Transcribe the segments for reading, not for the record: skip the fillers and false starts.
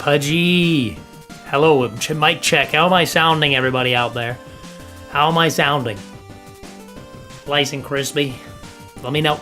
Pudgy. Hello, mic check. How am I sounding, everybody out there? How am I sounding? Nice and crispy. Let me know.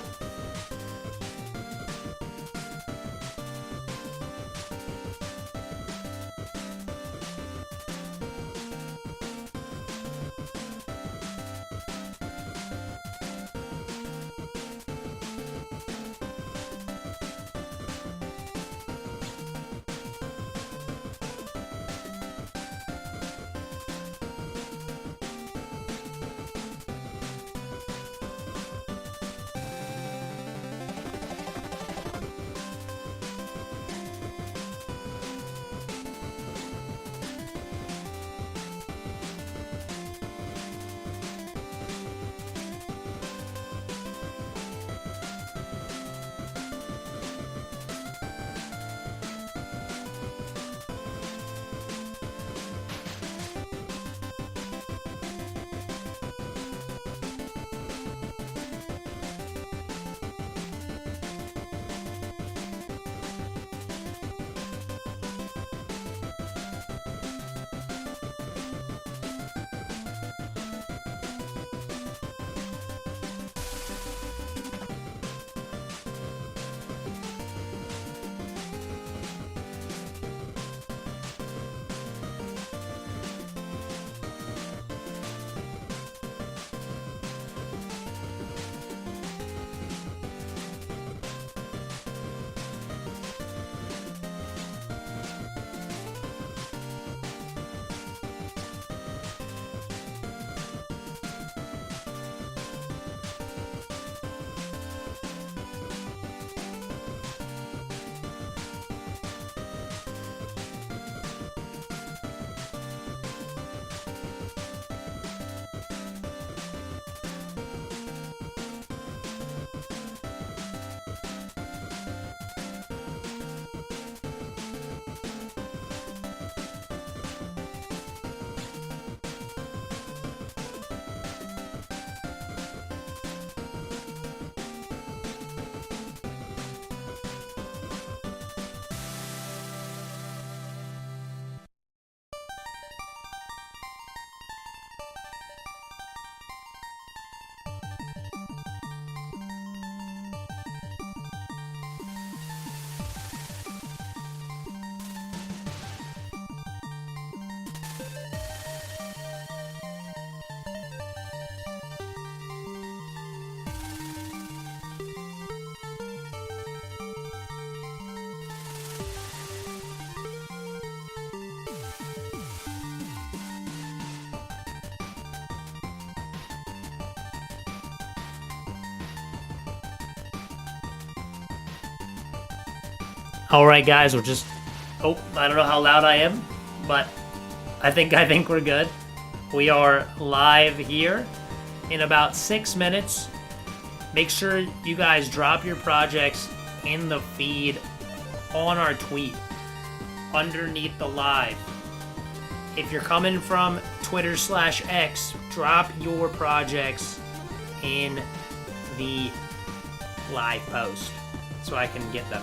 All right, guys, we're just... Oh, I don't know how loud I am, but I think we're good. We are live here in about 6 minutes. Make sure you guys drop your projects in the feed on our tweet underneath the live. If you're coming from Twitter/X, drop your projects in the live post so I can get them.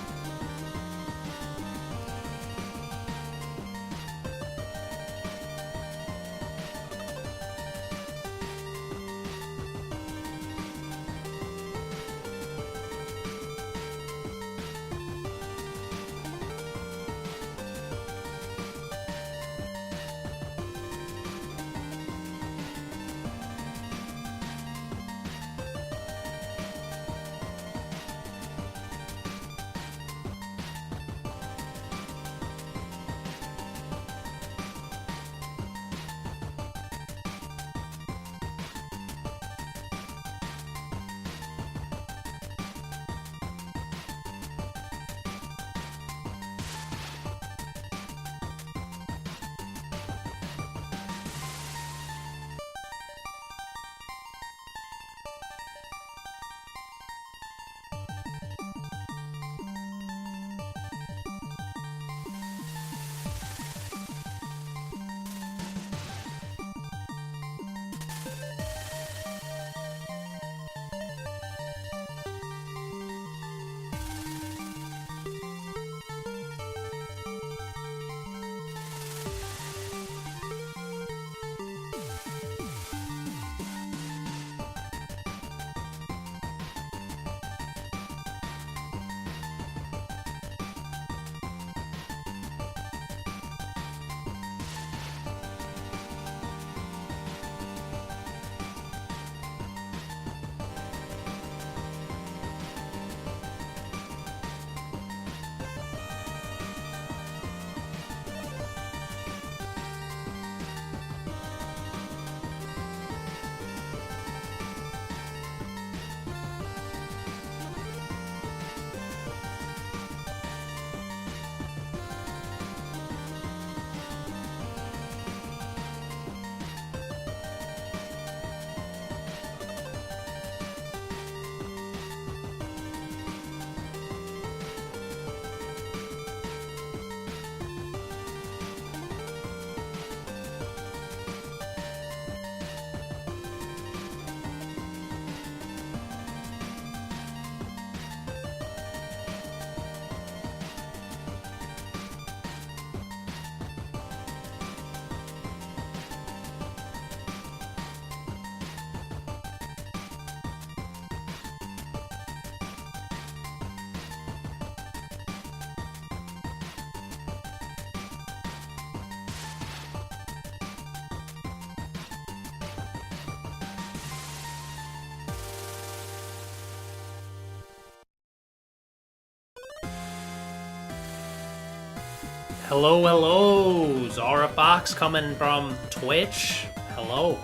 Hello, hello. Zara Fox coming from Twitch. Hello.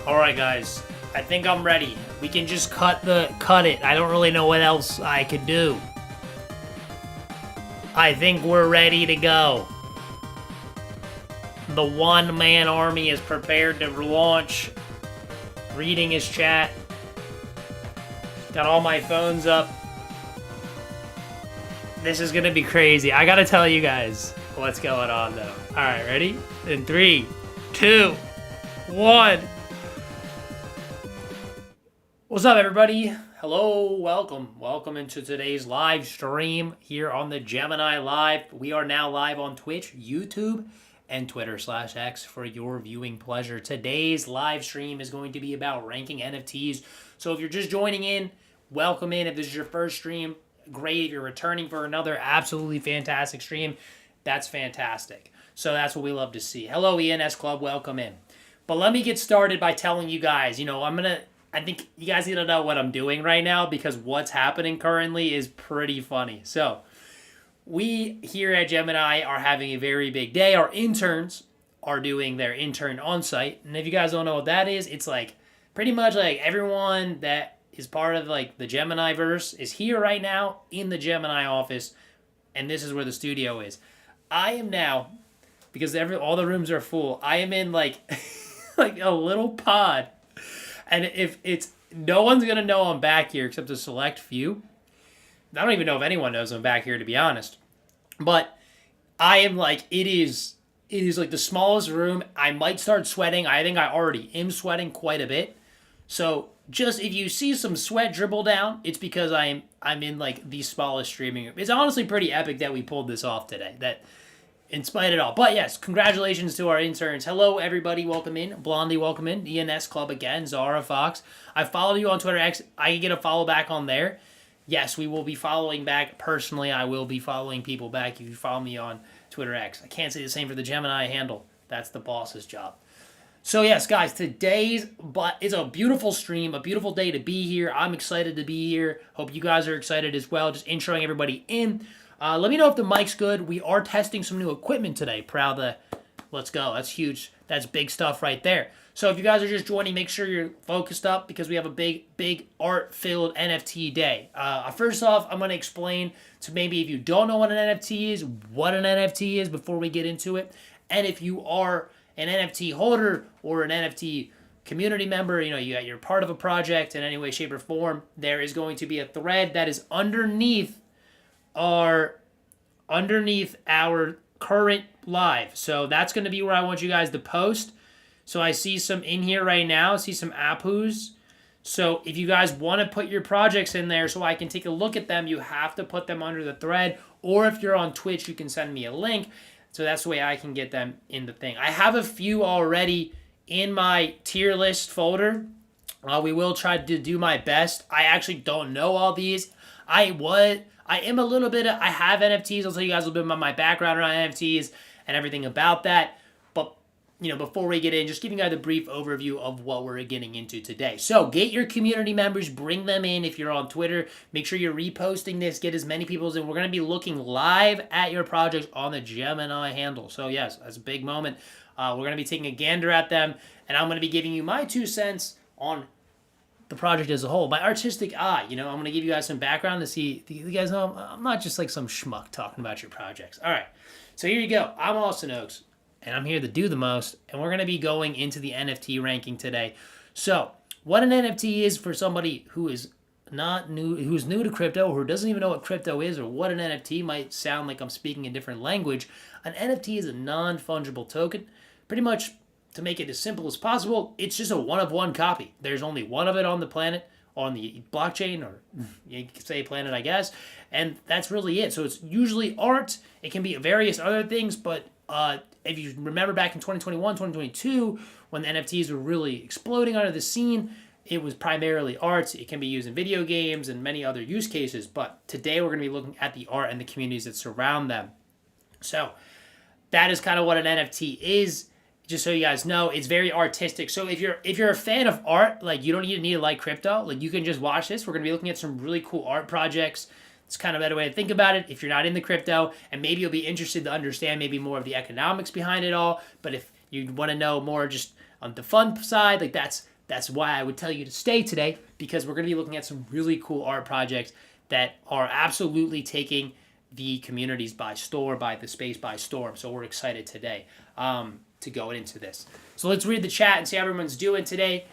Alright guys, I think I'm ready. We can just cut it. I don't really know what else I could do. I think we're ready to go. The one-man army is prepared to launch. Reading his chat. Got all my phones up. This is gonna be crazy. I gotta tell you guys what's going on though. Alright, ready? In 3, 2, 1. What's up, everybody? Hello, welcome into today's live stream here on the Gemini Live. We are now live on Twitch, YouTube, and Twitter/X for your viewing pleasure. Today's live stream is going to be about ranking NFTs. So if you're just joining in, welcome in. If this is your first stream, great. If you're returning for another absolutely fantastic stream, that's fantastic. So that's what we love to see. Hello, ENS Club, welcome in. But let me get started by telling you guys, I think you guys need to know what I'm doing right now because what's happening currently is pretty funny. So we here at Gemini are having a very big day. Our interns are doing their intern on-site. And if you guys don't know what that is, it's like pretty much like everyone that is part of like the Gemini verse is here right now in the Gemini office. And this is where the studio is. I am now, because all the rooms are full, I am in like, like a little pod. And if it's, no one's going to know I'm back here except a select few. I don't even know if anyone knows I'm back here, to be honest. But I am like, it is like the smallest room. I might start sweating. I think I already am sweating quite a bit. So just if you see some sweat dribble down, it's because I'm in like the smallest streaming room. It's honestly pretty epic that we pulled this off today. That in spite of it all. But yes, congratulations to our interns. Hello, everybody. Welcome in. Blondie, welcome in. ENS Club again. Zara Fox. I followed you on Twitter X. I can get a follow back on there. Yes, we will be following back. Personally, I will be following people back if you follow me on Twitter X. I can't say the same for the Gemini handle. That's the boss's job. So yes, guys, it's a beautiful stream, a beautiful day to be here. I'm excited to be here. Hope you guys are excited as well. Just introing everybody in. Let me know if the mic's good. We are testing some new equipment today. Let's go. That's huge. That's big stuff right there. So if you guys are just joining, make sure you're focused up because we have a big art-filled NFT day. First off, I'm going to explain to maybe if you don't know what an NFT is, what an NFT is before we get into it. And if you are an NFT holder or an NFT community member, you're part of a project in any way, shape, or form, there is going to be a thread that is underneath our current live. So that's going to be where I want you guys to post. So I see some in here right now. I see some Apus. So if you guys want to put your projects in there so I can take a look at them, you have to put them under the thread. Or if you're on Twitch, you can send me a link. So that's the way I can get them in the thing. I have a few already in my tier list folder. We will try to do my best. I actually don't know all these. I have NFTs. I'll tell you guys a little bit about my background around NFTs and everything about that. But, before we get in, just giving you guys a brief overview of what we're getting into today. So get your community members, bring them in if you're on Twitter. Make sure you're reposting this, get as many people as in. We're going to be looking live at your projects on the Gemini handle. So yes, that's a big moment. We're going to be taking a gander at them, and I'm going to be giving you my 2 cents on the project as a whole, my artistic eye. I'm going to give you guys some background to see. You guys know I'm not just like some schmuck talking about your projects. All right, so here you go. I'm Austin Oaks, and I'm here to do the most, and we're going to be going into the NFT ranking today. So what an NFT is for somebody who is who's new to crypto, or who doesn't even know what crypto is, or what an NFT might sound like I'm speaking a different language. An NFT is a non-fungible token. Pretty much, to make it as simple as possible, it's just a one-of-one copy. There's only one of it on the planet, on the blockchain, or you could say planet, I guess, and that's really it. So it's usually art. It can be various other things, but if you remember back in 2021, 2022, when the NFTs were really exploding onto the scene, it was primarily art. It can be used in video games and many other use cases, but today we're going to be looking at the art and the communities that surround them. So that is kind of what an NFT is. Just so you guys know, it's very artistic. So if you're a fan of art, like you don't need to like crypto, like you can just watch this. We're gonna be looking at some really cool art projects It's kind of a better way to think about it if you're not in the crypto, and maybe you'll be interested to understand maybe more of the economics behind it all. But if you want to know more just on the fun side, like that's why I would tell you to stay today, because we're going to be looking at some really cool art projects that are absolutely taking the communities by the space by storm. So we're excited today to go into this. So let's read the chat and see how everyone's doing today.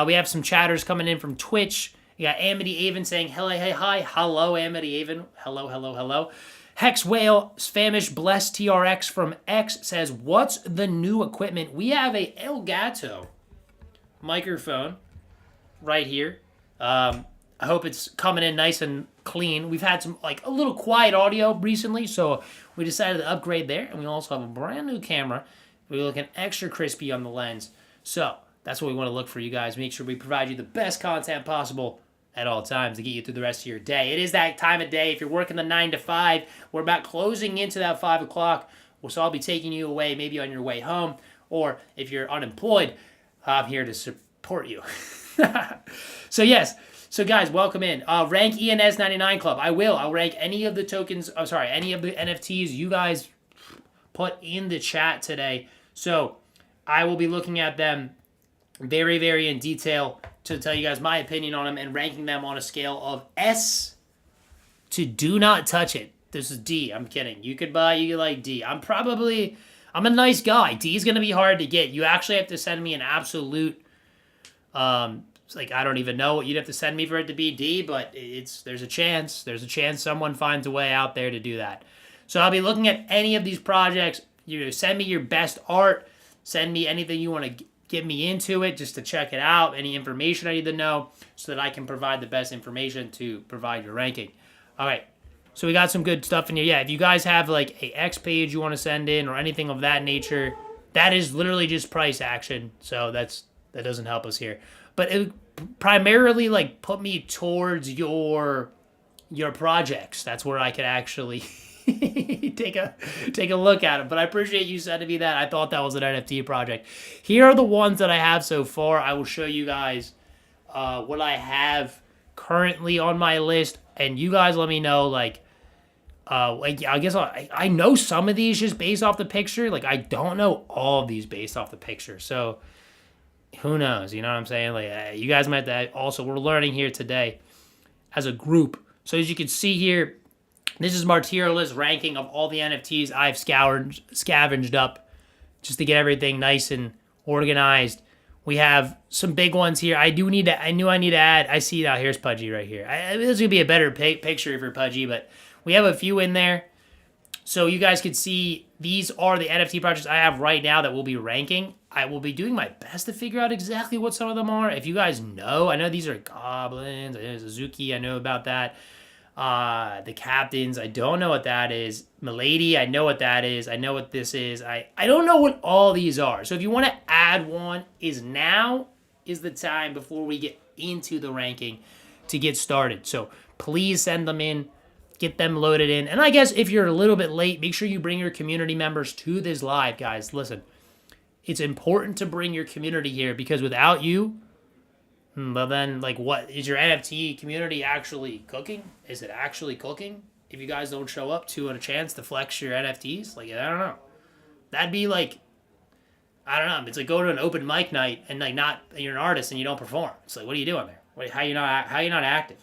We have some chatters coming in from Twitch. We got Amity Avon saying, hey, hi. Hello, Amity Avon. Hello. Hex Whale, Spamish Bless TRX from X says, what's the new equipment? We have a Elgato microphone right here. I hope it's coming in nice and clean. We've had some a little quiet audio recently, so we decided to upgrade there. And we also have a brand new camera. We're looking extra crispy on the lens. So that's what we want to look for you guys. Make sure we provide you the best content possible at all times to get you through the rest of your day. It is that time of day. If you're working the 9 to 5, we're about closing into that 5 o'clock. So I'll be taking you away maybe on your way home. Or if you're unemployed, I'm here to support you. So yes. So guys, welcome in. Rank ENS 99 Club. I'll rank any of the tokens. Any of the NFTs you guys put in the chat today. So I will be looking at them very, very in detail to tell you guys my opinion on them and ranking them on a scale of S to do not touch it. This is D. I'm kidding. You could like D. I'm a nice guy. D is going to be hard to get. You actually have to send me an absolute, I don't even know what you'd have to send me for it to be D, but there's a chance. There's a chance someone finds a way out there to do that. So I'll be looking at any of these projects. Send me your best art. Send me anything you want to get me into it just to check it out. Any information I need to know so that I can provide the best information to provide your ranking. All right. So we got some good stuff in here. Yeah, if you guys have a X page you want to send in or anything of that nature, that is literally just price action. So that doesn't help us here. But it primarily put me towards your projects. That's where I could actually take a look at it. But I appreciate you sending me that. I thought that was an NFT project. Here are the ones that I have so far. I will show you guys what I have currently on my list, and you guys let me know. I guess I know some of these just based off the picture. I don't know all of these based off the picture. So who knows? You know what I'm saying? You guys might have to also. We're learning here today as a group. So as you can see here, this is my tier list ranking of all the NFTs I've scavenged up just to get everything nice and organized. We have some big ones here. I knew I need to add. I see now. Here's Pudgy right here. This would be a better picture for Pudgy, but we have a few in there. So you guys can see these are the NFT projects I have right now that we'll be ranking. I will be doing my best to figure out exactly what some of them are. If you guys know, I know these are goblins. There's Suzuki. I know about that. The captains, I don't know what that is. Milady, I know what that is. I know what this is. I don't know what all these are. So if you want to add one, now is the time before we get into the ranking to get started. So please send them in, get them loaded in. And I guess if you're a little bit late, make sure you bring your community members to this live, guys. Listen, it's important to bring your community here because without you, but then, what is your NFT community actually cooking? Is it actually cooking? If you guys don't show up to a chance to flex your NFTs, I don't know. That'd be I don't know. It's go to an open mic night and you're an artist and you don't perform. It's what are you doing there? How you not active?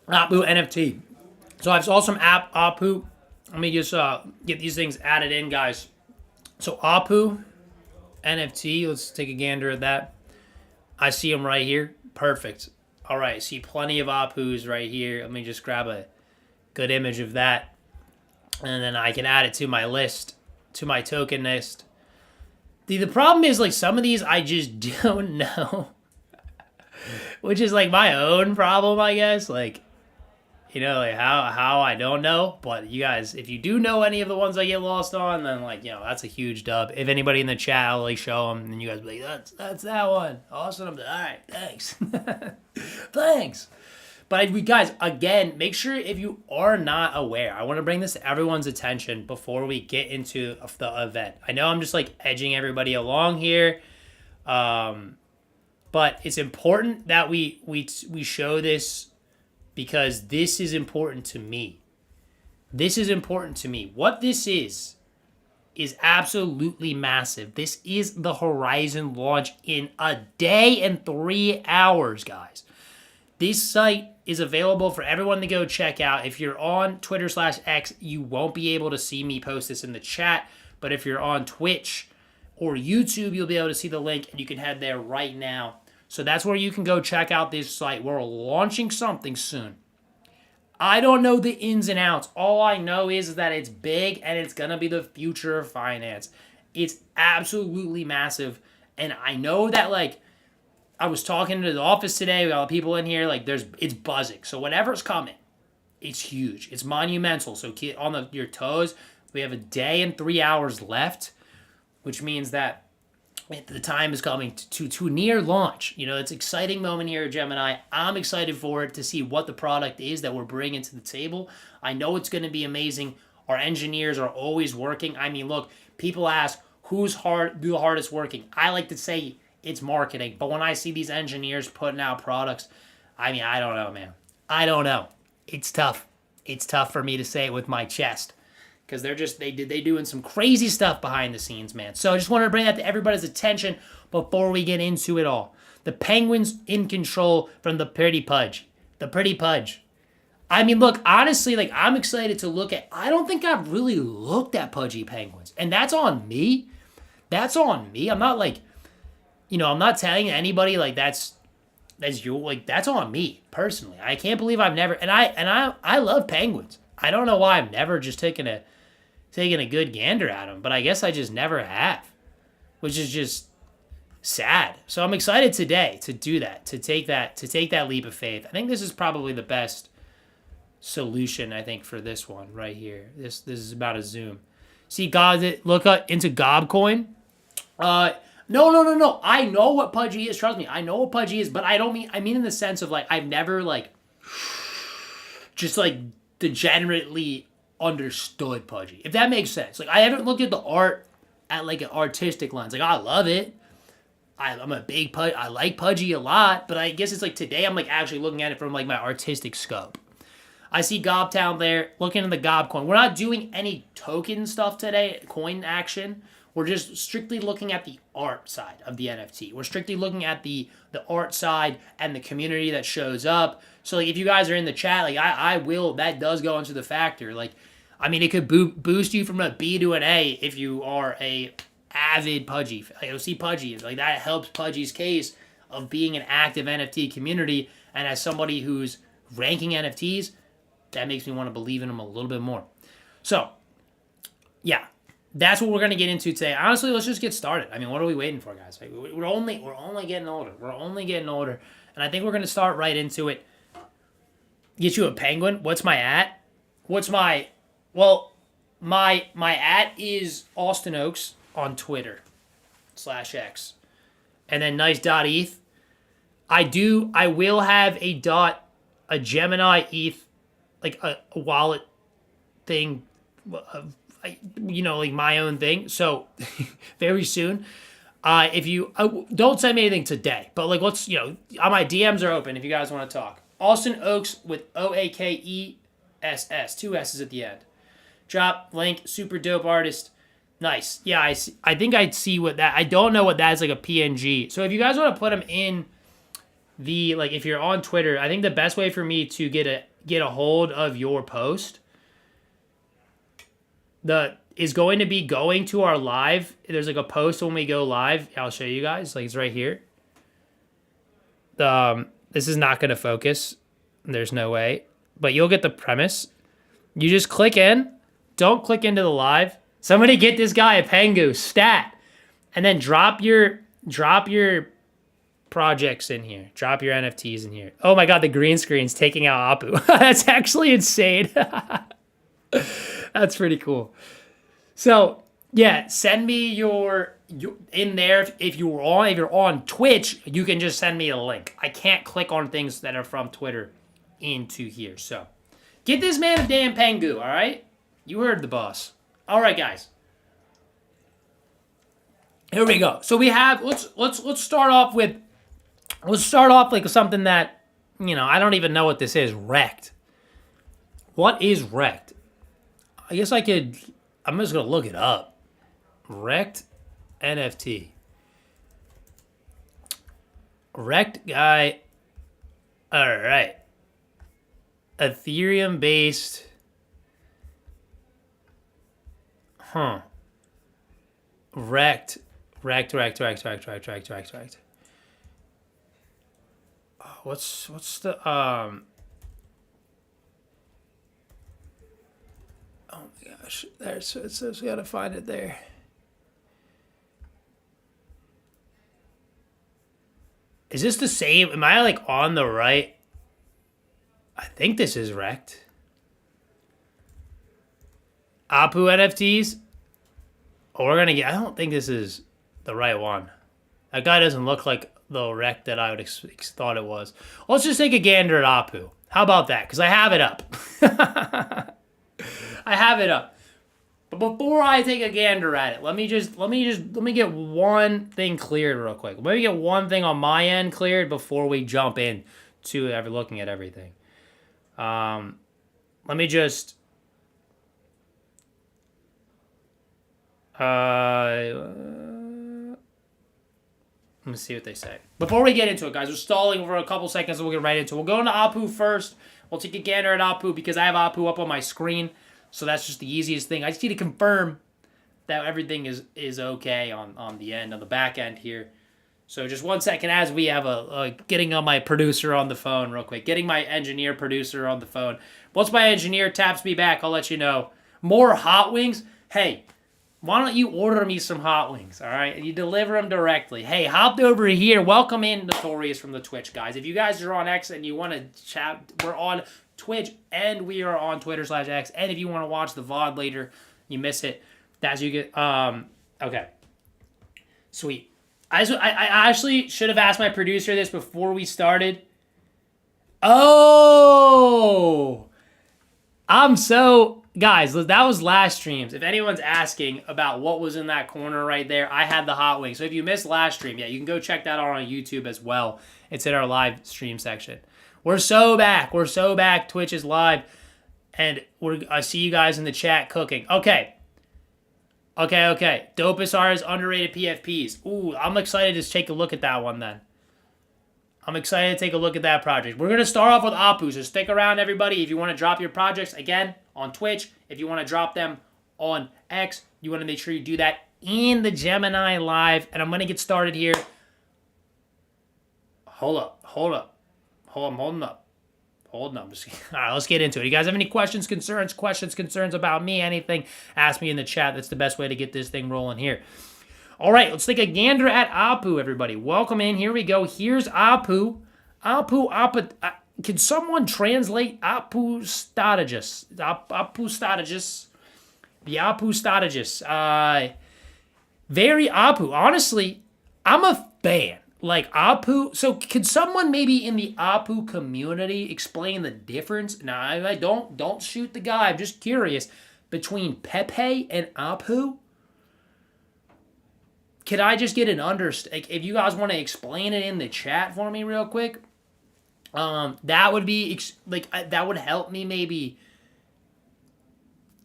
Apu NFT. So I saw some Apu. Let me just get these things added in, guys. So Apu NFT, let's take a gander at that. I see them right here. Perfect. All right, see plenty of Apus right here. Let me just grab a good image of that. And then I can add it to my list, to my token list. The problem is, some of these I just don't know. Which is, my own problem, I guess. How I don't know. But you guys, if you do know any of the ones I get lost on, then that's a huge dub. If anybody in the chat, I'll show them, and you guys be that's that one. Awesome. All right, thanks. Thanks. But guys, again, make sure if you are not aware, I want to bring this to everyone's attention before we get into the event. I know I'm just edging everybody along here, but it's important that we show this because this is important to me. This is important to me. What this is absolutely massive. This is the Horizon launch in a day and 3 hours, guys. This site is available for everyone to go check out. If you're on Twitter/X, you won't be able to see me post this in the chat. But if you're on Twitch or YouTube, you'll be able to see the link and you can head there right now. So that's where you can go check out this site. We're launching something soon. I don't know the ins and outs. All I know is that it's big and it's going to be the future of finance. It's absolutely massive. And I know that, like, I was talking to the office today. We got people in here. Like, it's buzzing. So whatever's coming, it's huge. It's monumental. So keep on your toes. We have a day and 3 hours left, which means that the time is coming to near launch. You know, it's an exciting moment here at Gemini. I'm excited for it to see what the product is that we're bringing to the table. I know it's going to be amazing. Our engineers are always working. I mean, look, people ask, who's the hardest working? I like to say it's marketing. But when I see these engineers putting out products, I mean, I don't know, man. I don't know. It's tough. It's tough for me to say it with my chest. Because they doing some crazy stuff behind the scenes, man. So I just wanted to bring that to everybody's attention before we get into it all. The Penguins in control from the Pretty Pudge. The Pretty Pudge. I mean, look, honestly, like, I'm excited to look at. I don't think I've really looked at Pudgy Penguins. And that's on me. That's on me. I'm not like, I'm not telling anybody like that's on me personally. I can't believe I've never and I love penguins. I don't know why I've never just taken a good gander at them, but I guess I just never have, which is just sad. So I'm excited today to do that, to take that leap of faith. I think this is probably the best solution, I think, for this one right here. This is about a zoom. See, look into Gobcoin. No. I know what Pudgy is. Trust me, I know what Pudgy is, but I mean in the sense of, like, I've never, like, just, like, degenerately understood Pudgy, if that makes sense. Like, I haven't looked at the art at, like, an artistic lens. Like, I love it. I'm a big Pudgy. I like Pudgy a lot, but I guess it's like today I'm, like, actually looking at it from, like, my artistic scope. I see Gobtown there, looking at the Gobcoin. We're not doing any token stuff today, coin action. We're just strictly looking at the art side of the NFT. We're strictly looking at the art side and the community that shows up. So, like, if you guys are in the chat, like, that does go into the factor. Like, I mean, it could boost you from a B to an A if you are a avid Pudgy. Like, you'll see Pudgy. Like, that helps Pudgy's case of being an active NFT community. And as somebody who's ranking NFTs, that makes me want to believe in them a little bit more. So, yeah. That's what we're going to get into today. Honestly, let's just get started. I mean, what are we waiting for, guys? Like, we're only getting older. We're only getting older. And I think we're going to start right into it. Get you a penguin. What's my at? My at is Austin Oaks on Twitter /X. And then nice.eth. I will have a Gemini ETH, like a wallet thing, like my own thing. So very soon. If you don't send me anything today, but like let's my DMs are open if you guys want to talk. Austin Oaks with OAKESS, 2 S's at the end. Drop link, super dope artist. Nice. Yeah, I think I'd see what that. I don't know what that is, like a PNG. So if you guys want to put them in the, like, if you're on Twitter, I think the best way for me to get a hold of your post is going to be going to our live. There's like a post when we go live. I'll show you guys. Like, it's right here. This is not going to focus. There's no way. But you'll get the premise. You just click in. Don't click into the live. Somebody get this guy a Pengu stat. And then drop your projects in here. Drop your NFTs in here. Oh my God, the green screen's taking out Apu. That's actually insane. That's pretty cool. So yeah, send me your in there. If you're on Twitch, you can just send me a link. I can't click on things that are from Twitter into here. So get this man a damn Pengu, all right? You heard the boss. All right, guys. Here we go. So we have let's start off like something that I don't even know what this is. Wrecked. What is wrecked? I guess I'm just going to look it up. Wrecked NFT. Wrecked guy. All right. Ethereum based. Wrecked. Wrecked. What's the oh my gosh, there's it says we gotta find it there. Is this the same? Am I like on the right? I think this is wrecked. Apu NFTs. Oh, we're gonna get. I don't think this is the right one. That guy doesn't look like the wreck that I would thought it was. Let's just take a gander at Apu. How about that? Because I have it up. I have it up. But before I take a gander at it, let me get one thing cleared real quick. Let me get one thing on my end cleared before we jump in to looking at everything. Let me just. Let me see what they say. Before we get into it, guys, we're stalling for a couple seconds and we'll get right into it. We'll go into Apu first. We'll take a gander at Apu because I have Apu up on my screen. So that's just the easiest thing. I just need to confirm that everything is okay on the end, on the back end here. So just 1 second as we have getting on my producer on the phone real quick. Getting my engineer producer on the phone. Once my engineer taps me back, I'll let you know. More hot wings? Hey, why don't you order me some hot wings, all right? You deliver them directly. Hey, hopped over here. Welcome in, Notorious from the Twitch, guys. If you guys are on X and you want to chat, we're on Twitch and we are on Twitter/X. And if you want to watch the VOD later, you miss it. That's you get. Okay. Sweet. I actually should have asked my producer this before we started. Oh! Guys, that was last streams. If anyone's asking about what was in that corner right there, I had the hot wings. So if you missed last stream, yeah, you can go check that out on YouTube as well. It's in our live stream section. We're so back. Twitch is live. And I see you guys in the chat cooking. Okay. Dopest artists, underrated PFPs. Ooh, I'm excited to take a look at that one then. I'm excited to take a look at that project. We're going to start off with Apu, so stick around, everybody. If you want to drop your projects, again, on Twitch. If you want to drop them on X, you want to make sure you do that in the Gemini Live. And I'm going to get started here. Hold up. I'm holding up. All right, let's get into it. You guys have any questions, concerns about me, anything, ask me in the chat. That's the best way to get this thing rolling here. All right, let's take a gander at Apu, everybody. Welcome in. Here we go. Here's Apu. Apu. Can someone translate Apu Strategist? Apu Strategist. The Apu Strategist. Very Apu. Honestly, I'm a fan. Like Apu. So can someone maybe in the Apu community explain the difference? Now, I don't shoot the guy. I'm just curious. Between Pepe and Apu? Could I just get an understanding? If you guys want to explain it in the chat for me real quick, that would be that would help me maybe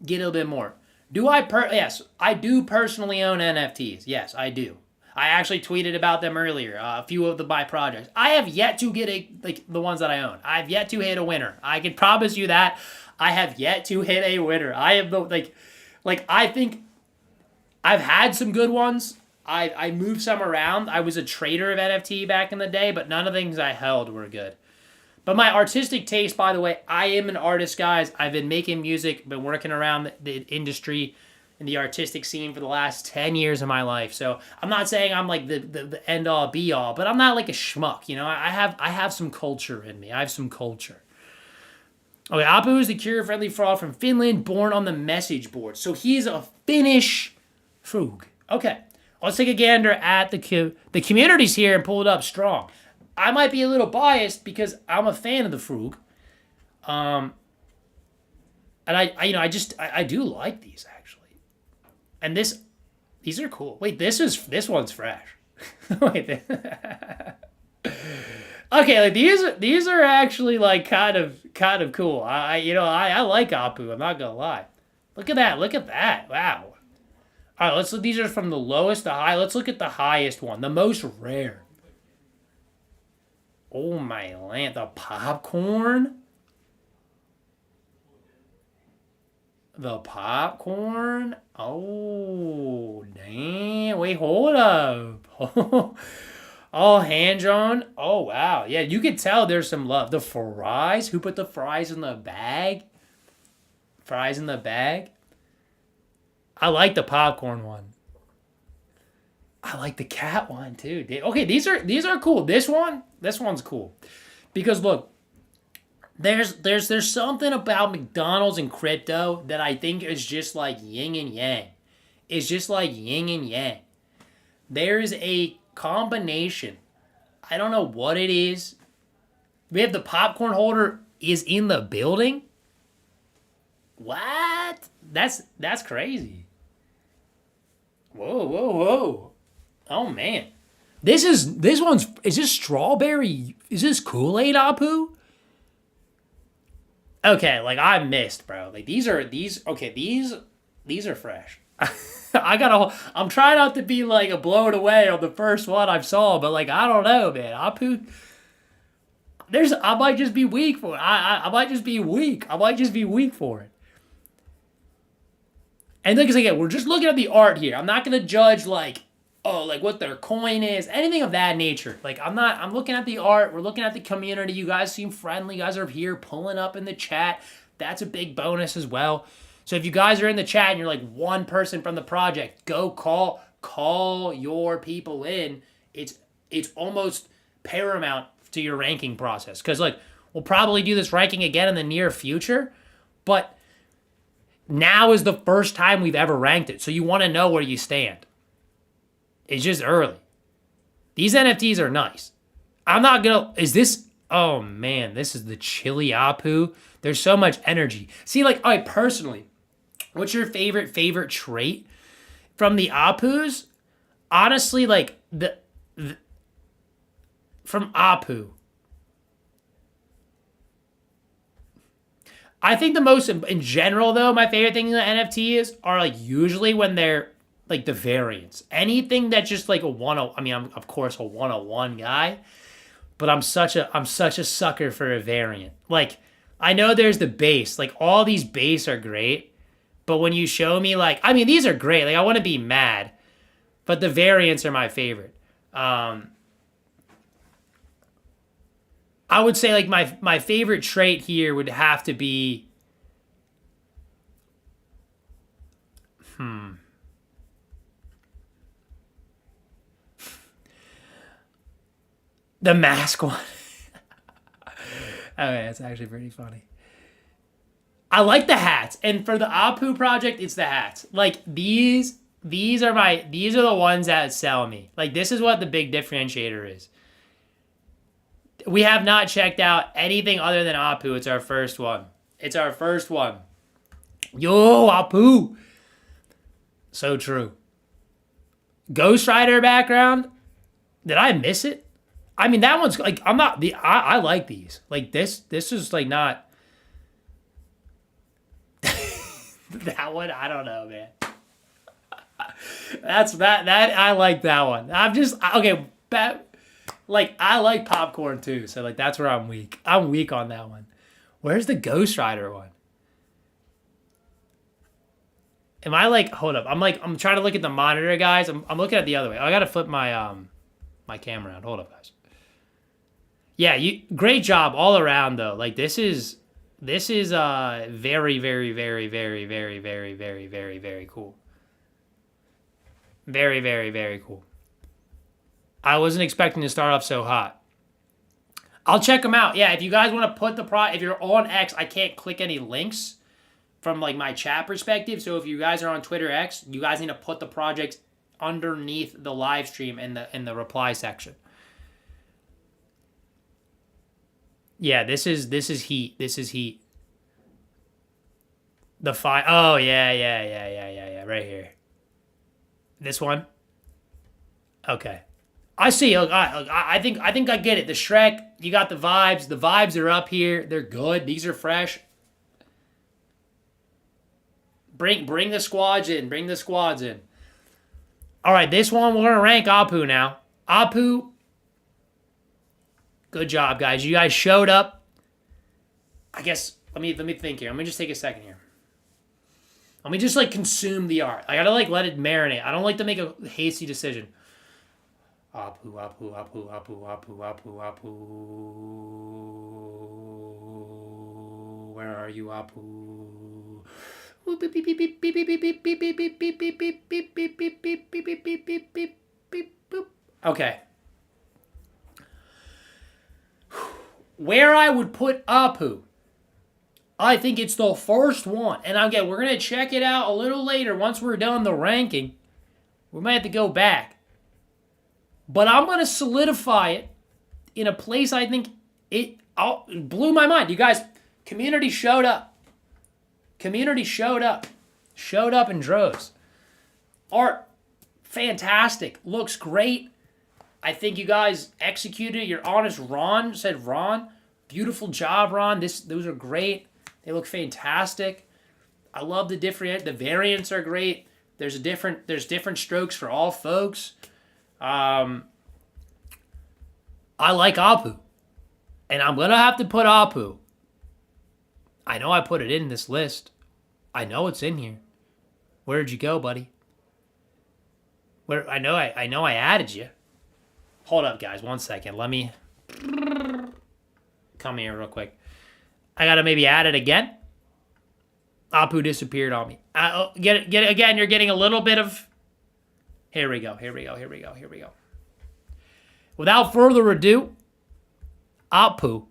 get a little bit more. Yes, I do personally own NFTs. Yes, I do. I actually tweeted about them earlier. A few of my projects. I have yet to get the ones that I own. I've yet to hit a winner. I can promise you that. I have yet to hit a winner. I have I think I've had some good ones. I moved some around. I was a trader of NFT back in the day, but none of the things I held were good. But my artistic taste, by the way, I am an artist, guys. I've been making music, been working around the industry and the artistic scene for the last 10 years of my life. So I'm not saying I'm like the end all be all, but I'm not like a schmuck. You know, I have some culture in me. I have some culture. Okay, Apu is the cure-friendly fraud from Finland, born on the message board. So he's a Finnish frug. Okay. Let's take a gander at the communities here and pull it up strong. I might be a little biased because I'm a fan of the frug. And I do like these actually. And these are cool. Wait, this one's fresh. Wait. Okay, like these are actually like kind of cool. I like Apu. I'm not gonna lie. Look at that. Look at that. Wow. All right, let's look. These are from the lowest to high. Let's look at the highest one, the most rare. Oh my land, the popcorn. The popcorn? Oh, damn. Wait, hold up. Oh, hand drawn. Oh, wow. Yeah, you could tell there's some love. The fries? Who put the fries in the bag? Fries in the bag? I like the popcorn one. I like the cat one too. Okay, these are cool. This one's cool. Because look, there's something about McDonald's and crypto that I think is just like yin and yang. It's just like yin and yang. There's a combination. I don't know what it is. We have the popcorn holder is in the building. What? That's crazy. Whoa, whoa, whoa. Oh man. Is this strawberry? Is this Kool-Aid Apu? Okay, like I missed, bro. Like these are fresh. I'm trying not to be like blown away on the first one I saw, but like I don't know, man. Apu I might just be weak for it. I might just be weak. I might just be weak for it. And like again, we're just looking at the art here. I'm not gonna judge like, oh, like what their coin is, anything of that nature. Like I'm looking at the art, we're looking at the community. You guys seem friendly, you guys are here pulling up in the chat. That's a big bonus as well. So if you guys are in the chat and you're like one person from the project, go call your people in. It's almost paramount to your ranking process. Cause like we'll probably do this ranking again in the near future, but now is the first time we've ever ranked it. So you want to know where you stand. It's just early. These NFTs are nice. I'm not gonna. Is this? Oh man, this is the chili Apu. There's so much energy. See, like, all right, personally, what's your favorite trait from the Apus? Honestly, like the from Apu, I think the most in general though, my favorite thing in the NFT is are like usually when they're like the variants. Anything that's just like a one. I mean, I'm of course a 101 guy, but I'm such a sucker for a variant. Like I know there's the base. Like all these base are great, but when you show me like, I mean, these are great. Like I want to be mad, but the variants are my favorite. I would say like my favorite trait here would have to be the mask one. Okay, that's actually pretty funny. I like the hats, and for the Apu project, it's the hats. Like these are the ones that sell me. Like this is what the big differentiator is. We have not checked out anything other than Apu. It's our first one. It's our first one. Yo, Apu. So true. Ghost Rider background. Did I miss it? I mean, that one's like I'm not the. I like these. Like this. This is like not that one. I don't know, man. That I like that one. I'm just okay. Like I like popcorn too, so like that's where I'm weak. I'm weak on that one. Where's the Ghost Rider one? Am I like hold up? I'm trying to look at the monitor, guys. I'm looking at the other way. I gotta flip my camera around. Hold up, guys. Yeah, you great job all around though. Like this is very very very very very very very very very cool. Very very very cool. I wasn't expecting to start off so hot. I'll check them out. Yeah, if you guys want to put if you're on X, I can't click any links from like my chat perspective. So if you guys are on Twitter X, you guys need to put the projects underneath the live stream in the reply section. Yeah, this is heat. This is heat. The fire. Oh yeah. Right here. This one. Okay. I see. I think I get it. The Shrek, you got the vibes. The vibes are up here. They're good. These are fresh. Bring the squads in. Bring the squads in. All right, this one we're gonna rank Apu now. Apu, good job, guys. You guys showed up. I guess let me think here. Let me just take a second here. Let me just like consume the art. I gotta like let it marinate. I don't like to make a hasty decision. Apu, Apu, Apu, Apu, Apu, Apu, Apu. Where are you, Apu? Okay. Where I would put Apu, I think it's the first one. And again, we're going to check it out a little later once we're done the ranking. We might have to go back. But I'm going to solidify it in a place I think it blew my mind. You guys, community showed up. Community showed up. Showed up in droves. Art, fantastic. Looks great. I think you guys executed. You're honest. Ron said, Ron, beautiful job, Ron. Those are great. They look fantastic. I love the variants are great. There's different strokes for all folks. I like Apu. And I'm going to have to put Apu. I know I put it in this list. I know it's in here. Where'd you go, buddy? I know I added you. Hold up, guys. 1 second. Let me come here real quick. I got to maybe add it again. Apu disappeared on me. Get it again. You're getting a little bit of... Here we go. Without further ado, Apu,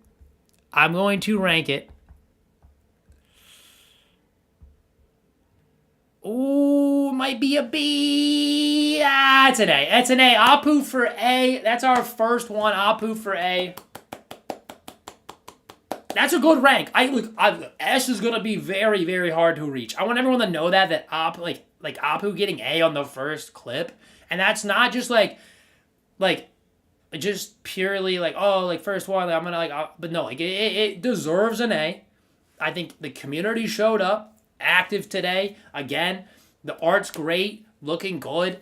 I'm going to rank it. Ooh, might be a B. It's an A. It's an A. Apu for A. That's our first one. Apu for A. That's a good rank. S is gonna be very, very hard to reach. I want everyone to know that Apu getting A on the first clip, and that's not just just purely first one. I'm gonna but no, it deserves an A. I think the community showed up, active today. Again, the art's great, looking good.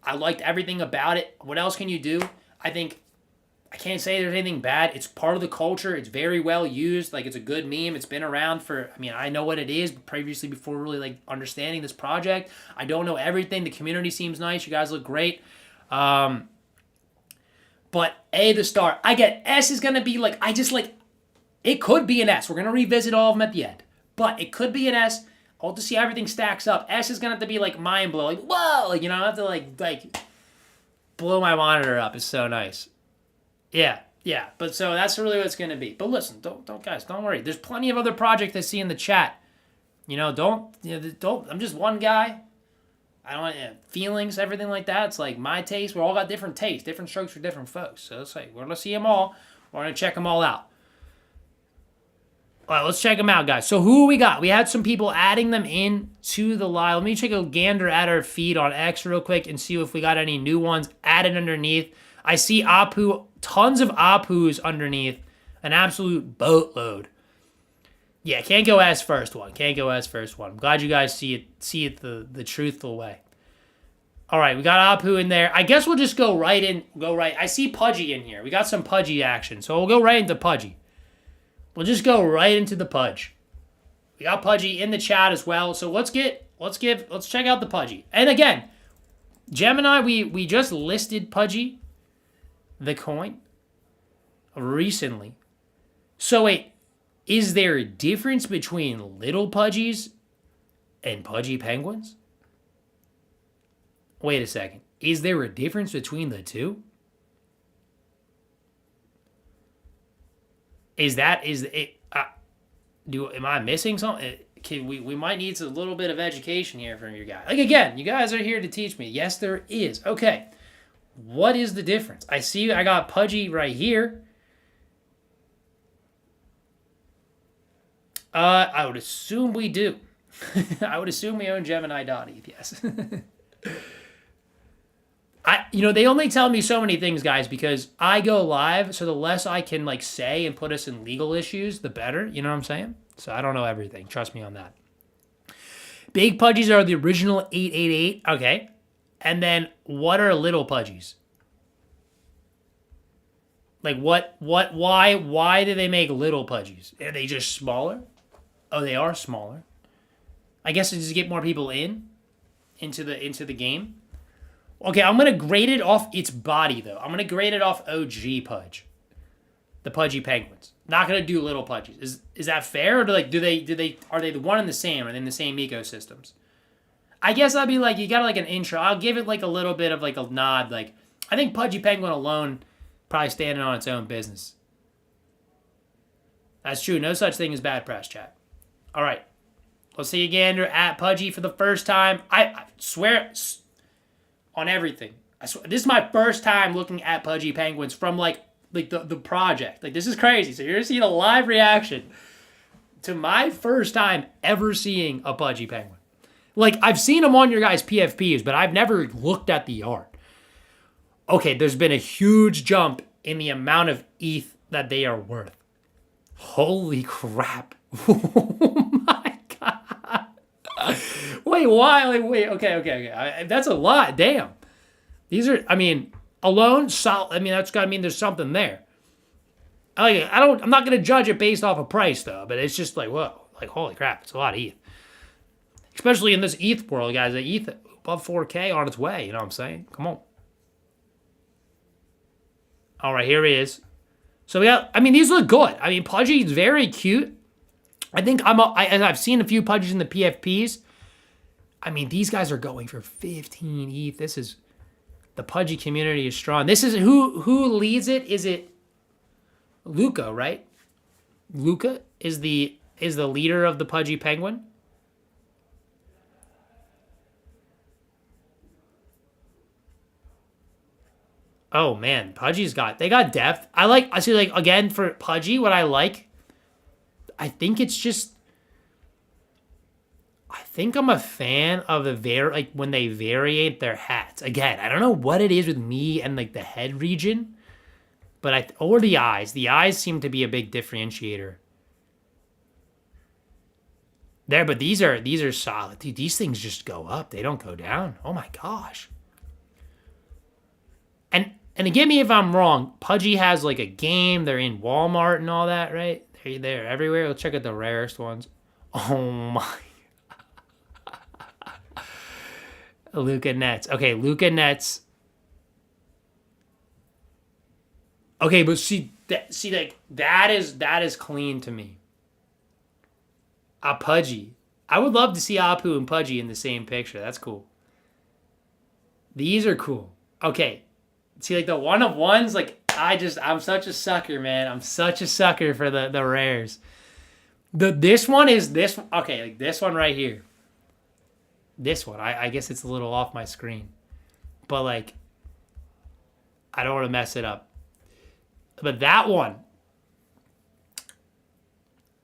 I liked everything about it. What else can you do? I can't say there's anything bad. It's part of the culture. It's very well used. It's a good meme. It's been around for, I know what it is, but previously before really understanding this project. I don't know everything. The community seems nice. You guys look great. But A, the star. I get S is going to be it could be an S. We're going to revisit all of them at the end. But it could be an S. I'll just see how everything stacks up. S is going to have to be mind blowing. Whoa! I have to blow my monitor up. It's so nice. Yeah. But so that's really what it's going to be. But listen, don't worry. There's plenty of other projects I see in the chat. Don't. I'm just one guy. I don't want feelings, everything like that. It's my taste. We all got different tastes, different strokes for different folks. So we're going to see them all. We're going to check them all out. All right, let's check them out, guys. So who we got? We had some people adding them in to the live. Let me take a gander at our feed on X real quick and see if we got any new ones added underneath. I see Apu, tons of Apus underneath, an absolute boatload. Yeah, can't go as first one. I'm glad you guys see it the truthful way. All right, we got Apu in there. I guess we'll just go right. I see Pudgy in here. We got some Pudgy action, so we'll go right into Pudgy. We'll just go right into the Pudge. We got Pudgy in the chat as well, so let's check out the Pudgy. And again, Gemini, we just listed Pudgy, the coin, recently. So wait, is there a difference between little Pudgies and Pudgy penguins? Wait a second. Is there a difference between the two? Am I missing something? We might need a little bit of education here from you guys. Again, you guys are here to teach me. Yes, there is. Okay. What is the difference? I got Pudgy right here. I would assume we do. I would assume we own Gemini.eth, yes. they only tell me so many things, guys, because I go live, so the less I can like say and put us in legal issues, the better. You know what I'm saying? So I don't know everything. Trust me on that. Big pudgies are the original 888. Okay. And then what are little pudgies? Like why do they make little pudgies? Are they just smaller? Oh, they are smaller. I guess it's just to get more people into the game. Okay, I'm gonna grade it off its body though. I'm gonna grade it off OG Pudge, the Pudgy Penguins. Not gonna do little Pudgies. Is that fair, or are they the one and the same? Are they in the same ecosystems? I guess I'd be like, you got like an intro. I'll give it like a little bit of like a nod. Like I think Pudgy Penguin alone probably standing on its own business. That's true. No such thing as bad press, chat. All right, let's see Gander at Pudgy for the first time. I swear. On everything. This is my first time looking at Pudgy Penguins from like the project. Like this is crazy. So you're seeing a live reaction to my first time ever seeing a Pudgy Penguin. Like I've seen them on your guys' PFPs, but I've never looked at the art. Okay, there's been a huge jump in the amount of ETH that they are worth. Holy crap. Oh my God. Wait, why? Wait, okay. That's a lot. Damn. These are, alone, solid. That's got to mean there's something there. I'm not going to judge it based off of price, though, but it's just like, whoa. Like, holy crap. It's a lot of ETH. Especially in this ETH world, guys. The ETH above 4K on its way. You know what I'm saying? Come on. All right, here he is. So we got, these look good. Pudgy's very cute. I think I've seen a few Pudgies in the PFPs. These guys are going for 15 ETH. The Pudgy community is strong. This is who leads it? Is it Luca, right? Luca is the leader of the Pudgy Penguin. Oh man, Pudgy's they got depth. I see again for Pudgy, what I like, I think I'm a fan of when they variate their hats. Again, I don't know what it is with me and like the head region, but or the eyes. The eyes seem to be a big differentiator. There, but these are solid. Dude, these things just go up. They don't go down. Oh my gosh. And get me if I'm wrong, Pudgy has like a game. They're in Walmart and all that, right? They're everywhere. Let's check out the rarest ones. Oh my. Luca Nets. Okay, Luca Nets. Okay, but that is clean to me. A Pudgy. I would love to see Apu and Pudgy in the same picture. That's cool. These are cool. Okay. See, like the one of ones, like I'm such a sucker, man. I'm such a sucker for the rares. This one, okay, like this one right here. This one, I guess it's a little off my screen. But like, I don't want to mess it up. But that one,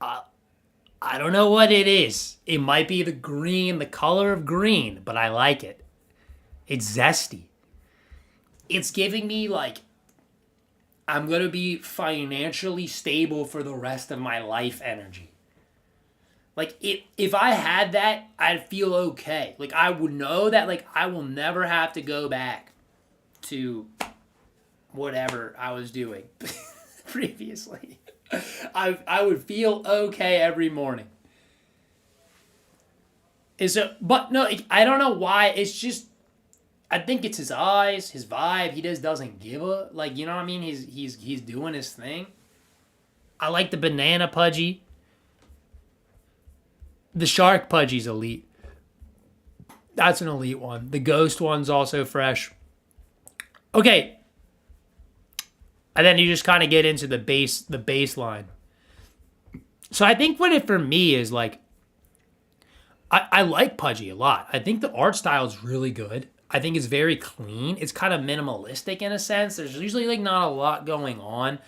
I don't know what it is. It might be the color of green, but I like it. It's zesty. It's giving me like, I'm going to be financially stable for the rest of my life energy. Like, if I had that, I'd feel okay. Like, I would know that, like, I will never have to go back to whatever I was doing previously. I would feel okay every morning. But no, I don't know why. It's just, I think it's his eyes, his vibe. He just doesn't give a, like, you know what I mean? He's doing his thing. I like the banana Pudgy. The shark Pudgy's elite. That's an elite one. The ghost one's also fresh. Okay. And then you just kind of get into the baseline. So I think what it for me is like, I like Pudgy a lot. I think the art style is really good. I think it's very clean. It's kind of minimalistic in a sense. There's usually like not a lot going on.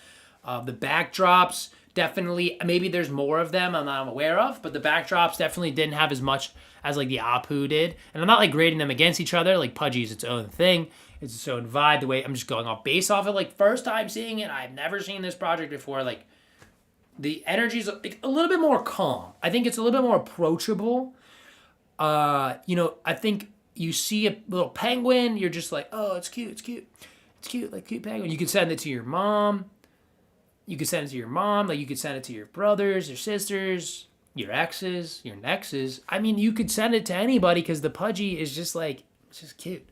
The backdrops, definitely, maybe there's more of them I'm not aware of, but the backdrops definitely didn't have as much as like the Apu did. And I'm not like grading them against each other. Like Pudgy is its own thing. It's its own vibe. The way I'm just going off based off of like first time seeing it. I've never seen this project before. Like the energy's like a little bit more calm. I think it's a little bit more approachable. I think you see a little penguin, you're just like, oh, it's cute, it's cute, it's cute, like cute penguin. You could send it to your mom. You could send it to your mom. Like you could send it to your brothers, your sisters, your exes, your nexes. I mean, you could send it to anybody because the Pudgy is just like, it's just cute.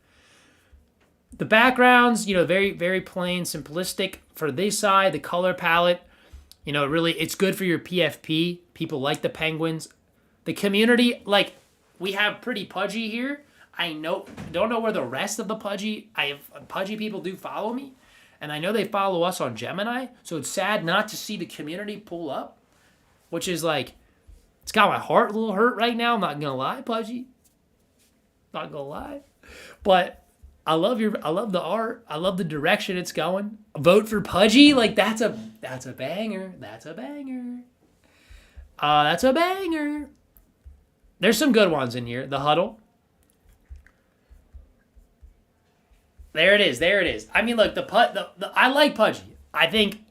The backgrounds, very, very plain, simplistic for this side. The color palette, really, it's good for your PFP. People like the penguins. The community, like, we have pretty Pudgy here. Don't know where the rest of the Pudgy people do follow me, and I know they follow us on Gemini. So it's sad not to see the community pull up, which is like, it's got my heart a little hurt right now. I'm not gonna lie, Pudgy. Not gonna lie, but I love the art. I love the direction it's going. Vote for Pudgy. Like that's a banger. That's a banger. That's a banger. There's some good ones in here. The huddle. There it is. There it is. I mean, look, I like Pudgy. I think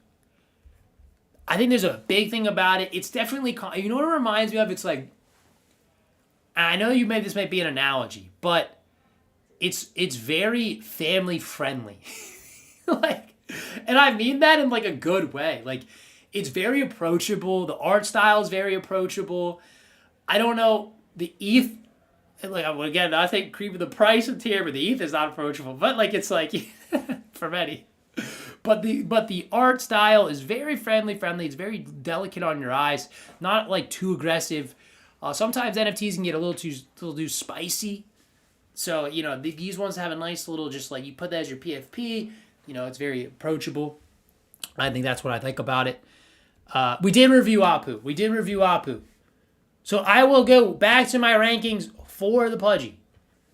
there's a big thing about it. It's definitely, you know what it reminds me of? It's like, I know this might be an analogy, but it's very family friendly. Like, and I mean that in like a good way. Like, it's very approachable. The art style is very approachable. I don't know, the ETH, like, again, I think creeping the price of tier, but the ETH is not approachable. But like, it's like for many. But the art style is very friendly. It's very delicate on your eyes, not like too aggressive. Sometimes NFTs can get a little too spicy. So these ones have a nice little, just like you put that as your PFP. It's very approachable. I think that's what I like about it. We did review Apu. So I will go back to my rankings for the Pudgy.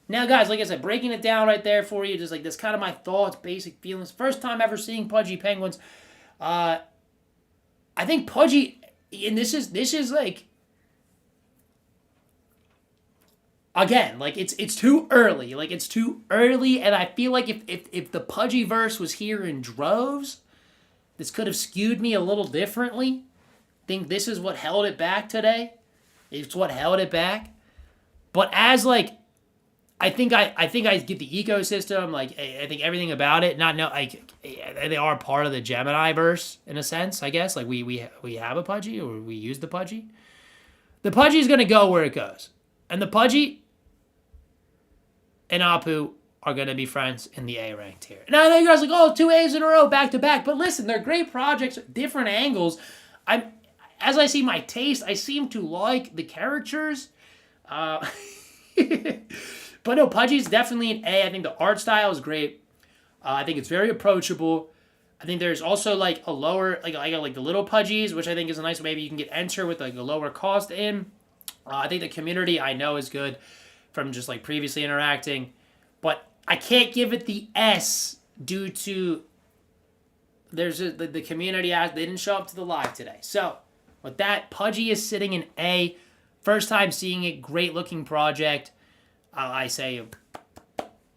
Now, guys, like I said, breaking it down right there for you, just like this kind of my thoughts, basic feelings. First time ever seeing Pudgy penguins. I think Pudgy, and this is like, again, like it's too early. Like it's too early, and I feel like if the Pudgyverse was here in droves, this could have skewed me a little differently. I think this is what held it back today. It's what held it back. But as like, I think I get the ecosystem. Like I think everything about it. They are part of the Gemini verse in a sense. I guess like we have a Pudgy, or we use the Pudgy. The Pudgy is gonna go where it goes, and the Pudgy and Apu are gonna be friends in the A ranked tier. Now I know you guys are like, oh, 2 A's in a row, back to back. But listen, they're great projects, different angles. As I see my taste, I seem to like the characters. But no, Pudgy's definitely an A. I think the art style is great. I think it's very approachable. I think there's also like a lower, like the little Pudgies, which I think is a nice, maybe you can get enter with like a lower cost in. I think the community I know is good from just like previously interacting. But I can't give it the S due to the community, they didn't show up to the live today. So with that, Pudgy is sitting in A. First time seeing it, great looking project. I say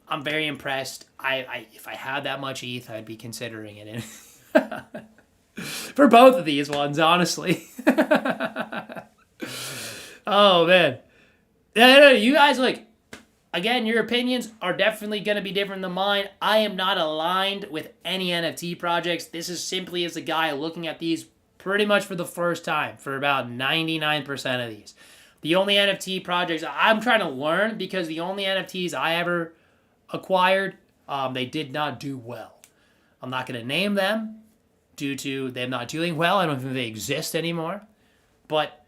I'm very impressed. If I had that much ETH, I'd be considering it for both of these ones, honestly. Oh man, you guys like. Again, your opinions are definitely going to be different than mine. I am not aligned with any NFT projects. This is simply as a guy looking at these pretty much for the first time for about 99% of these. The only NFT projects I'm trying to learn, because the only NFTs I ever acquired, they did not do well. I'm not going to name them due to them not doing well. I don't think they exist anymore. But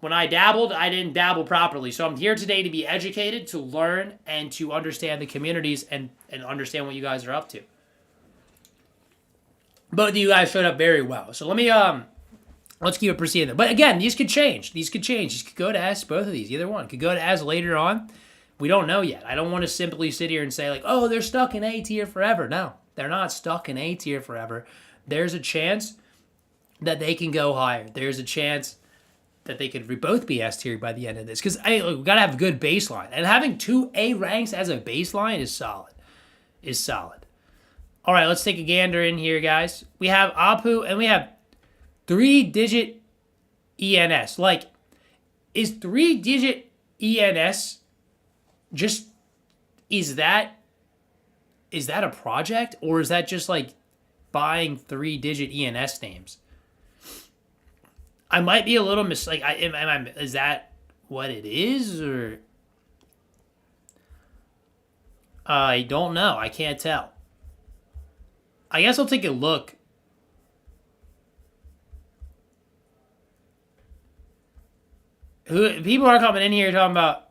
when I dabbled, I didn't dabble properly. So I'm here today to be educated, to learn, and to understand the communities and understand what you guys are up to. Both of you guys showed up very well. So let's keep it proceeding. But again, these could change. These could go to S, both of these. Either one could go to S later on. We don't know yet. I don't want to simply sit here and say like, oh, they're stuck in A tier forever. No, they're not stuck in A tier forever. There's a chance that they can go higher. There's a chance that they could both be S tier by the end of this. Because we got to have a good baseline. And having 2 A ranks as a baseline is solid. is solid. All right, let's take a gander in here, guys. We have APU and we have 3-digit ENS. Like, is 3-digit ENS just, is that a project, or is that just like buying 3-digit ENS names? I might be a little is that what it is, or I don't know. I can't tell. I guess I'll take a look. People are coming in here talking about.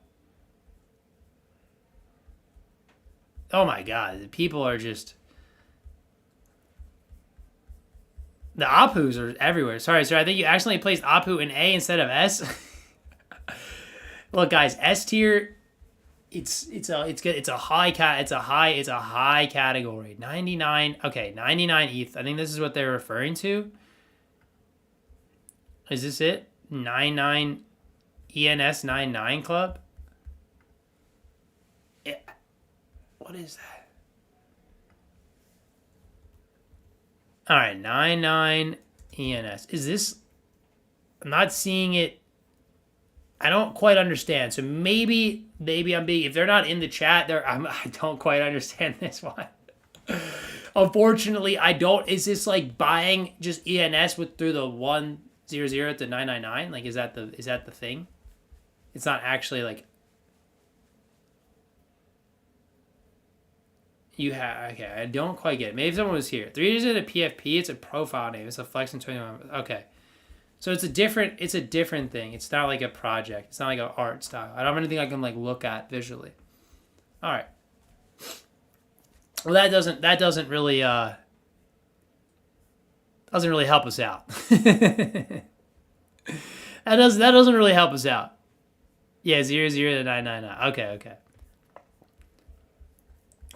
Oh my god, people are just. The Apus are everywhere. Sorry, sir. I think you accidentally placed Apu in A instead of S. Look, guys, S tier. It's good. It's a high category. 99. Okay, 99 ETH. I think this is what they're referring to. Is this it? 99 ENS 99 Club. What is that? All right, 99 ENS. Is this? I'm not seeing it. I don't quite understand. So maybe I'm being. If they're not in the chat, I don't quite understand this one. Unfortunately, I don't. Is this like buying just ENS through the 100 to 999? Like, is that the thing? It's not actually like. You have, okay, I don't quite get it. Maybe someone was here. 3 digits a PFP, it's a profile name. It's a Flex in 21. Okay. So it's a different thing. It's not like a project. It's not like an art style. I don't have anything I can like look at visually. All right. Well, that doesn't really help us out. that doesn't really help us out. Yeah, 00 to 999. Okay.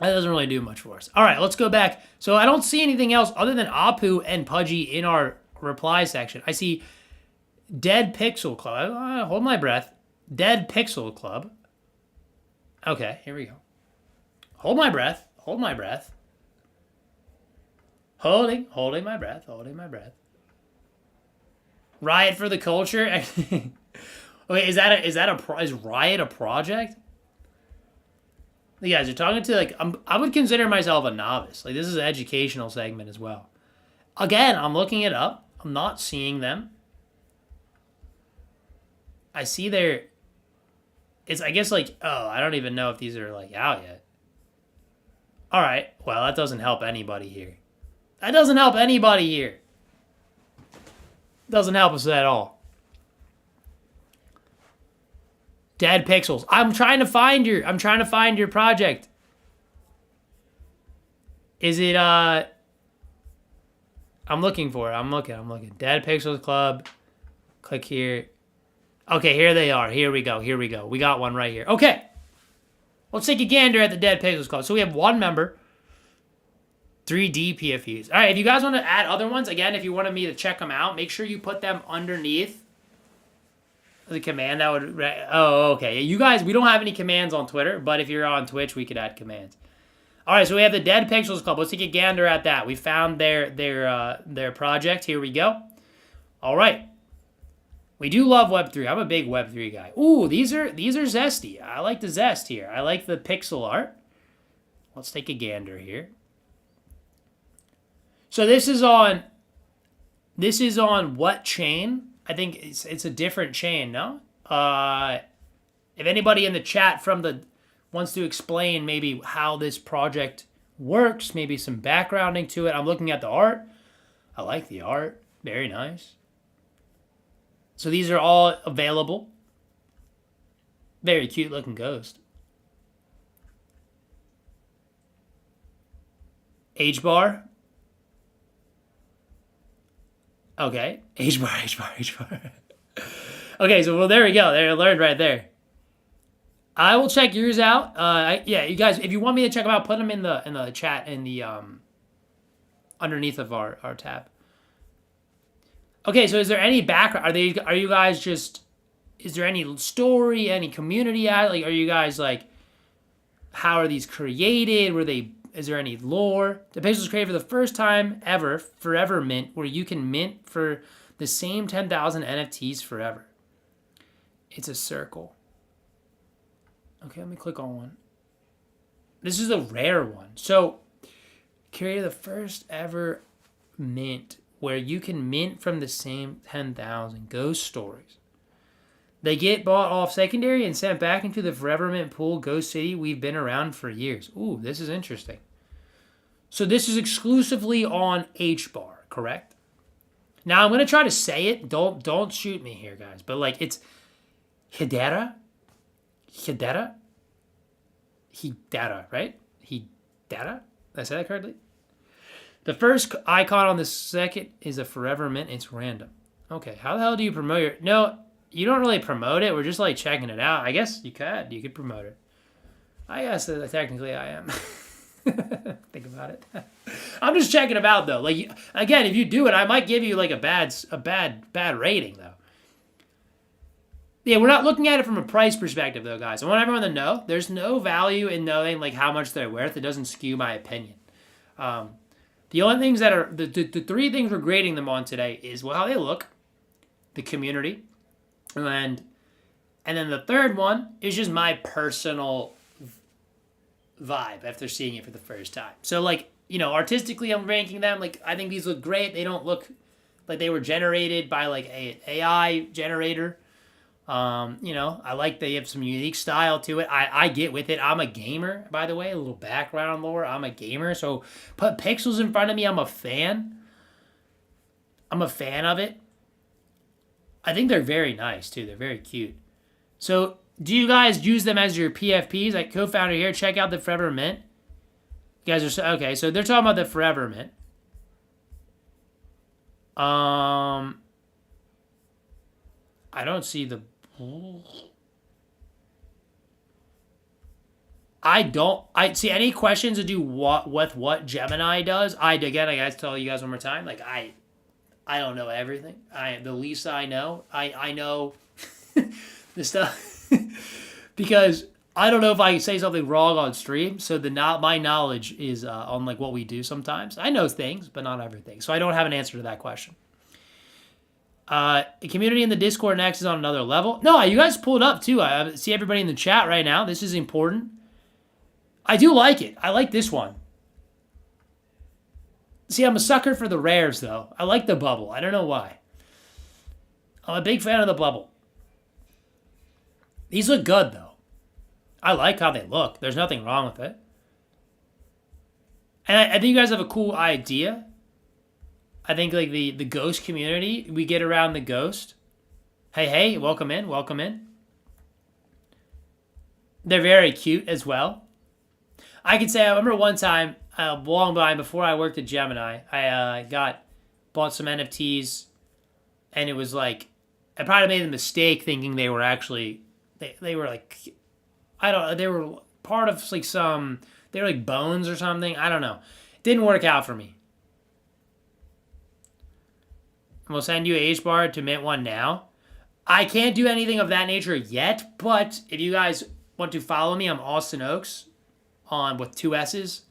That doesn't really do much for us. All right, let's go back. So I don't see anything else other than Apu and Pudgy in our reply section. I see Dead Pixel Club. Hold my breath. Dead Pixel Club. Okay, here we go. Hold my breath. Holding my breath. Riot for the culture. Okay, is Riot a project? You guys are talking to, like, I would consider myself a novice. Like, this is an educational segment as well. Again, I'm looking it up. I'm not seeing them. I see it's, I guess, like, I don't even know if these are, like, out yet. All right. Well, that doesn't help anybody here. Doesn't help us at all. Dead Pixels. I'm trying to find your project. Is it I'm looking for it. I'm looking. Dead Pixels Club. Click here. Okay, here they are. Here we go. We got one right here. Okay. Let's take a gander at the Dead Pixels Club. So we have one member. 3D PFPs. All right, if you guys want to add other ones, again, if you wanted me to check them out, make sure you put them underneath the command that would. Oh, okay. You guys, we don't have any commands on Twitter, but if you're on Twitch, we could add commands. All right, so we have the Dead Pixels Club. Let's take a gander at that. We found their project. Here we go. All right. We do love Web3. I'm a big Web3 guy. Ooh, these are zesty. I like the zest here. I like the pixel art. Let's take a gander here. So this is on what chain? I think it's a different chain, no? If anybody in the chat wants to explain maybe how this project works, maybe some backgrounding to it. I'm looking at the art. I like the art. Very nice. So these are all available. Very cute looking ghost. H-bar. Okay. H-bar. Okay, so well, there we go. They're learned right there. I will check yours out. Yeah, you guys, if you want me to check them out, put them in the chat in the underneath of our tab. Okay, so is there any background? Are you guys just? Is there any story, any community? Like, are you guys like? How are these created? Were they Is there any lore? The pixel was created for the first time ever, forever mint, where you can mint for the same 10,000 NFTs forever. It's a circle. Okay, let me click on one. This is a rare one. So, created the first ever mint where you can mint from the same 10,000 ghost stories. They get bought off secondary and sent back into the forever mint pool. Ghost City, we've been around for years. Ooh, this is interesting. So this is exclusively on HBAR, correct? Now I'm gonna try to say it. Don't shoot me here, guys. But like it's Hidera, right? Did I say that correctly? The first icon on the second is a forever mint. It's random. Okay, how the hell do you promote your... No, you don't really promote it. We're just like checking it out. I guess you could. You could promote it. I guess technically I am. Think about it. I'm just checking them out though. Like again, if you do it, I might give you like a bad rating though. Yeah, we're not looking at it from a price perspective though, guys. I want everyone to know there's no value in knowing like how much they're worth. It doesn't skew my opinion. The only things that are the three things we're grading them on today is well how they look, the community, and then the third one is just my personal vibe after seeing it for the first time. So like, you know, artistically I'm ranking them like I think these look great. They don't look like they were generated by like a AI generator. You know, I like they have some unique style to it. I get with it. I'm a gamer, by the way, a little background lore. I'm a gamer, so put pixels in front of me. I'm a fan. I'm a fan of it. I think they're very nice too. They're very cute. So do you guys use them as your PFPs? Like co-founder here, check out the Forever Mint. You guys are okay. So they're talking about the Forever Mint. I don't see the. I see any questions to do what Gemini does. I guys tell you guys one more time. Like I don't know everything. The least I know. I know the stuff because I don't know if I say something wrong on stream. So my knowledge is on like what we do sometimes. I know things, but not everything. So I don't have an answer to that question. Community in the Discord next is on another level. No, you guys pulled up too. I see everybody in the chat right now. This is important. I do like it. I like this one. See, I'm a sucker for the rares though. I like the bubble. I don't know why. I'm a big fan of the bubble. These look good though. I like how they look. There's nothing wrong with it. And I think you guys have a cool idea. I think like the ghost community, we get around the ghost. Hey, welcome in. They're very cute as well. I could say I remember one time, long by before I worked at Gemini, I bought some NFTs, and it was like I probably made the mistake thinking they were actually they were like they were part of like they were like bones or something. I don't know. It didn't work out for me. We'll send you a HBAR to mint one now. I can't do anything of that nature yet, but if you guys want to follow me, I'm Austin Oaks with 2 S's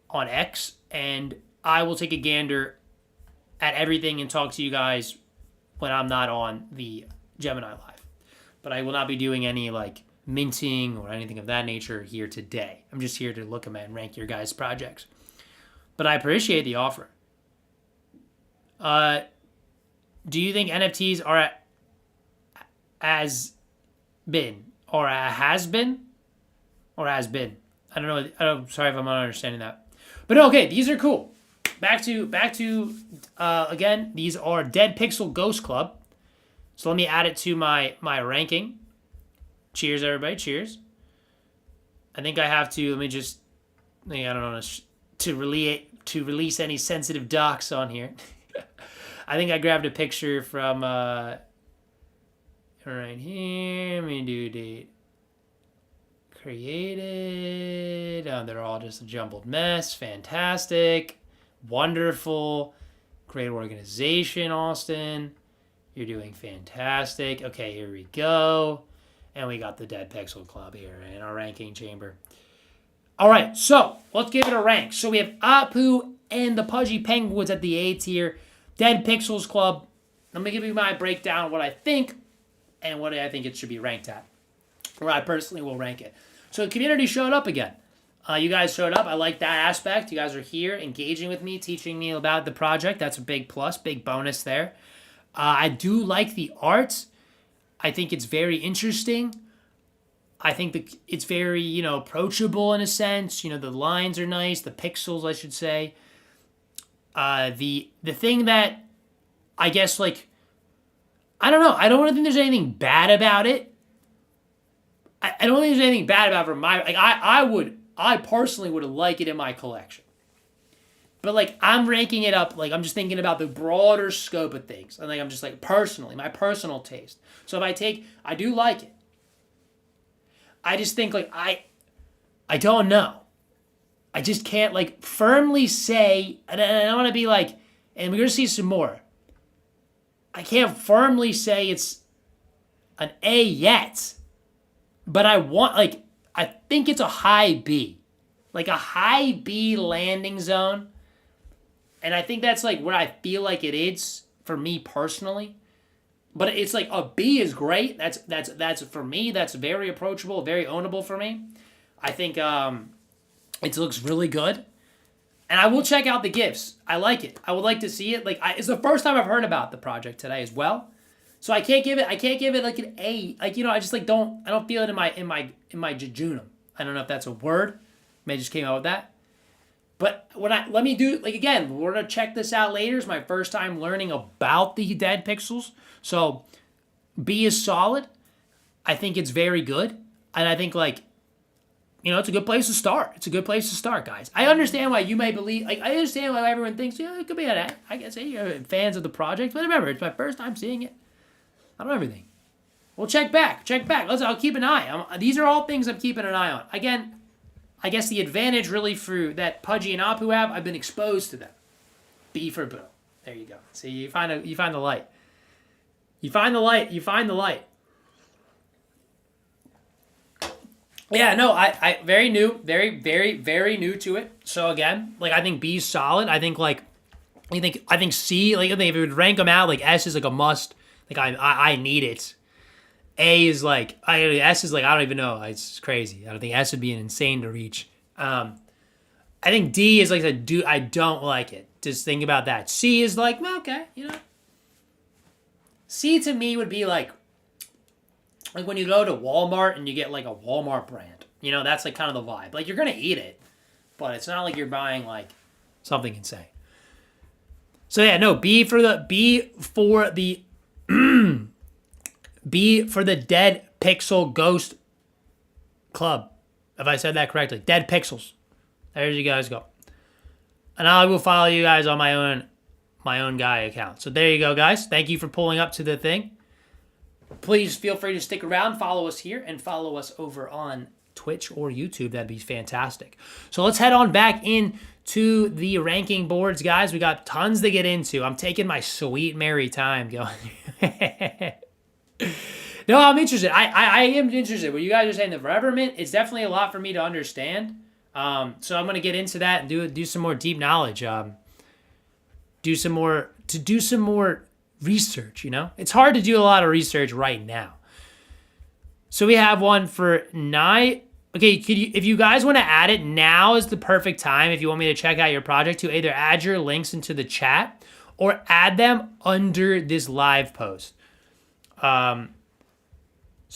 on X, and I will take a gander at everything and talk to you guys when I'm not on the Gemini Live. But I will not be doing any like minting or anything of that nature here today. I'm just here to look at and rank your guys' projects. But I appreciate the offer. Do you think NFTs are has been? I don't know. Sorry if I'm not understanding that. But okay, these are cool. Back to again, these are Dead Pixel Ghost Club. So let me add it to my ranking. Cheers, everybody. Cheers. I think I have to. Let me just. I don't know to release any sensitive docs on here. I think I grabbed a picture from right here. Let me do date. Created. Oh, they're all just a jumbled mess. Fantastic. Wonderful. Great organization, Austin. You're doing fantastic. Okay, here we go. And we got the Dead Pixel Club here in our ranking chamber. All right, so let's give it a rank. So we have Apu and the Pudgy Penguins at the A tier. Dead Pixels Club. Let me give you my breakdown of what I think and what I think it should be ranked at. Where I personally will rank it. So the community showed up again. You guys showed up. I like that aspect. You guys are here engaging with me, teaching me about the project. That's a big plus, big bonus there. I do like the art. I think it's very interesting. I think it's very, approachable in a sense. The lines are nice, the pixels, I should say. The thing that I guess, I don't know. I don't think there's anything bad about it. I don't think there's anything bad about it for my, I personally would like it in my collection. But I'm ranking it up, I'm just thinking about the broader scope of things. And I'm just personally, my personal taste. So if I do like it. I just think I don't know. I just can't firmly say, and I don't want to be and we're going to see some more. I can't firmly say it's an A yet, but I think it's a high B. A high B landing zone. And I think that's where I feel like it is for me personally. But it's a B is great. That's for me. That's very approachable, very ownable for me. I think it looks really good, and I will check out the GIFs. I like it. I would like to see it. It's the first time I've heard about the project today as well, so I can't give it an A. I just don't. I don't feel it in my jejunum. I don't know if that's a word. May just came out with that. But let me do again. We're gonna check this out later. It's my first time learning about the Dead Pixels. So B is solid. I think it's very good, and I think it's a good place to start. It's a good place to start, guys. I understand why you may believe. I understand why everyone thinks it could be an A. I guess you're fans of the project, but remember, it's my first time seeing it. I don't know everything. We'll check back. I'll keep an eye. These are all things I'm keeping an eye on. Again. I guess the advantage really for that Pudgy and Apu have, I've been exposed to them. B for Boo. There you go. See, you find the light. You find the light. Yeah, no, I very new, very, very, very new to it. So again, I think B's solid. I think I think C, if it would rank them out, S is a must. I need it. A is S is I don't even know. It's crazy. I don't think S would be an insane to reach. I think D is I don't like it. Just think about that. C is okay, C to me would be when you go to Walmart and you get a Walmart brand. That's kind of the vibe. You're gonna eat it, but it's not like you're buying something insane. So yeah, no, B for the B for the Dead Pixel Ghost Club. If I said that correctly. Dead Pixels. There you guys go. And I will follow you guys on my own guy account. So there you go, guys. Thank you for pulling up to the thing. Please feel free to stick around, follow us here, and follow us over on Twitch or YouTube. That'd be fantastic. So let's head on back into the ranking boards, guys. We got tons to get into. I'm taking my sweet merry time going. No, I'm interested. I am interested. What you guys are saying, the Forever Mint, it's definitely a lot for me to understand. So I'm going to get into that and do some more deep knowledge. Do some more research, It's hard to do a lot of research right now. So we have one for night. Okay, if you guys want to add it, now is the perfect time if you want me to check out your project to either add your links into the chat or add them under this live post. So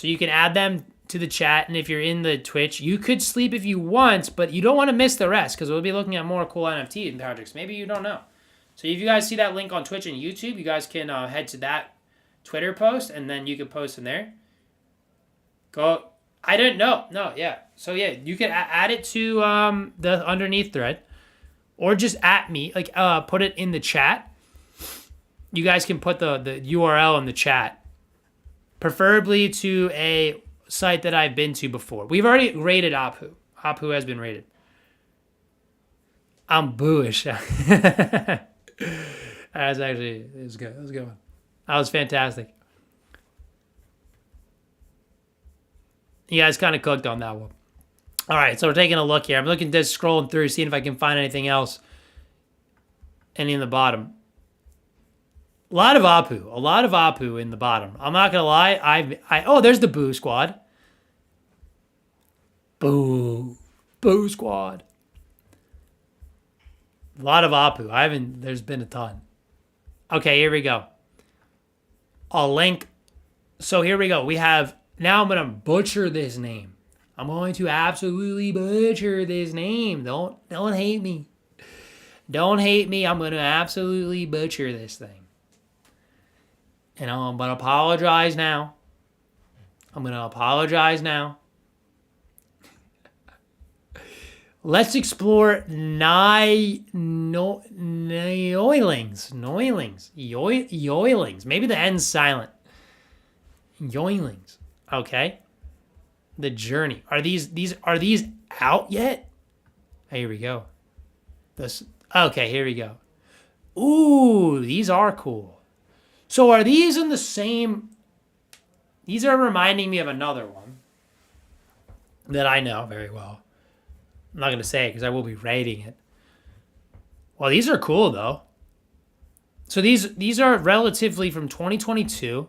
you can add them to the chat, and if you're in the Twitch, you could sleep if you want, but you don't want to miss the rest because we'll be looking at more cool NFT projects. Maybe you don't know. So if you guys see that link on Twitch and YouTube, you guys can head to that Twitter post, and then you can post in there. Go. I didn't know. No, yeah. So yeah, you can add it to the underneath thread, or just at me, put it in the chat. You guys can put the URL in the chat, preferably to a site that I've been to before. We've already rated Apu. Apu has been rated. I'm booish. It was good. That was a good one. That was fantastic. You guys kind of cooked on that one. All right, so we're taking a look here. I'm looking, just scrolling through, seeing if I can find anything else. Any in the bottom. A lot of Apu in the bottom. I'm not gonna lie. Oh, there's the Boo Squad. Boo Squad. A lot of Apu. There's been a ton. Okay, here we go. I'll link. So here we go. Now I'm going to butcher this name. I'm going to absolutely butcher this name. Don't hate me. Don't hate me. I'm going to absolutely butcher this thing. And I'm going to apologize now. Let's explore Yoilings. Maybe the end's silent. Yoilings. Okay. The journey. Are these out yet? Here we go. Okay, here we go. Ooh, these are cool. So are these in the same? These are reminding me of another one that I know very well. I'm not going to say it because I will be rating it. Well, these are cool, though. So these are relatively from 2022.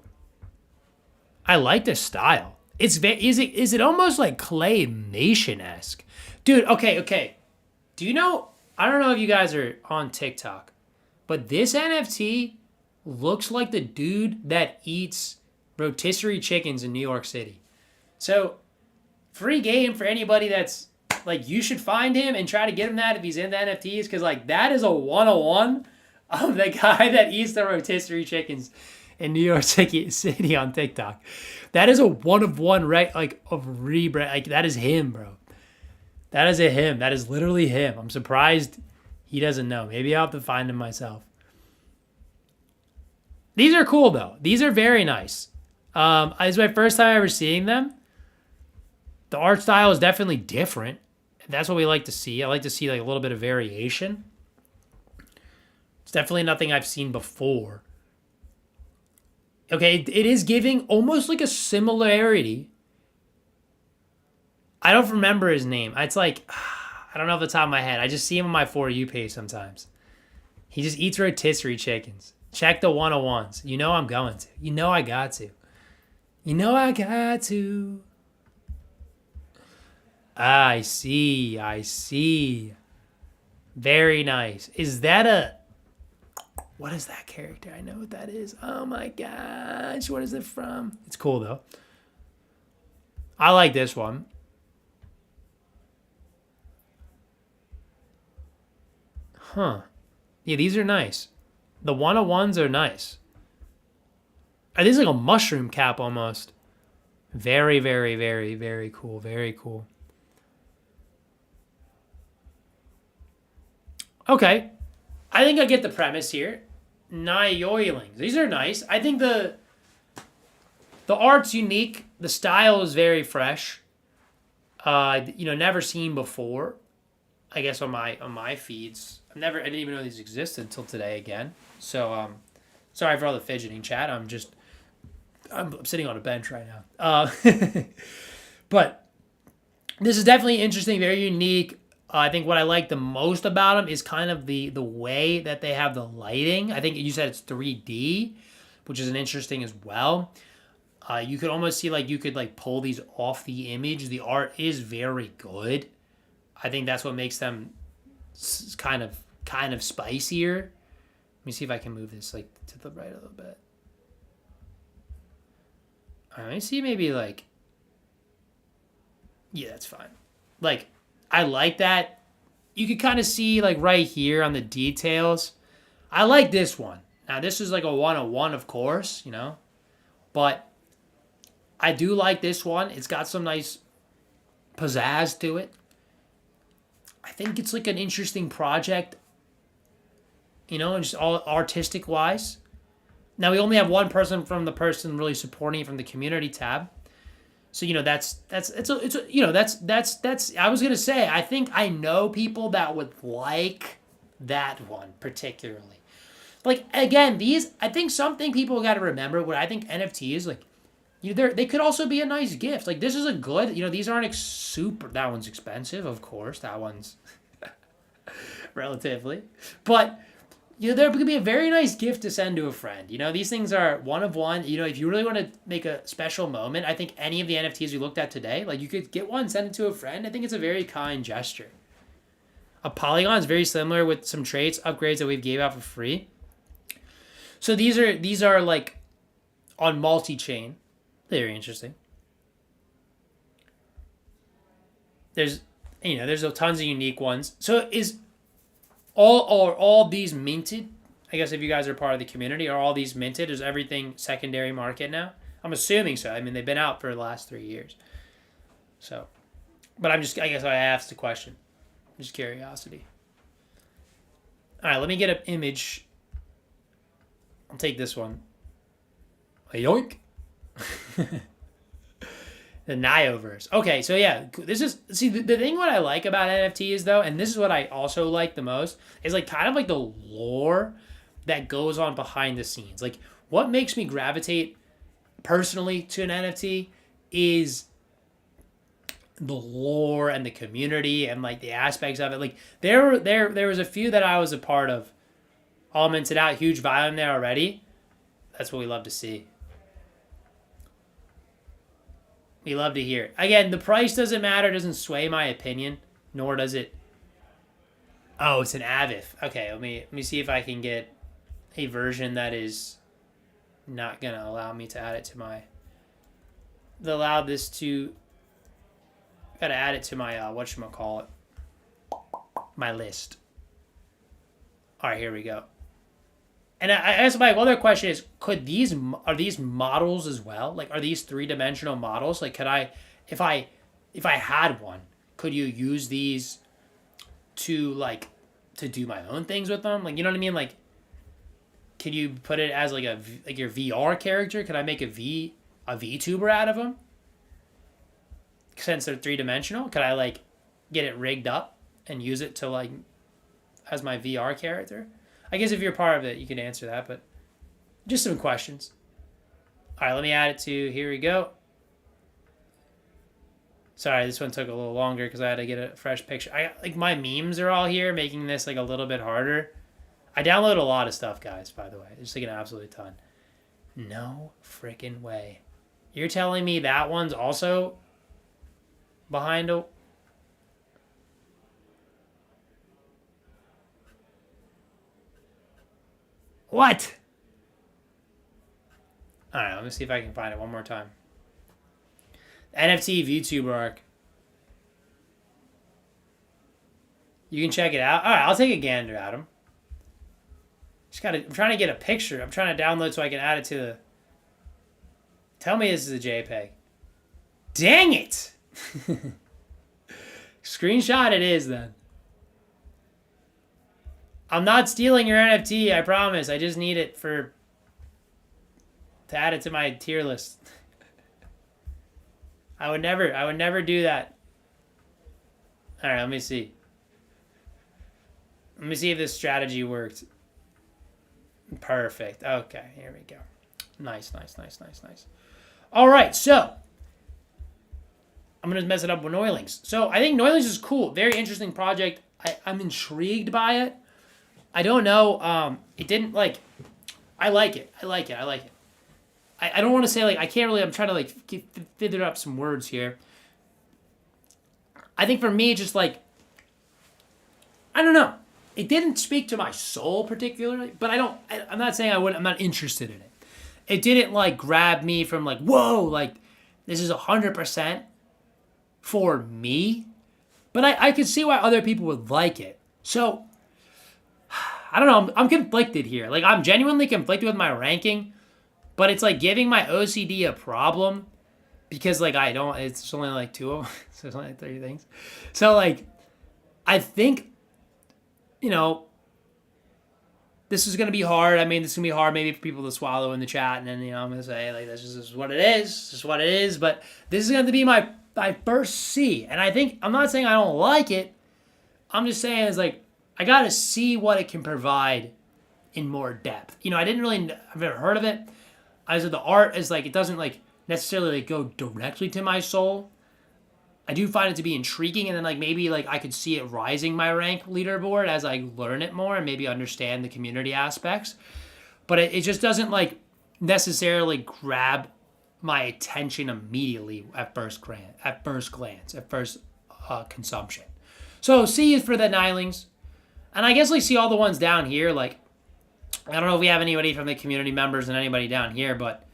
I like this style. Is it almost like claymation-esque? Dude, okay. Do you know, I don't know if you guys are on TikTok, but this NFT looks like the dude that eats rotisserie chickens in New York City. So, free game for anybody that's like, you should find him and try to get him that if he's into NFTs, because like that is a 101 of the guy that eats the rotisserie chickens in New York City on TikTok. That is a 1 of 1, right? Like of rebrand. Like that is him, bro. That is him. That is literally him. I'm surprised he doesn't know. Maybe I'll have to find him myself. These are cool though. These are very nice. It's my first time ever seeing them. The art style is definitely different. That's what we like to see. I like to see like a little bit of variation. It's definitely nothing I've seen before. Okay, it is giving almost like a similarity. I don't remember his name. It's like, I don't know off the top of my head. I just see him on my For You page sometimes. He just eats rotisserie chickens. Check the 101s. You know I'm going to. You know I got to. I see. Very nice. What is that character? I know what that is. Oh my gosh. What is it from? It's cool though. I like this one. Huh. Yeah, these are nice. The 101s are nice. This is like a mushroom cap almost. Very, very, very, very cool. Very cool. Okay. I think I get the premise here. Yoilings. These are nice. I think the art's unique. The style is very fresh. Never seen before. I guess on my feeds. I didn't even know these existed until today again. So sorry for all the fidgeting, chat. I'm sitting on a bench right now. But this is definitely interesting, very unique. I think what I like the most about them is kind of the way that they have the lighting. I think you said it's 3D, which is an interesting as well. You could almost see like you could like pull these off the image. The art is very good. I think that's what makes them kind of spicier. Let me see if I can move this like to the right a little bit. All right, let me see maybe like, yeah, that's fine. Like, I like that. You can kind of see like right here on the details. I like this one. Now this is like a 101, of course, but I do like this one. It's got some nice pizzazz to it. I think it's like an interesting project, just all artistic wise. Now we only have one person from the person really supporting it from the community tab. So that's I was gonna say, I think I know people that would like that one particularly. Like again, I think something people got to remember what I think NFTs like They could also be a nice gift. Like this is a good, these aren't super. That one's expensive, of course. That one's relatively, but there could be a very nice gift to send to a friend. These things are one of one. If you really want to make a special moment, I think any of the NFTs we looked at today, like you could get one, send it to a friend. I think it's a very kind gesture. A polygon is very similar with some traits, upgrades that we've gave out for free. So these are like on multi-chain. Very interesting. There's tons of unique ones. So are all these minted? I guess if you guys are part of the community, are all these minted? Is everything secondary market now? I'm assuming so. I mean, they've been out for the last 3 years. So, but I guess I asked the question. Just curiosity. All right, let me get an image. I'll take this one. A yoink. The Nioverse. Okay, so yeah, this is the thing. What I like about NFTs though, and this is what I also like the most, is like kind of like the lore that goes on behind the scenes. Like what makes me gravitate personally to an NFT is the lore and the community and like the aspects of it. Like there was a few that I was a part of, all minted out, huge volume there already. That's what we love to see. We love to hear it. Again, the price doesn't matter, doesn't sway my opinion, nor does it. Oh, it's an Avif. Okay, let me see if I can get a version that is not gonna allow me to add it to my. Allow this to. Gotta add it to my whatchamacallit. My list. All right, here we go. And I guess my other question is, are these models as well? Like, are these 3-dimensional models? Like, could I, if I had one, could you use these to do my own things with them? Like, you know what I mean? Like, can you put it as like your VR character? Could I make a VTuber out of them? Since they're 3-dimensional, could I like get it rigged up and use it to like as my VR character? I guess if you're part of it, you can answer that, but just some questions. All right, let me add it to, here we go. Sorry, this one took a little longer because I had to get a fresh picture. My memes are all here, making this like a little bit harder. I download a lot of stuff, guys, by the way. Just like an absolute ton. No freaking way. You're telling me that one's also behind a... What? All right, let me see if I can find it one more time. NFT VTuber arc. You can check it out. All right, I'll take a gander at them. I'm trying to get a picture. I'm trying to download so I can add it to the... Tell me this is a JPEG. Dang it! Screenshot it is then. I'm not stealing your NFT, I promise. I just need it to add it to my tier list. I would never do that. All right, let me see. Let me see if this strategy worked. Perfect. Okay, here we go. Nice. All right, so I'm going to mess it up with Noilings. So I think Noilings is cool. Very interesting project. I'm intrigued by it. I don't know. It didn't like. I like it. I don't want to say like I can't really. I'm trying to like figure up some words here. I think for me, just like I don't know. It didn't speak to my soul particularly, but I'm not saying I would. I'm not interested in it. It didn't like grab me from like whoa, like this is 100% for me. But I could see why other people would like it. So. I don't know. I'm conflicted here. Like, I'm genuinely conflicted with my ranking, but it's like giving my OCD a problem because, like, it's only like 2 of them. So it's only like 3 things. So, like, I think, this is going to be hard. I mean, this is going to be hard maybe for people to swallow in the chat. And then, I'm going to say, like, this is what it is. This is what it is. But this is going to be my first C. And I think, I'm not saying I don't like it. I'm just saying it's like, I got to see what it can provide in more depth. I've never heard of it. I said the art is like, it doesn't like necessarily like go directly to my soul. I do find it to be intriguing, and then like maybe like I could see it rising my rank leaderboard as I learn it more and maybe understand the community aspects. But it just doesn't like necessarily grab my attention immediately at first consumption. So C is for the Nilings, and I guess like see all the ones down here. Like I don't know if we have anybody from the community members and anybody down here, but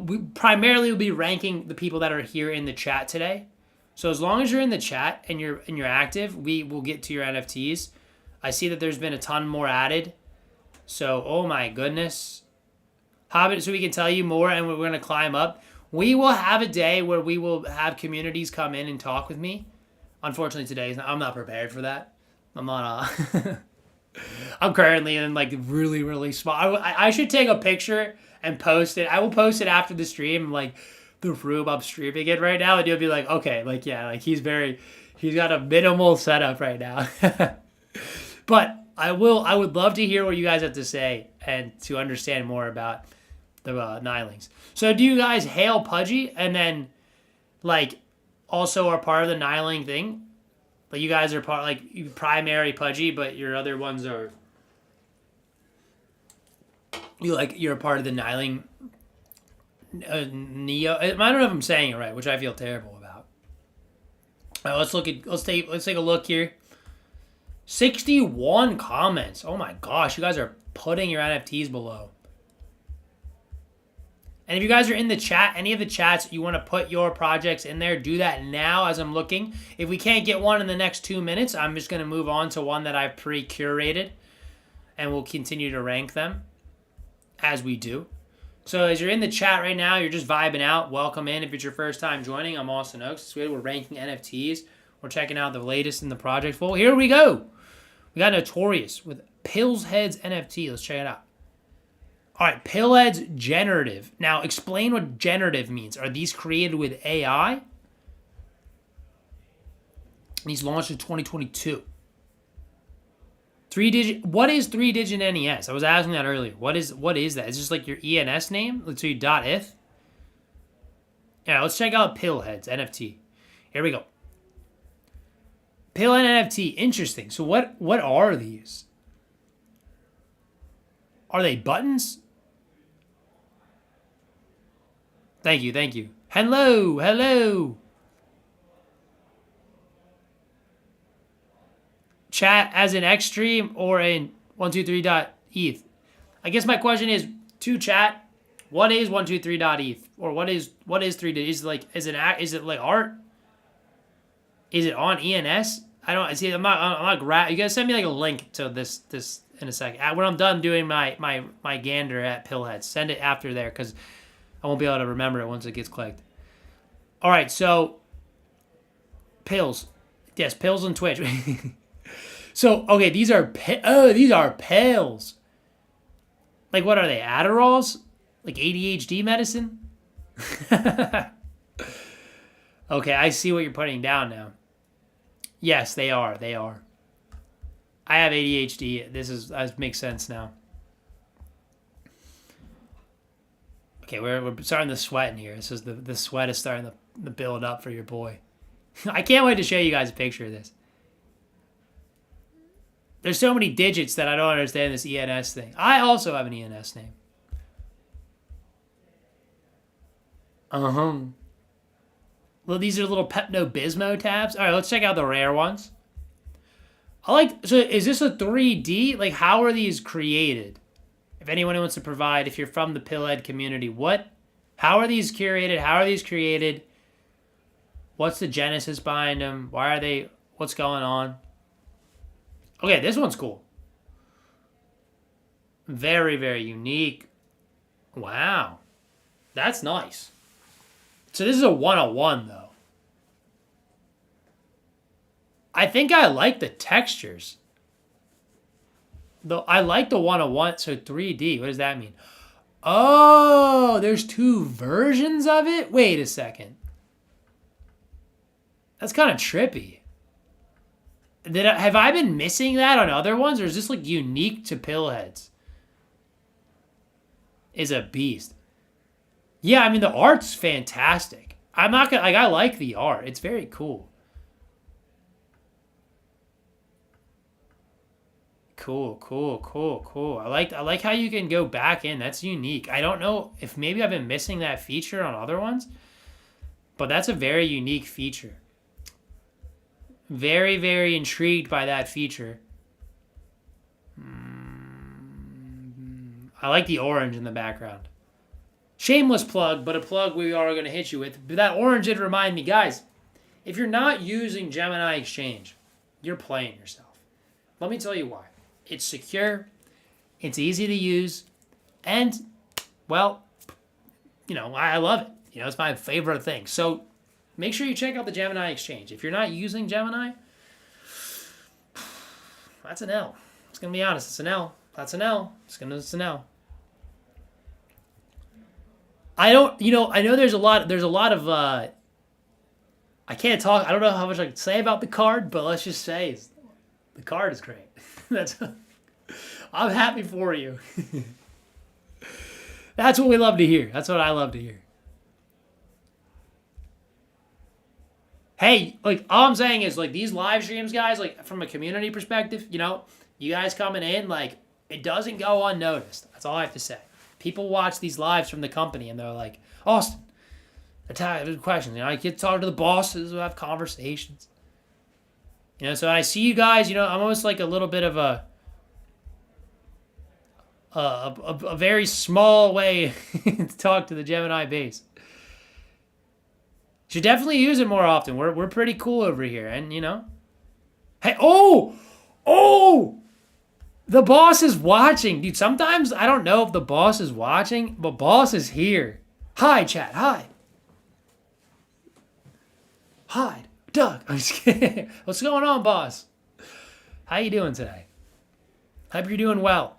we primarily will be ranking the people that are here in the chat today. So as long as you're in the chat and you're active, we will get to your NFTs. I see that there's been a ton more added. So oh my goodness, Hobbit. So we can tell you more, and we're gonna climb up. We will have a day where we will have communities come in and talk with me. Unfortunately, today I'm not prepared for that. I'm not. I'm currently in like really really small. I should take a picture and post it. I will post it after the stream, like the room I'm streaming it right now, and you'll be like, okay, like yeah, like he's got a minimal setup right now. But I would love to hear what you guys have to say and to understand more about the Nilings. So do you guys hail Pudgy and then like also are part of the Niling thing? Like you guys are part like you primary Pudgy, but your other ones are you're a part of the Niling Neo. I don't know if I'm saying it right, which I feel terrible about. All right, let's take a look here. 61 comments. Oh my gosh, you guys are putting your NFTs below. And if you guys are in the chat, any of the chats, you want to put your projects in there, do that now as I'm looking. If we can't get one in the next 2 minutes, I'm just going to move on to one that I've pre-curated, and we'll continue to rank them as we do. So as you're in the chat right now, you're just vibing out. Welcome in. If it's your first time joining, I'm Austin Oaks. We're ranking NFTs. We're checking out the latest in the project. Well, here we go. We got Notorious with Pill's Heads NFT. Let's check it out. All right, Pillhead's generative. Now, explain what generative means. Are these created with AI? These launched in 2022. What is 3-digit NES? I was asking that earlier. What is that? Is this like your ENS name? Let's see, .eth. Yeah, let's check out Pillhead's NFT. Here we go. Pillhead NFT. Interesting. So what are these? Are they buttons? Thank you. Hello. Chat as in Xstream or in 123.eth. I guess my question is to chat, what is 123.eth or what is 3D? Is it like art? Is it on ENS? I don't see. I'm not. You guys send me like a link to this in a second. When I'm done doing my gander at Pillhead, send it after there because I won't be able to remember it once it gets clicked. All right, so pills. Yes, pills on Twitch. So, okay, these are pills. Like, what are they? Adderalls? Like ADHD medicine? Okay, I see what you're putting down now. Yes, they are. I have ADHD. This makes sense now. Okay, we're starting to sweat in here. This is the sweat is starting to build up for your boy. I can't wait to show you guys a picture of this. There's so many digits that I don't understand this ENS thing. I also have an ENS name. Well, these are little Pepto-Bismol tabs. All right, let's check out the rare ones. So is this a 3D? Like, how are these created? If anyone wants to provide, if you're from the Pillhead community, how are these curated? How are these created? What's the genesis behind them? What's going on? Okay, this one's cool. Very, very unique. Wow. That's nice. So this is a 101 though. I think I like the textures. Though I like the 101, so 3D. What does that mean? Oh, there's two versions of it? Wait a second. That's kind of trippy. Have I been missing that on other ones, or is this like unique to Pillheads? Is a beast. Yeah, I mean the art's fantastic. I'm not gonna like. I like the art. It's very cool. Cool, cool, cool, cool. I like how you can go back in. That's unique. I don't know if maybe I've been missing that feature on other ones, but that's a very unique feature. Very, very intrigued by that feature. I like the orange in the background. Shameless plug, but a plug we are going to hit you with. But that orange did remind me, guys, if you're not using Gemini Exchange, you're playing yourself. Let me tell you why. It's secure, it's easy to use, and, well, I love it. It's my favorite thing. So make sure you check out the Gemini Exchange. If you're not using Gemini, that's an L. It's going to be honest. It's an L. That's an L. It's an L. I know there's a lot of, I can't talk, I don't know how much I can say about the card, but let's just say the card is great. I'm happy for you. That's what we love to hear. That's what I love to hear. Hey, like, all I'm saying is, like, these live streams, guys, like, from a community perspective, you guys coming in, like, it doesn't go unnoticed. That's all I have to say. People watch these lives from the company, and they're like, Austin, questions. I get to talk to the bosses, we have conversations. So I see you guys, I'm almost like a little bit of a very small way to talk to the Gemini base. Should definitely use it more often. We're pretty cool over here, and hey, the boss is watching, dude. Sometimes I don't know if the boss is watching, but boss is here. Hi, chat. Hi. Hide, Doug. I'm just kidding. What's going on, boss? How you doing today? Hope you're doing well.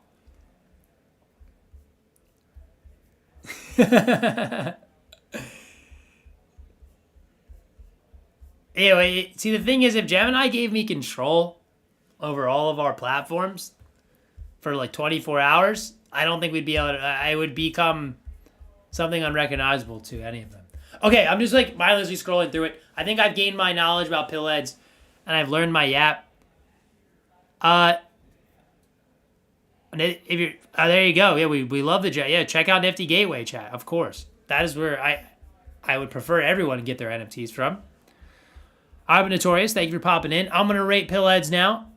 Anyway, see, the thing is, if Gemini gave me control over all of our platforms for like 24 hours, I don't think we'd be able to, I would become something unrecognizable to any of them. Okay, I'm just like mindlessly scrolling through it. I think I've gained my knowledge about pillheads, and I've learned my yap. If you're, there you go. Yeah, we love the chat. Yeah, check out Nifty Gateway chat, of course. That is where I would prefer everyone to get their NFTs from. I'm Notorious. Thank you for popping in. I'm gonna rate pillheads now.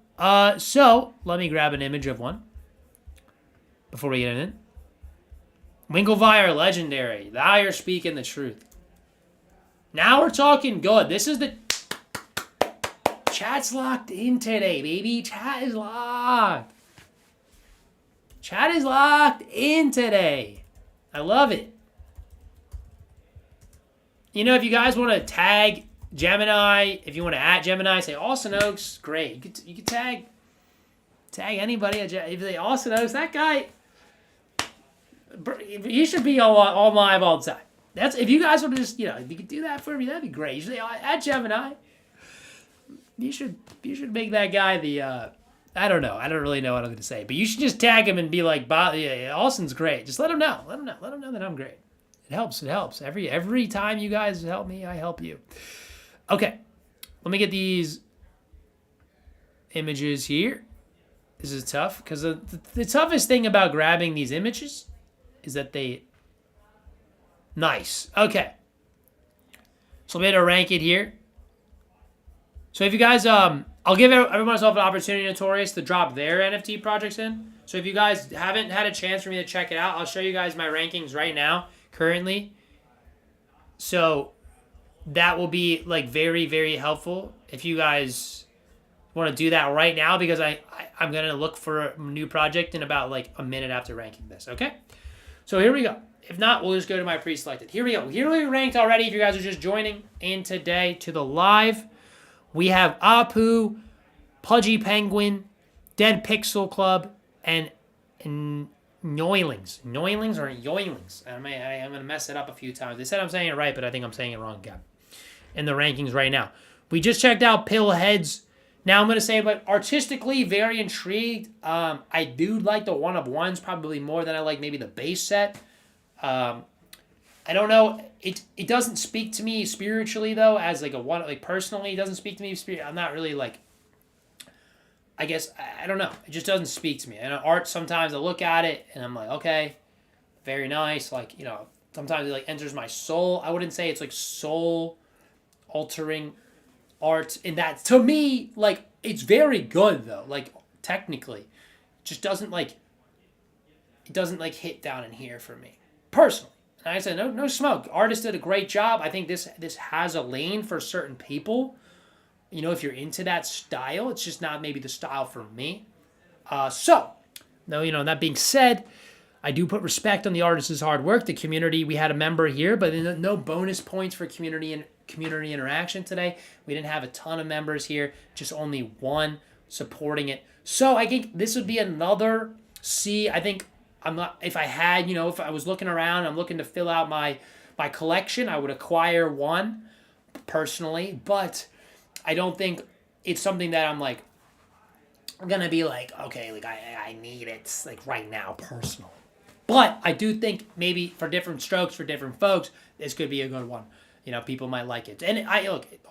So let me grab an image of one before we get in it. Winklevire legendary. Now you're speaking the truth. Now we're talking good. This is the chat's locked in today, baby. Chat is locked. Chat is locked in today. I love it. If you guys want to tag Gemini, if you want to add Gemini, say Austin Oaks, great. You could tag anybody. If you say Austin Oaks, that guy, he should be on live all the time. That's if you guys want to just if you could do that for me, that'd be great. You should say add Gemini. You should make that guy the I don't know. I don't really know what I'm going to say, but you should just tag him and be like, yeah, Austin's great. Just let him know. Let him know that I'm great. It helps. Every time you guys help me, I help you. Okay, let me get these images here. This is tough because the toughest thing about grabbing these images is that they... Nice. Okay. So I'm going to rank it here. So if you guys, I'll give everyone else an opportunity, Notorious, to drop their NFT projects in. So if you guys haven't had a chance for me to check it out, I'll show you guys my rankings right now, currently. So that will be like very, very helpful if you guys want to do that right now, because I'm going to look for a new project in about like a minute after ranking this, okay? So here we go. If not, we'll just go to my pre-selected. Here we go. Here we ranked already. If you guys are just joining in today to the live, we have Apu, Pudgy Penguin, Dead Pixel Club, and Noilings. Noilings or Yoilings? I'm going to mess it up a few times. They said I'm saying it right, but I think I'm saying it wrong again. In the rankings right now. We just checked out Pillheads. Now I'm going to say, but artistically, very intrigued. I do like the one-of-ones probably more than I like maybe the base set. I don't know. It doesn't speak to me spiritually though, as like a one like personally. It doesn't speak to me spirit. I'm not really like. I guess I don't know. It just doesn't speak to me. And art sometimes I look at it and I'm like, okay, very nice. Like sometimes it like enters my soul. I wouldn't say it's like soul altering art in that. To me, like it's very good though. Like technically, it just doesn't like it doesn't like hit down in here for me personally. And I said no smoke. Artist did a great job. I think this has a lane for certain people. If you're into that style, it's just not maybe the style for me. That being said, I do put respect on the artist's hard work. The community, we had a member here, but no bonus points for community interaction today. We didn't have a ton of members here, just only one supporting it. So I think this would be another C. I think I'm not. If I had, if I was looking around, I'm looking to fill out my collection, I would acquire one personally, but I don't think it's something that I'm gonna be like, okay, like I need it like right now personally. But I do think maybe for different strokes, for different folks, this could be a good one. People might like it. And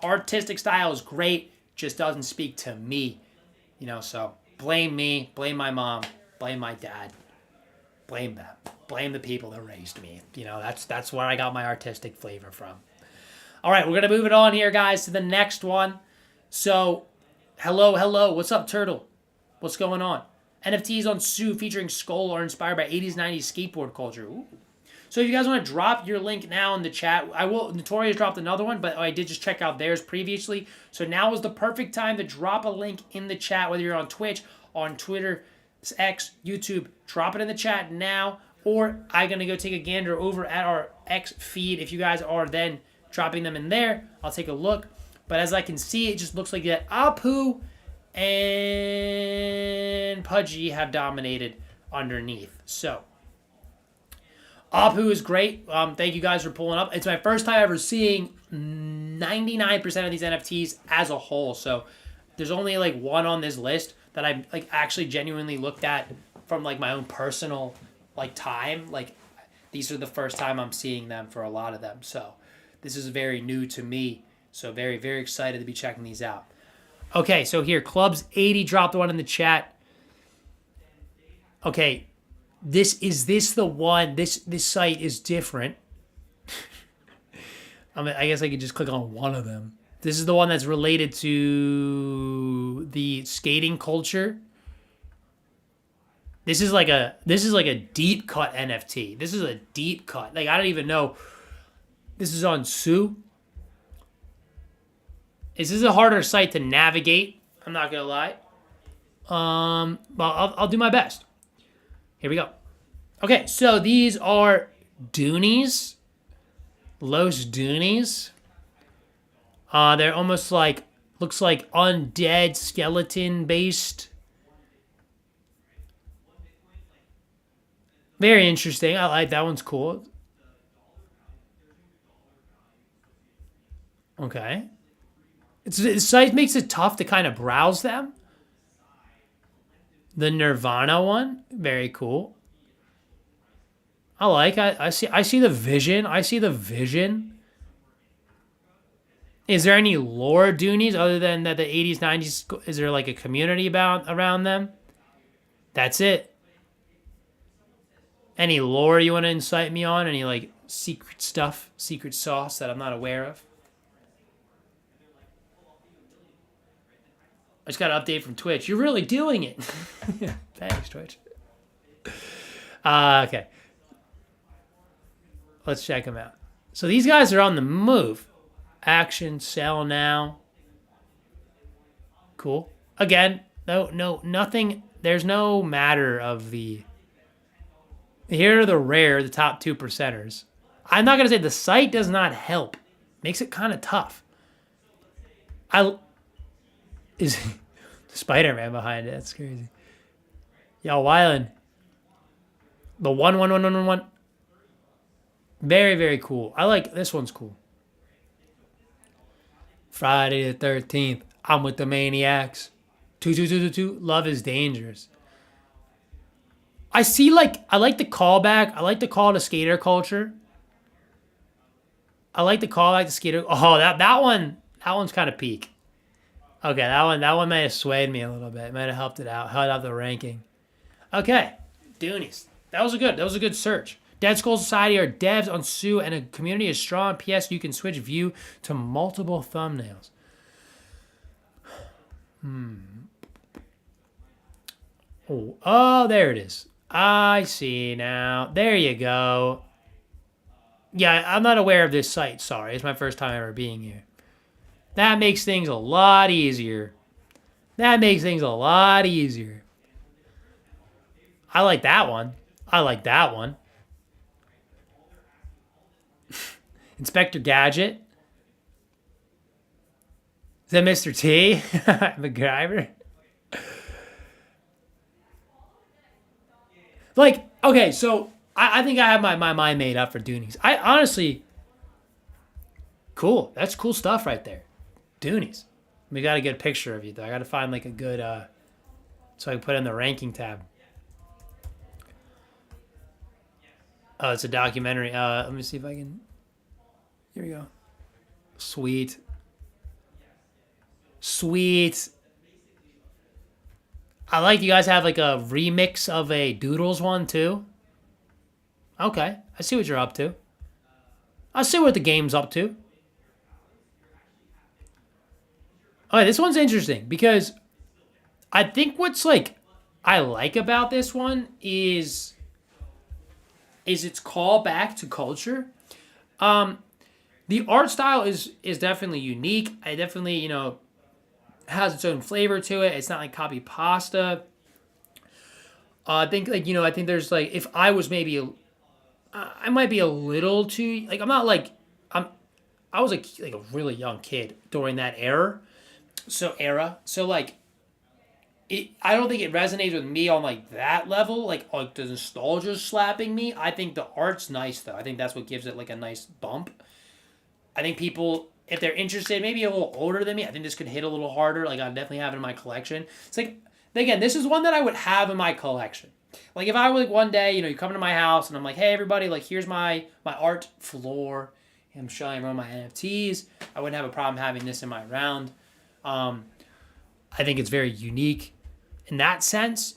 artistic style is great, just doesn't speak to me. So blame me, blame my mom, blame my dad, blame them, blame the people that raised me. That's where I got my artistic flavor from. All right, we're gonna move it on here, guys, to the next one. So, hello, what's up, Turtle? What's going on? NFTs on Sue featuring Skull are inspired by 80s, 90s skateboard culture. Ooh. So if you guys want to drop your link now in the chat, I will. Notorious dropped another one, but I did just check out theirs previously. So now is the perfect time to drop a link in the chat, whether you're on Twitch, on Twitter, X, YouTube. Drop it in the chat now, or I'm going to go take a gander over at our X feed. If you guys are then dropping them in there, I'll take a look. But as I can see, it just looks like that Apu and Pudgy have dominated underneath. So, Apu is great. Thank you guys for pulling up. It's my first time ever seeing 99% of these NFTs as a whole. So, there's only like one on this list that I like actually genuinely looked at from like my own personal like time. Like, these are the first time I'm seeing them for a lot of them. So, this is very new to me. So very, very excited to be checking these out. Okay, so here, Clubs80 dropped one in the chat. Okay, this the one? This site is different. I guess I could just click on one of them. This is the one that's related to the skating culture. This is like a deep cut NFT. This is a deep cut. Like I don't even know. This is on Sue. This is a harder site to navigate. I'm not gonna lie. But I'll do my best. Here we go. Okay, so these are Doonies. Los Doonies. They're almost like, looks like undead skeleton based. Very interesting. I like that one's cool. Okay. The site makes it tough to kind of browse them. The Nirvana one, very cool. I see the vision. I see the vision. Is there any lore Doonies other than that the 80s, 90s? Is there like a community around them? That's it. Any lore you want to incite me on? Any like secret stuff, secret sauce that I'm not aware of? I just got an update from Twitch. You're really doing it. Yeah, thanks, Twitch. Okay. Let's check them out. So these guys are on the move. Action, sell now. Cool. Again, nothing. There's no matter of the. Here are the top 2%ers. I'm not going to say the site does not help. Makes it kind of tough. Is Spider-Man behind it? That's crazy. Yo, Wyland. The 11111. Very, very cool. I like this one's cool. Friday the 13th. I'm with the Maniacs. 22222. Love is dangerous. I like the callback. I like the call to skater culture. I like the call back to Skeeter. Oh, that one's kind of peak. Okay, that one may have swayed me a little bit. Might have helped it out, held out the ranking. Okay, Doonies. That was a good search. Dead Skull Society are devs on Sue and a community is strong. P.S. You can switch view to multiple thumbnails. Oh, there it is. I see now. There you go. Yeah, I'm not aware of this site. Sorry, it's my first time ever being here. That makes things a lot easier. That makes things a lot easier. I like that one. I like that one. Inspector Gadget. Is that Mr. T? MacGyver? Like, okay, so I think I have my mind made up for Doonies. I honestly, cool. That's cool stuff right there. Doonies. We got to get a picture of you, though. I got to find like a good, so I can put in the ranking tab. Oh, it's a documentary. Let me see if I can. Here we go. Sweet. Sweet. I like you guys have like a remix of a Doodles one too. Okay, I see what you're up to. I see what the game's up to. Okay, this one's interesting because I think what's like I like about this one is its call back to culture. The art style is definitely unique. I definitely has its own flavor to it. It's not like copy pasta. I think I think there's like if I was maybe I might be a little too like I'm not like I was like a really young kid during that era. So like I don't think it resonates with me on like that level, like the nostalgia slapping me. I think the art's nice though. I think that's what gives it like a nice bump. I think people, if they're interested, maybe a little older than me, I think this could hit a little harder. Like I definitely have it in my collection. It's like again, this is one that I would have in my collection. Like if I were like one day, you come to my house and I'm like, hey everybody, like here's my art floor. I'm showing everyone my NFTs. I wouldn't have a problem having this in my round. I think it's very unique in that sense.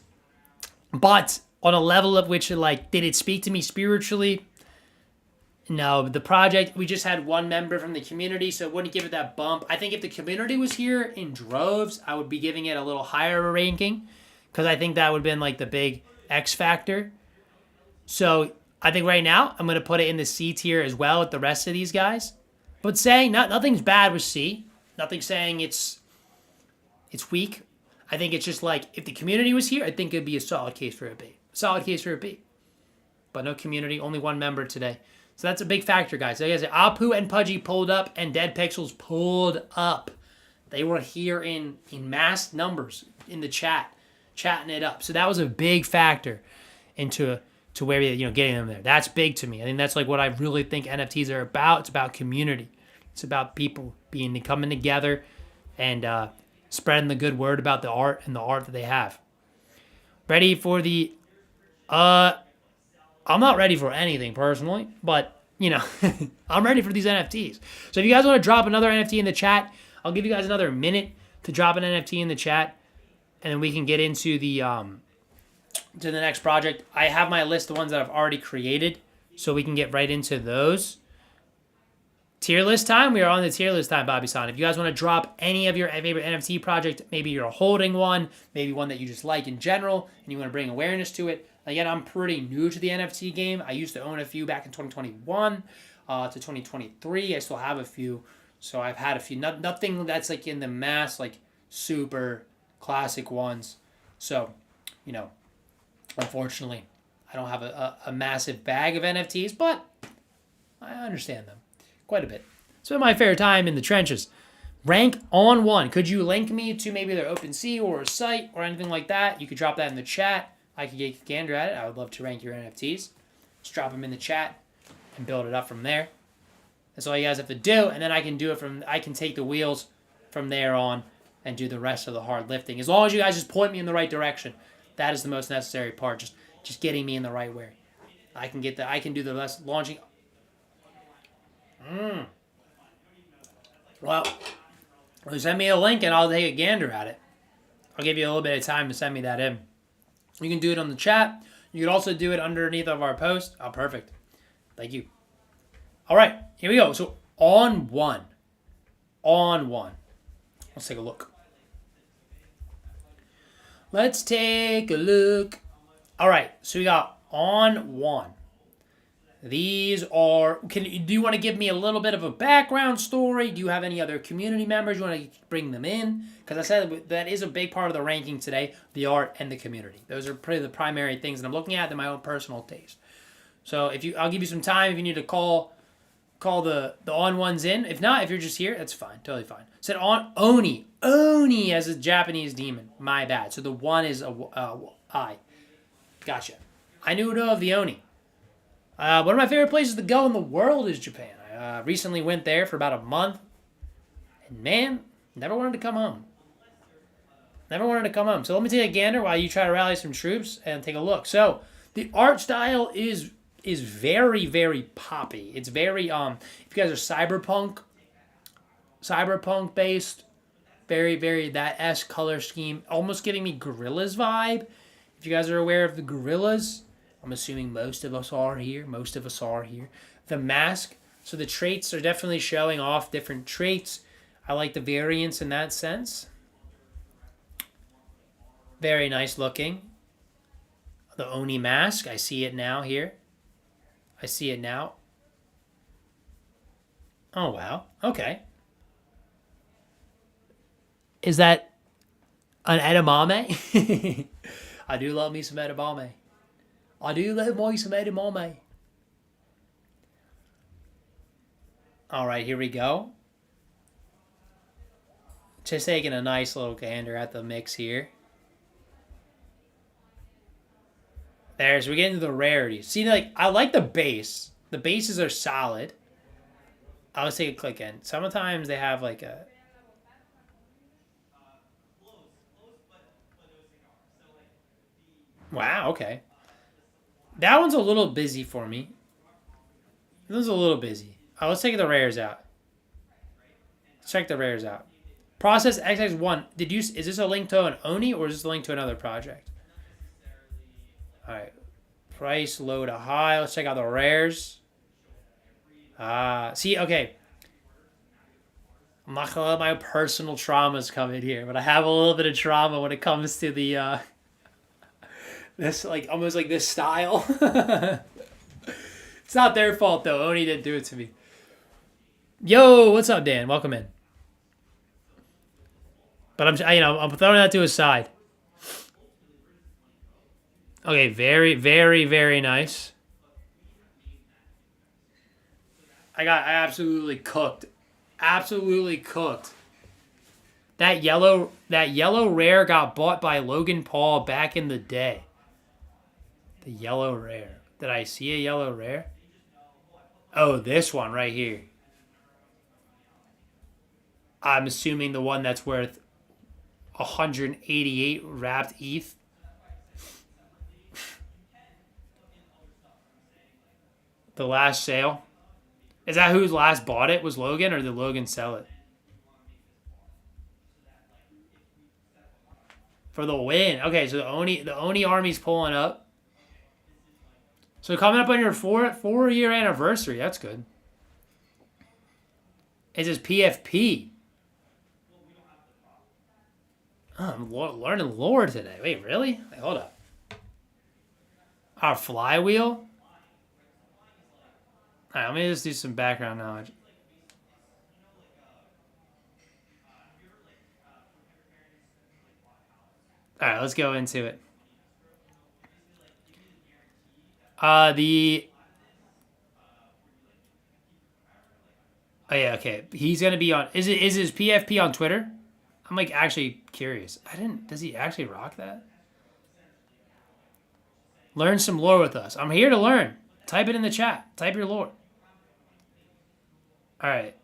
But on a level of which, like, did it speak to me spiritually? No. The project, we just had one member from the community, so it wouldn't give it that bump. I think if the community was here in droves, I would be giving it a little higher ranking because I think that would have been, like, the big X factor. So I think right now I'm going to put it in the C tier as well with the rest of these guys. But saying nothing's bad with C. Nothing saying it's weak. I think it's just like if the community was here, I think it'd be a solid case for a B. Solid case for a B. But no community, only one member today. So that's a big factor, guys. Like I said, Apu and Pudgy pulled up and Dead Pixels pulled up. They were here in mass numbers in the chat, chatting it up. So that was a big factor into to where getting them there. That's big to me. I think that's like what I really think NFTs are about. It's about community. It's about people coming together and spreading the good word about the art and the art that they have. Ready for the I'm not ready for anything personally, but I'm ready for these NFTs. So if you guys want to drop another NFT in the chat, I'll give you guys another minute to drop an NFT in the chat, and then we can get into the to the next project. I have my list of ones that I've already created, so we can get right into those. Tier list time? We are on the tier list time, Bobby-san. If you guys want to drop any of your favorite NFT project, maybe you're holding one, maybe one that you just like in general, and you want to bring awareness to it. Again, I'm pretty new to the NFT game. I used to own a few back in 2021 to 2023. I still have a few. So I've had a few. Nothing that's like in the mass, like super classic ones. So, unfortunately, I don't have a massive bag of NFTs, but I understand them quite a bit. Spent my fair time in the trenches. Rank on one. Could you link me to maybe their OpenSea or a site or anything like that? You could drop that in the chat. I could get a gander at it. I would love to rank your NFTs. Just drop them in the chat and build it up from there. That's all you guys have to do, and then I can take the wheels from there on and do the rest of the hard lifting. As long as you guys just point me in the right direction, that is the most necessary part. Just getting me in the right way. I can do the rest launching. Well, send me a link and I'll take a gander at it. I'll give you a little bit of time to send me that in. You can do it on the chat. You can also do it underneath of our post. Oh, perfect. Thank you. All right, here we go. So on one. Let's take a look. All right, so we got on one. These are, do you want to give me a little bit of a background story? Do you have any other community members you want to bring them in? Because I said that is a big part of the ranking today, the art and the community. Those are pretty the primary things that I'm looking at in my own personal taste. So I'll give you some time if you need to call the on ones in. If not, if you're just here, that's fine, totally fine. Said on Oni as a Japanese demon. My bad. So the one is I. Gotcha. I knew of the Oni. One of my favorite places to go in the world is Japan. I recently went there for about a month. And man, never wanted to come home. So let me take a gander while you try to rally some troops and take a look. So the art style is very, very poppy. It's very, if you guys are cyberpunk based, very, very that esque color scheme, almost giving me Gorillaz vibe. If you guys are aware of the Gorillaz, I'm assuming most of us are here. The mask. So the traits are definitely showing off different traits. I like the variance in that sense. Very nice looking. The Oni mask. I see it now here. Oh, wow. Okay. Is that an edamame? I do love me some edamame. All right, here we go. Just taking a nice little gander at the mix here. So we get into the rarities. See, like, I like the base. The bases are solid. I'll just take a click in. Sometimes they have like a... Wow, okay. That one's a little busy for me. Let's take the rares out. Let's check the rares out. Process XX1. Is this a link to an Oni or is this a link to another project? Alright. Price low to high. Let's check out the rares. See, okay. I'm not gonna let my personal traumas come in here, but I have a little bit of trauma when it comes to the this like almost like this style. It's not their fault though. Oni didn't do it to me. Yo, what's up, Dan? Welcome in. But I'm throwing that to his side. Okay, very, very, very nice. I absolutely cooked. That yellow rare got bought by Logan Paul back in the day. The yellow rare. Did I see a yellow rare? Oh, this one right here. I'm assuming the one that's worth 188 wrapped ETH. The last sale. Is that who last bought it? Was Logan, or did Logan sell it? For the win. Okay, so the Oni army's pulling up. So coming up on your 4-year anniversary. That's good. Is this PFP? Oh, I'm learning lore today. Wait, really? Wait, hold up. Our flywheel? Alright, let me just do some background knowledge. Alright, let's go into it. Oh yeah, okay. He's gonna be on. Is his PFP on Twitter? I'm like actually curious. Does he actually rock that? Learn some lore with us. I'm here to learn. Type it in the chat. Type your lore. All right.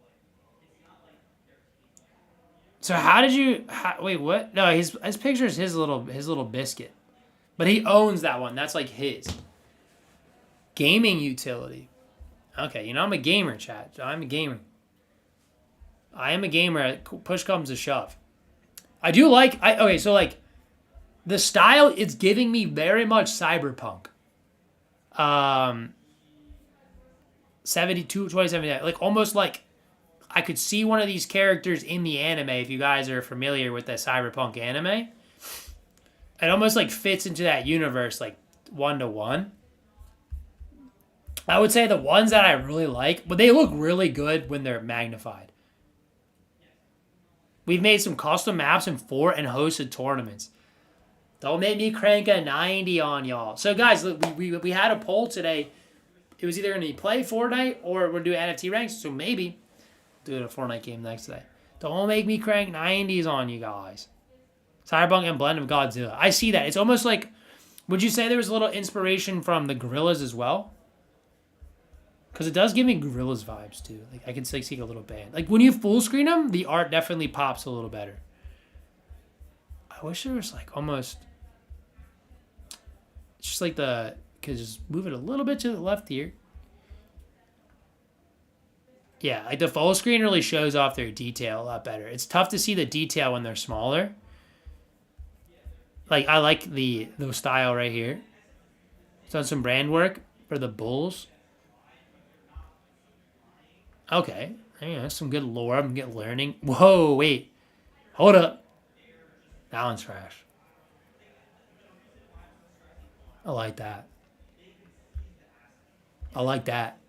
So how did you? Wait, what? No, his picture is his little biscuit, but he owns that one. That's like his gaming utility. Okay, you know, I'm a gamer, chat. I'm a gamer. I am a gamer. Push comes to shove. I do like, okay, so like, the style, it's giving me very much cyberpunk. Um, 72, 2079. Like, almost like I could see one of these characters in the anime, if you guys are familiar with the cyberpunk anime. It almost like fits into that universe, like, one to one. I would say the ones that I really like, but they look really good when they're magnified. We've made some custom maps in 4 and hosted tournaments. Don't make me crank a 90 on y'all. So guys, we had a poll today. It was either going to be play Fortnite or we're doing NFT ranks. So maybe do a Fortnite game next today. Don't make me crank 90s on you guys. Cyberpunk and Blend of Godzilla. I see that. It's almost like, would you say there was a little inspiration from the Gorillas as well? Because it does give me Gorillas vibes too. Like I can see a little band. Like when you full screen them, the art definitely pops a little better. I wish there was like almost, it's just like because just move it a little bit to the left here. Yeah, like the full screen really shows off their detail a lot better. It's tough to see the detail when they're smaller. Like I like the style right here. It's done some brand work for the bulls. Okay, yeah, that's some good lore. I'm getting learning. Whoa, wait, hold up. That one's trash. I like that. I like that.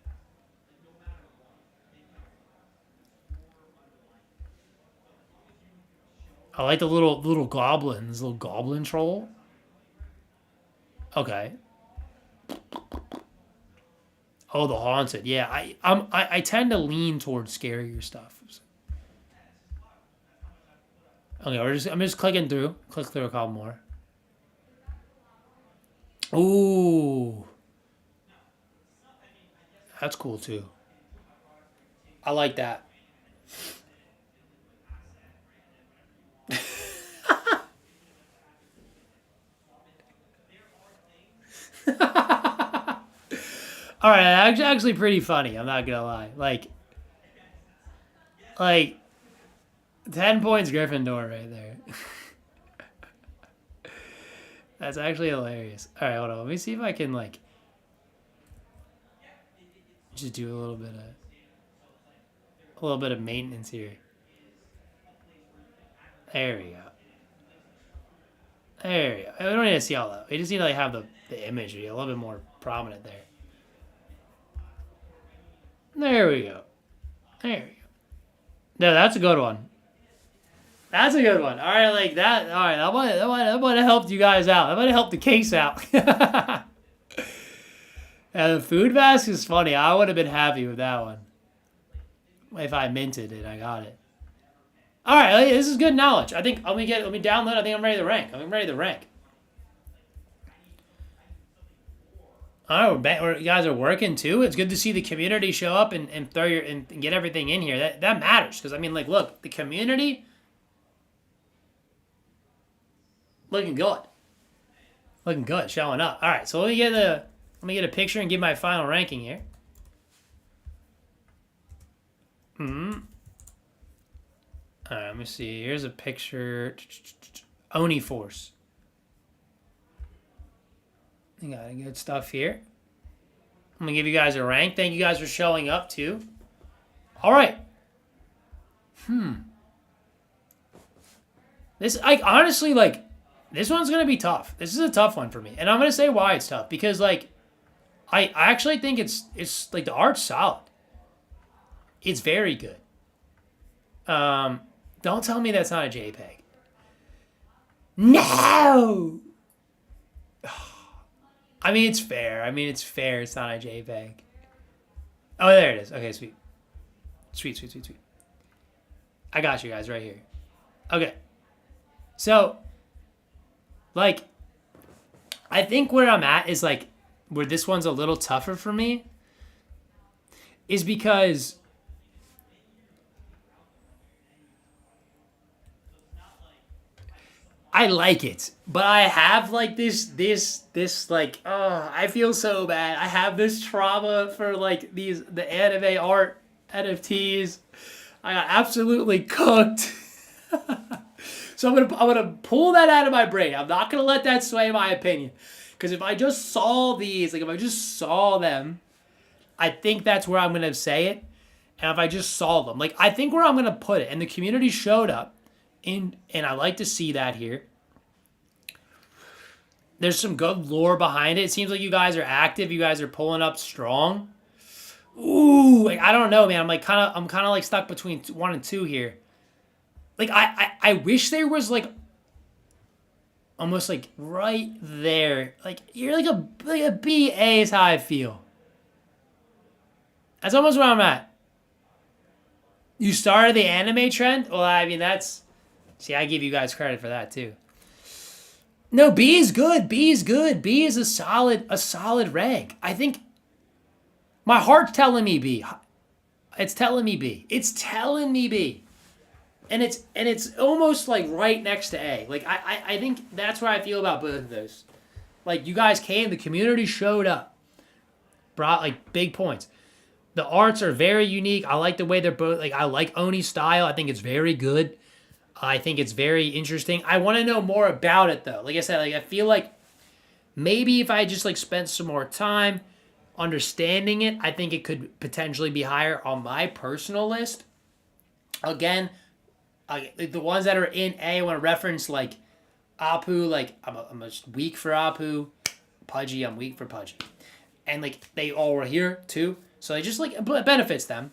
I like the little goblins, little goblin troll. Okay. Oh, the haunted. Yeah, I tend to lean towards scarier stuff. Okay, I'm just clicking through. Click through a couple more. Ooh, that's cool too. I like that. All right, actually pretty funny. I'm not gonna lie. Like 10 points Gryffindor right there. That's actually hilarious. All right, hold on. Let me see if I can like just do a little bit of maintenance here. There we go. There we go. We don't need to see all that. We just need to like have the imagery a little bit more prominent there. There we go. There we go. No, that's a good one. That's a good one. All right, like that. All right, that might have helped you guys out. That might have helped the case out. And the food basket is funny. I would have been happy with that one if I minted it. I got it. All right, this is good knowledge. I think let me download. I think I'm ready to rank. I'm ready to rank. All right, you guys are working too. It's good to see the community show up and throw and get everything in here. That matters because I mean, like, look, the community looking good, showing up. All right, so let me get a picture and give my final ranking here. All right, let me see. Here's a picture. Oni Force. You got good stuff here. I'm gonna give you guys a rank. Thank you guys for showing up too. All right. This, like, honestly, like, this one's gonna be tough. This is a tough one for me, and I'm gonna say why it's tough because, like, I actually think it's like the art's solid. It's very good. Don't tell me that's not a JPEG. No. I mean, it's fair. It's not a JPEG. Oh, there it is. Okay, sweet. Sweet. I got you guys right here. Okay. So, like, I think where I'm at is, like, where this one's a little tougher for me is because I like it, but I have like this like, oh, I feel so bad. I have this trauma for like the anime art NFTs. I got absolutely cooked. So I'm gonna pull that out of my brain. I'm not gonna let that sway my opinion, because if I just saw these, like if I just saw them, I think that's where I'm gonna say it. And if I just saw them, like I think where I'm gonna put it, and the community showed up, and I like to see that here. There's some good lore behind it. It seems like you guys are active. You guys are pulling up strong. Ooh, like I don't know, man. I'm kind of like stuck between 1 and 2 here. Like I wish there was like almost like right there. Like you're like a B A is how I feel. That's almost where I'm at. You started the anime trend? Well, I mean that's see, I give you guys credit for that too. No, B is good. B is good. B is a solid reg. I think my heart's telling me B. It's telling me B. It's telling me B. And it's almost like right next to A. Like I think that's where I feel about both of those. Like you guys came, the community showed up, brought like big points. The arts are very unique. I like the way they're both like I like Oni's style. I think it's very good. I think it's very interesting. I want to know more about it though. Like I said, like I feel like maybe if I just like spent some more time understanding it, I think it could potentially be higher on my personal list. Again, the ones that are in A, I want to reference like Apu. Like I'm just weak for Apu. Pudgy, I'm weak for Pudgy, and like they all were here too, so it just like it benefits them.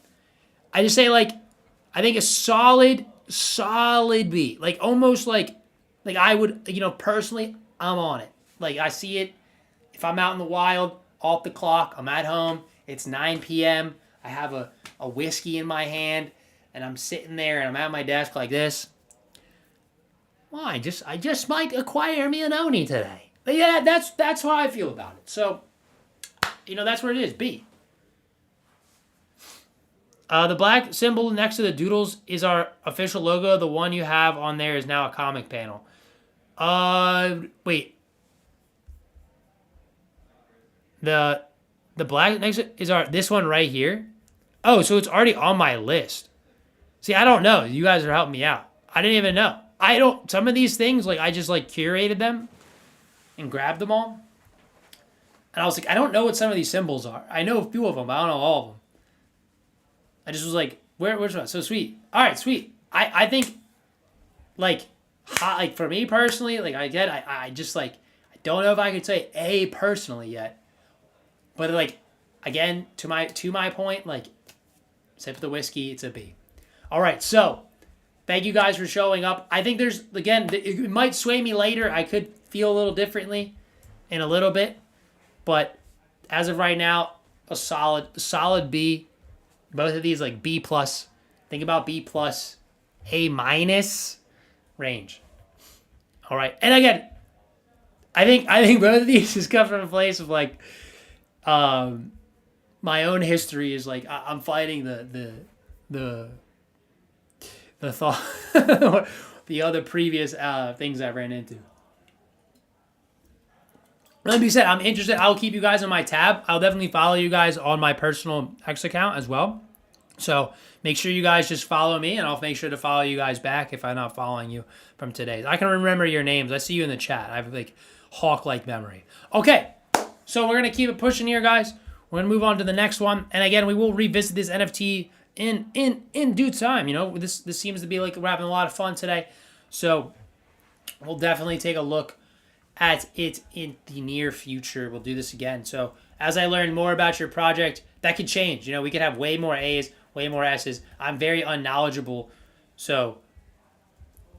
I just say like I think a solid B, like almost like I would personally I'm on it. Like I see it if I'm out in the wild off the clock. I'm at home. It's 9 p.m. I have a whiskey in my hand. And I'm sitting there and I'm at my desk like this. Well, I just might acquire me an Oni today. But yeah, that's how I feel about it. So, that's where it is. B. The black symbol next to the doodles is our official logo. The one you have on there is now a comic panel. Wait. The black next to is this one right here. Oh, so it's already on my list. See, I don't know. You guys are helping me out. I didn't even know. Some of these things, like, I just, like, curated them and grabbed them all. And I was like, I don't know what some of these symbols are. I know a few of them, but I don't know all of them. I just was like, which one? So sweet. All right, sweet. I think, like for me personally, like, I just, like, I don't know if I could say A personally yet. But, like, again, to my point, like, sip the whiskey, it's a B. All right, so thank you guys for showing up. I think it might sway me later. I could feel a little differently in a little bit, but as of right now, a solid B. Both of these like B plus. Think about B plus, A minus range. All right, and again, I think both of these just come from a place of like, my own history is like I'm fighting the thought, the other previous things I ran into. Let me say, I'm interested. I'll keep you guys on my tab. I'll definitely follow you guys on my personal X account as well. So make sure you guys just follow me, and I'll make sure to follow you guys back if I'm not following you from today. I can remember your names. I see you in the chat. I have like hawk-like memory. Okay, so we're gonna keep it pushing here, guys. We're gonna move on to the next one, and again, we will revisit this NFT in due time. This seems to be like we're having a lot of fun today, so we'll definitely take a look at it in the near future. We'll do this again. So as I learn more about your project, that could change. We could have way more A's, way more S's. I'm very unknowledgeable, so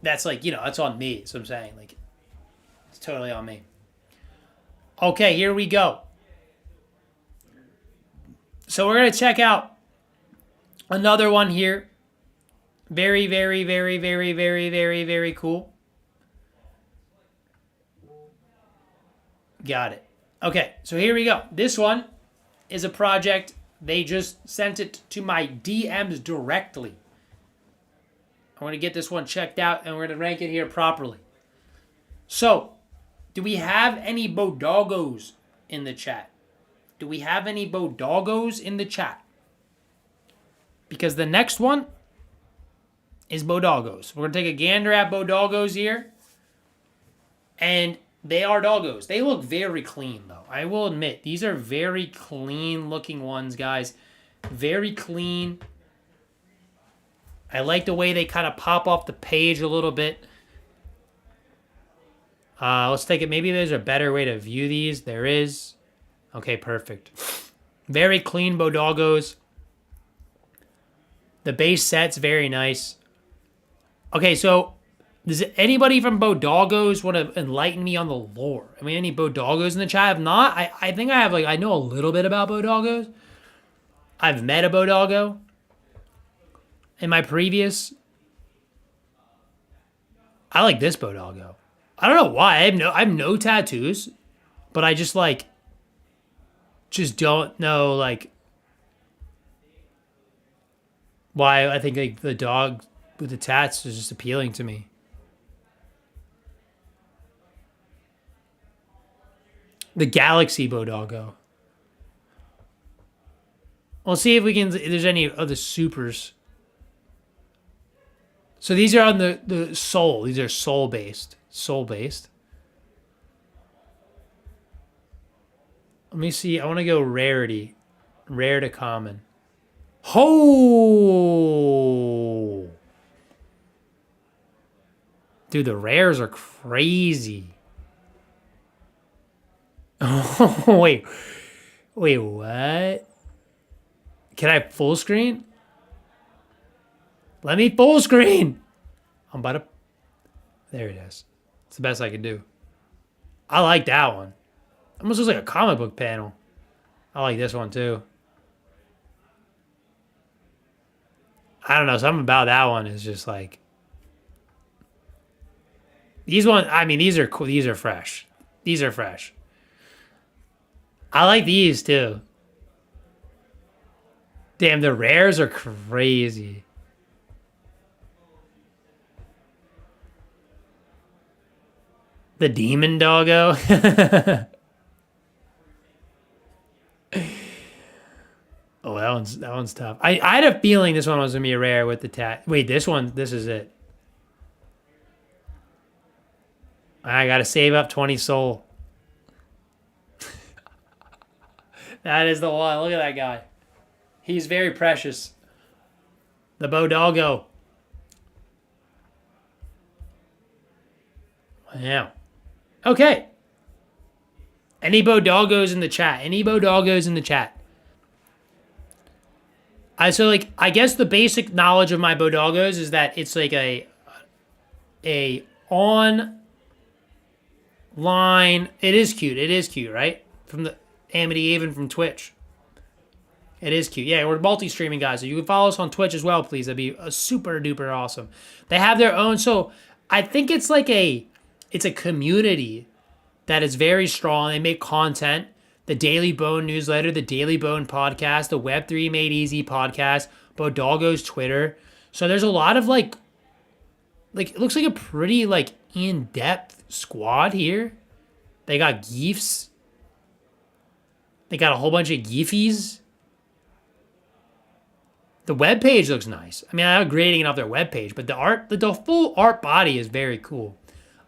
that's like that's on me. That's what I'm saying. Like it's totally on me. Okay, here we go. So we're gonna check out another one here. Very, very, very, very, very, very, very cool. Got it. Okay, so here we go. This one is a project. They just sent it to my DMs directly. I'm going to get this one checked out, and we're going to rank it here properly. So, do we have any Bodoggos in the chat? Do we have any Bodoggos in the chat? Because the next one is Bodoggos. We're going to take a gander at Bodoggos here. And they are doggos. They look very clean, though. I will admit, these are very clean looking ones, guys. Very clean. I like the way they kind of pop off the page a little bit. Let's take it. Maybe there's a better way to view these. There is. Okay, perfect. Very clean Bodoggos. The base set's very nice. Okay, so does anybody from Bodoggos want to enlighten me on the lore? I mean, any Bodoggos in the chat? If not, I think I have, like, I know a little bit about Bodoggos. I've met a Bodoggo in my previous. I like this Bodoggo. I don't know why. I have no tattoos, but I just don't know, like, why I think, like, the dog with the tats is just appealing to me. The Galaxy Bodoggo. We'll see if there's any other supers. So these are on the soul. These are soul based. Soul based. Let me see. I want to go rarity. Rare to common. Oh! Dude, the rares are crazy. Oh, wait. Wait, what? Can I full screen? Let me full screen. I'm about to. There it is. It's the best I can do. I like that one. Almost looks like a comic book panel. I like this one too. I don't know. Something about that one is just like. These ones, I mean, these are cool. These are fresh. These are fresh. I like these too. Damn, the rares are crazy. The demon doggo. Oh, that one's tough. I had a feeling this one was gonna be a rare with the tat. Wait, this is it. I gotta save up 20 soul. That is the one. Look at that guy. He's very precious. The Bodoggo. Wow. Okay. Any Bodoggos in the chat? Any Bodoggos in the chat? So, like, I guess the basic knowledge of my Bodoggos is that it's like a online. It is cute. It is cute, right? From the Amity even from Twitch. It is cute. Yeah, we're multi-streaming, guys. So you can follow us on Twitch as well, please. That'd be super duper awesome. They have their own. So I think it's like it's a community that is very strong. They make content. The Daily Bone newsletter, the Daily Bone podcast, the Web3 Made Easy podcast, Bodoggo's Twitter. So there's a lot of like it looks like a pretty like in-depth squad here. They got geefs. They got a whole bunch of geefies. The webpage looks nice. I mean, I'm not grading off their webpage, but the art, the full art body is very cool.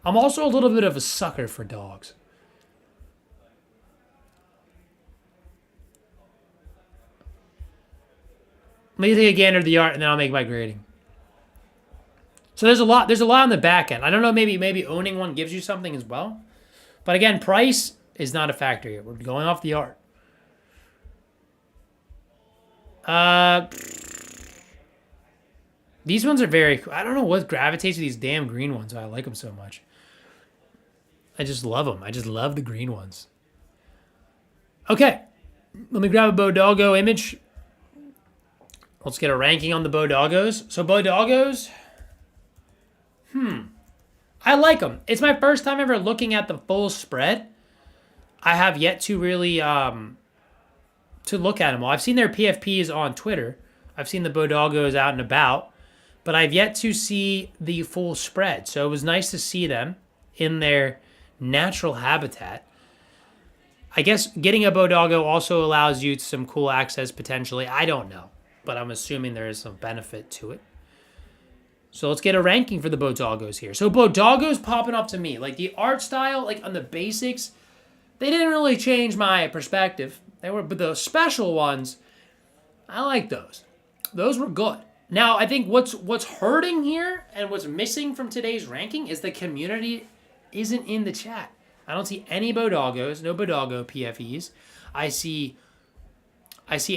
I'm also a little bit of a sucker for dogs. Let me take a gander at the art, and then I'll make my grading. So there's a lot on the back end. I don't know, maybe owning one gives you something as well. But again, price is not a factor here. We're going off the art. These ones are very cool. I don't know what gravitates to these damn green ones. I like them so much. I just love them. I just love the green ones. Okay. Let me grab a Bodoggo image. Let's get a ranking on the Bodoggos. So Bodoggos. I like them. It's my first time ever looking at the full spread. I have yet to really to look at them all. I've seen their PFPs on Twitter. I've seen the Bodoggos out and about. But I've yet to see the full spread. So it was nice to see them in their natural habitat. I guess getting a Bodoggo also allows you some cool access potentially. I don't know, but I'm assuming there is some benefit to it. So let's get a ranking for the Bodoggos here. So Bodoggo's popping up to me. Like the art style, like on the basics, they didn't really change my perspective. But the special ones, I like those. Those were good. Now, I think what's hurting here and what's missing from today's ranking is the community isn't in the chat. I don't see any Bodoggos, no Bodoggo PFEs. I see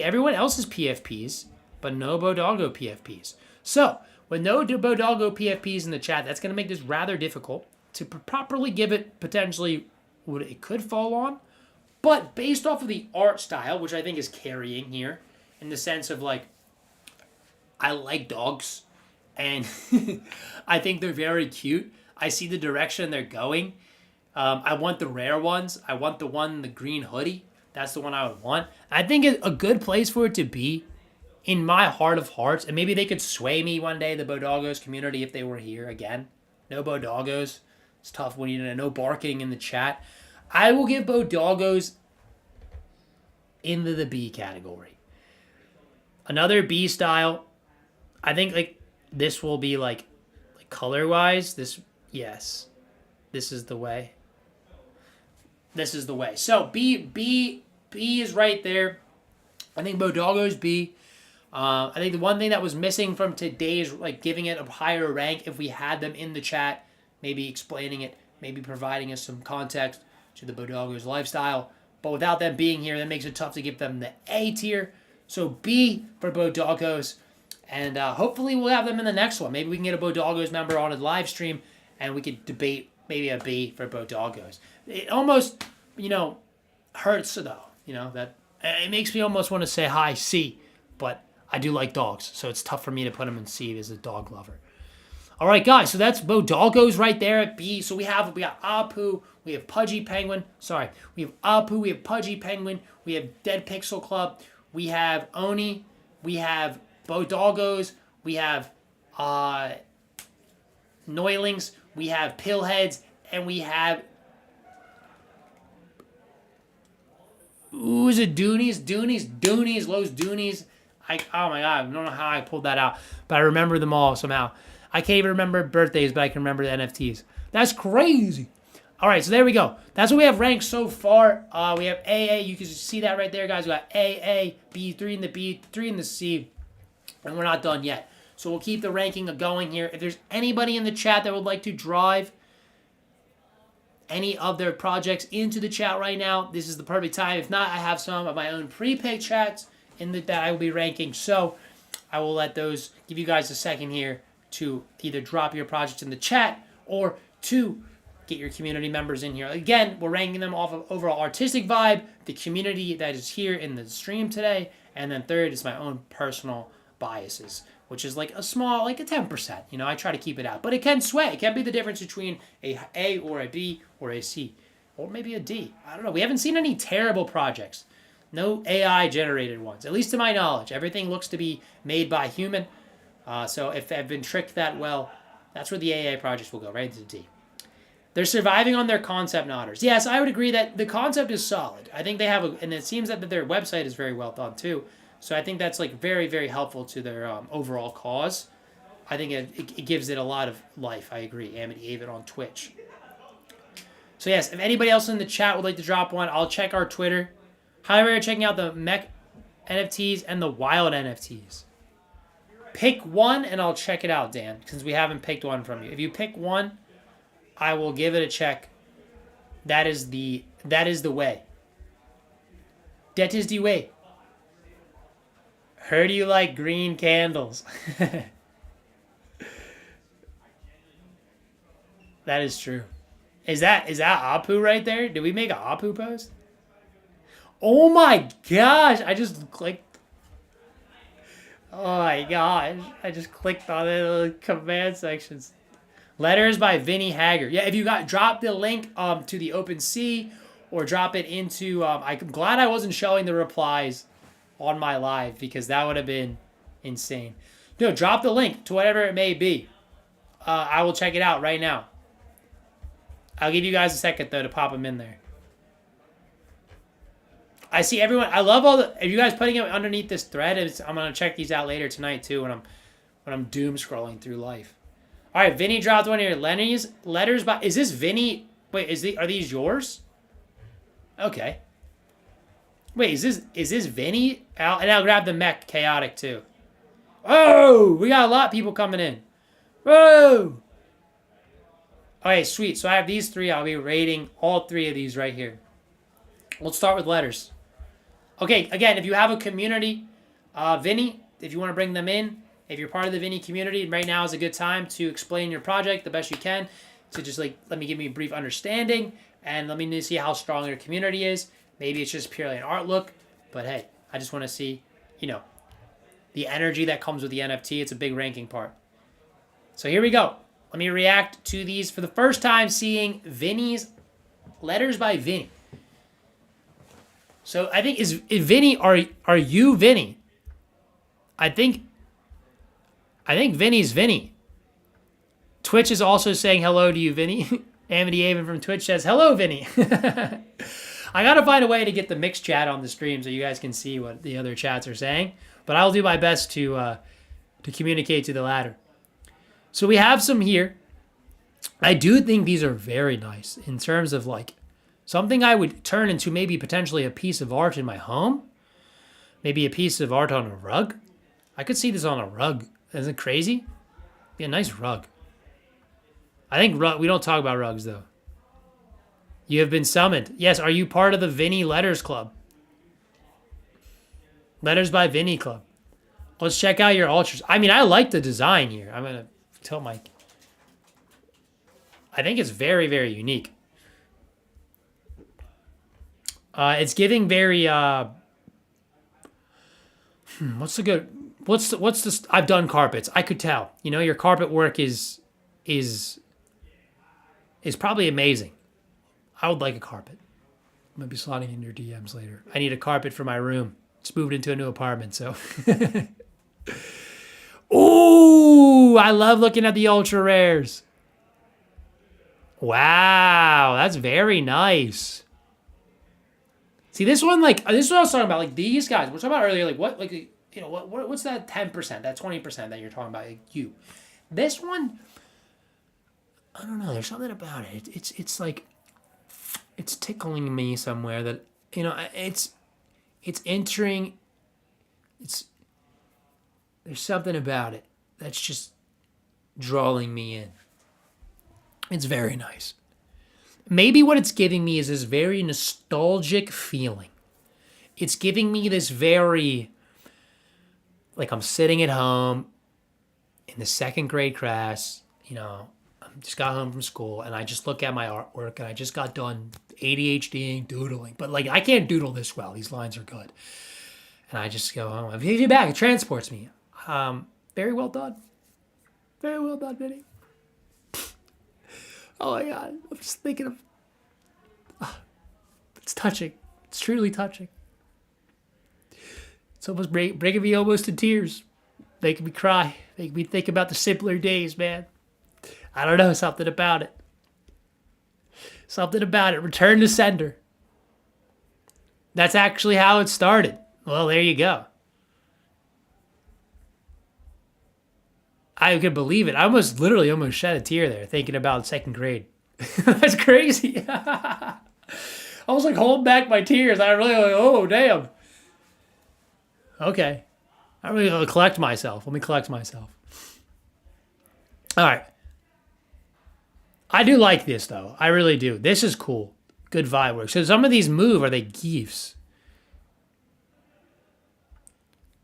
everyone else's PFPs, but no Bodoggo PFPs. So, with no Bodoggo PFPs in the chat, that's going to make this rather difficult to properly give it potentially what it could fall on. But based off of the art style, which I think is carrying here, in the sense of like, I like dogs, and I think they're very cute. I see the direction they're going. I want the rare ones. I want the one in the green hoodie. That's the one I would want. I think a good place for it to be, in my heart of hearts, and maybe they could sway me one day, the Bodoggos community, if they were here again. No Bodoggos. It's tough when you know, no barking in the chat. I will give Bodoggos into the B category. Another B style. I think like this will be like color-wise. Yes. This is the way. This is the way. So B is right there. I think Bodoggo's B. I think the one thing that was missing from today's, like giving it a higher rank, if we had them in the chat, maybe explaining it, maybe providing us some context to the Bodoggo's lifestyle. But without them being here, that makes it tough to give them the A tier. So B for Bodoggos. And hopefully we'll have them in the next one. Maybe we can get a Bodoggos member on a live stream and we could debate maybe a B for Bodoggos. It almost, hurts though. That it makes me almost want to say hi C, but I do like dogs, so it's tough for me to put them in C as a dog lover. All right, guys, so that's Bodoggos right there at B. So we got Apu, we have Pudgy Penguin. Sorry, we have Apu, we have Pudgy Penguin, we have Dead Pixel Club, we have Oni, we have Bodoggos, we have Noilings, we have Pillheads, and we have is it Doonies, Los Doonies. Oh my god, I don't know how I pulled that out, but I remember them all somehow. I can't even remember birthdays, but I can remember the NFTs. That's crazy. All right, so there we go. That's what we have ranked so far. We have AA. You can see that right there, guys. We got AA, B3 in the B, 3 in the C, and we're not done yet. So we'll keep the ranking going here. If there's anybody in the chat that would like to drive any of their projects into the chat right now, this is the perfect time. If not, I have some of my own pre-picked chats that I will be ranking. So I will let those give you guys a second here to either drop your projects in the chat or to get your community members in here. Again, we're ranking them off of overall artistic vibe, the community that is here in the stream today, and then third is my own personal biases, which is like a small, like a 10%. I try to keep it out. But it can sway. It can be the difference between a A or a B or a C or maybe a D. I don't know. We haven't seen any terrible projects. No AI-generated ones, at least to my knowledge. Everything looks to be made by human. So if I've been tricked that well, that's where the AI projects will go, right to D. They're surviving on their concept nodders. Yes, I would agree that the concept is solid. I think they have, and it seems that their website is very well done too. So I think that's like very, very helpful to their overall cause. I think it gives it a lot of life. I agree. Amity Avid on Twitch. So yes, if anybody else in the chat would like to drop one, I'll check our Twitter. Highly recommend checking out the Mech NFTs and the Wild NFTs. Pick one and I'll check it out, Dan, since we haven't picked one from you. If you pick one, I will give it a check. That is the way. That is the way. Heard you like green candles. That is true. Is that Apu right there? Did we make an Apu post? Oh my gosh! I just clicked. Oh my gosh! I just clicked on the command sections. Letters by Vinny Hager. Yeah, if you drop the link to the OpenSea or drop it into. I'm glad I wasn't showing the replies on my live because that would have been insane. No, drop the link to whatever it may be. I will check it out right now. I'll give you guys a second though to pop them in there. I see everyone. I love all the. Are you guys putting it underneath this thread? I'm gonna check these out later tonight too when I'm doom scrolling through life. All right, Vinny dropped one here. Letters by. Is this Vinny? Wait, are these yours? Okay. Wait, is this Vinny? And I'll grab the mech chaotic too. Oh, we got a lot of people coming in. Whoa. Okay, sweet. So I have these three. I'll be rating all three of these right here. Let's start with letters. Okay, again, if you have a community, Vinny, if you want to bring them in, if you're part of the Vinny community, right now is a good time to explain your project the best you can. To just like, give me a brief understanding and let me see how strong your community is. Maybe it's just purely an art look, but hey, I just want to see, the energy that comes with the NFT. It's a big ranking part. So here we go. Let me react to these for the first time, seeing Vinny's letters by Vinny. So I think is Vinny, are you Vinny? I think Vinny's Vinny. Twitch is also saying hello to you, Vinny. Amity Avon from Twitch says, hello, Vinny. I got to find a way to get the mixed chat on the stream so you guys can see what the other chats are saying. But I'll do my best to communicate to the latter. So we have some here. I do think these are very nice in terms of like something I would turn into maybe potentially a piece of art in my home. Maybe a piece of art on a rug. I could see this on a rug. Isn't it crazy? Be a nice rug. I think we don't talk about rugs though. You have been summoned. Yes, are you part of the Vinny Letters Club? Letters by Vinny Club. Let's check out your ultras. I mean, I like the design here. I'm going to tell Mike. I think it's very, very unique. It's giving very, what's the, I've done carpets. I could tell, your carpet work is probably amazing. I would like a carpet. I'm going to be slotting in your DMs later. I need a carpet for my room. Just moved into a new apartment, so. Ooh, I love looking at the ultra rares. Wow, that's very nice. See, this one, this is what I was talking about. Like these guys, we're talking about earlier. What's that 10%, that 20% that you're talking about? Like you, this one, I don't know. There's something about it. It's like, it's tickling me somewhere that it's entering. There's something about it that's just drawing me in. It's very nice. Maybe what it's giving me is this very nostalgic feeling. It's giving me this very, like I'm sitting at home in the second grade class, I just got home from school and I just look at my artwork and I just got done ADHDing, doodling. But I can't doodle this well. These lines are good. And I just go home. I take it back. It transports me. Very well done. Very well done, Vinny. Oh my God. I'm just thinking of... it's touching. It's truly touching. It's almost breaking me almost to tears. Making me cry. Making me think about the simpler days, man. I don't know. Something about it. Something about it. Return to sender. That's actually how it started. Well, there you go. I could believe it. I literally almost shed a tear there thinking about second grade. That's crazy. I was holding back my tears. I really oh, damn. Okay. I really gotta collect myself. Let me collect myself. All right. I do like this, though. I really do. This is cool. Good vibe work. So some of these move. Are they GIFs?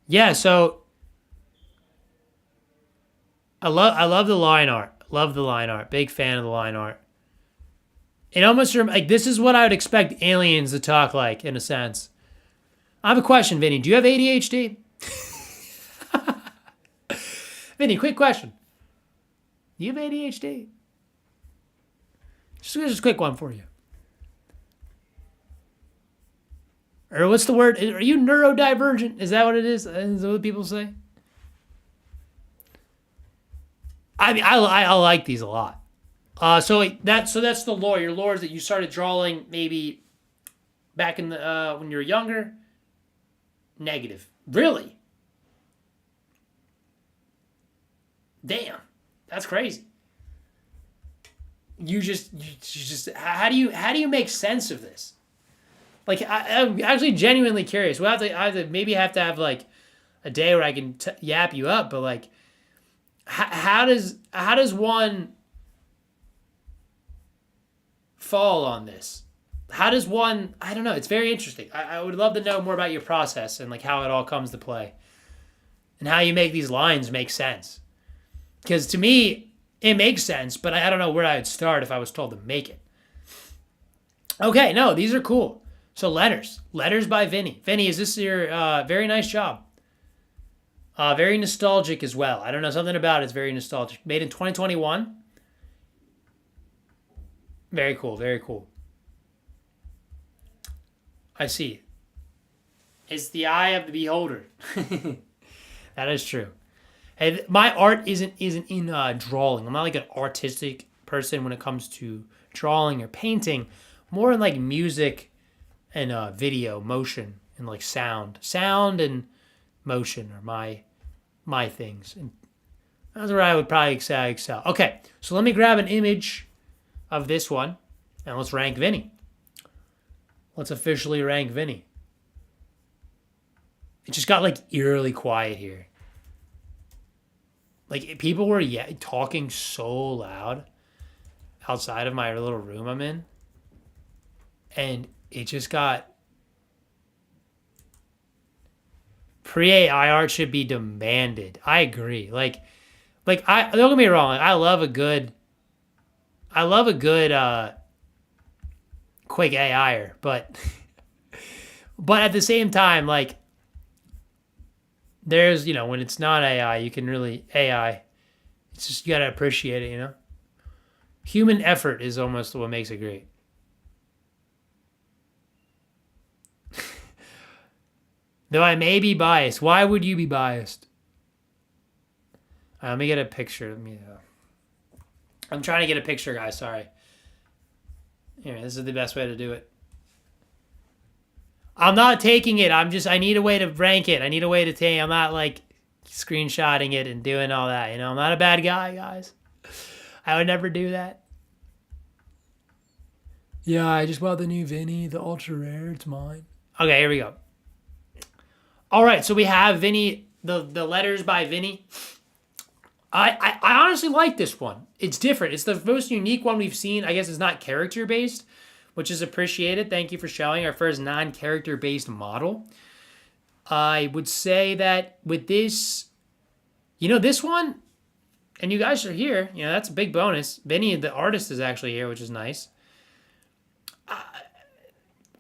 Yeah, so I love the line art. Love the line art. Big fan of the line art. It almost this is what I would expect aliens to talk like, in a sense. I have a question, Vinny. Do you have ADHD? Vinny, quick question. Do you have ADHD? Just a quick one for you. Or what's the word? Are you neurodivergent? Is that what it is? Is that what people say? I mean, I like these a lot. That's the lore. Your lore is that you started drawing maybe back in the when you were younger. Negative. Really? Damn. That's crazy. You just how do you make sense of this? Like I'm actually genuinely curious. Maybe have to have like a day where I can yap you up, but like how does one fall on this? How does one? I don't know. It's very interesting. I would love to know more about your process and like how it all comes to play and how you make these lines make sense. Because to me, it makes sense, but I don't know where I would start if I was told to make it. Okay, no, these are cool. So letters by Vinny. Vinny, is this your very nice job? Very nostalgic as well. I don't know, something about it's very nostalgic. Made in 2021. Very cool, very cool. I see. It's the eye of the beholder. That is true. Hey, my art isn't in drawing. I'm not like an artistic person when it comes to drawing or painting. More in like music and video, motion and like sound and motion are my things. And that's where I would probably say I excel. Okay, so let me grab an image of this one and let's rank Vinny. Let's officially rank Vinny. It just got like eerily quiet here. Like people were talking so loud outside of my little room I'm in, and it just got pre-AI art should be demanded. I agree. Like I don't get me wrong. I love a good quick AIer, but but at the same time, like there's when it's not AI, you can really AI. It's just you gotta appreciate it. Human effort is almost what makes it great. Though I may be biased. Why would you be biased? Let me get a picture. I'm trying to get a picture, guys. Sorry. Here, this is the best way to do it. I'm not taking it. I need a way to rank it. I need a way to take. I'm not like screenshotting it and doing all that. I'm not a bad guy, guys. I would never do that. Yeah, I just bought the new Vinny, the ultra rare. It's mine. Okay, here we go. All right, so we have Vinny, the letters by Vinny. I honestly like this one. It's different. It's the most unique one we've seen. I guess it's not character based, which is appreciated. Thank you for showing our first non-character based model. I would say that with this, this one, and you guys are here, that's a big bonus. Vinny, the artist, is actually here, which is nice.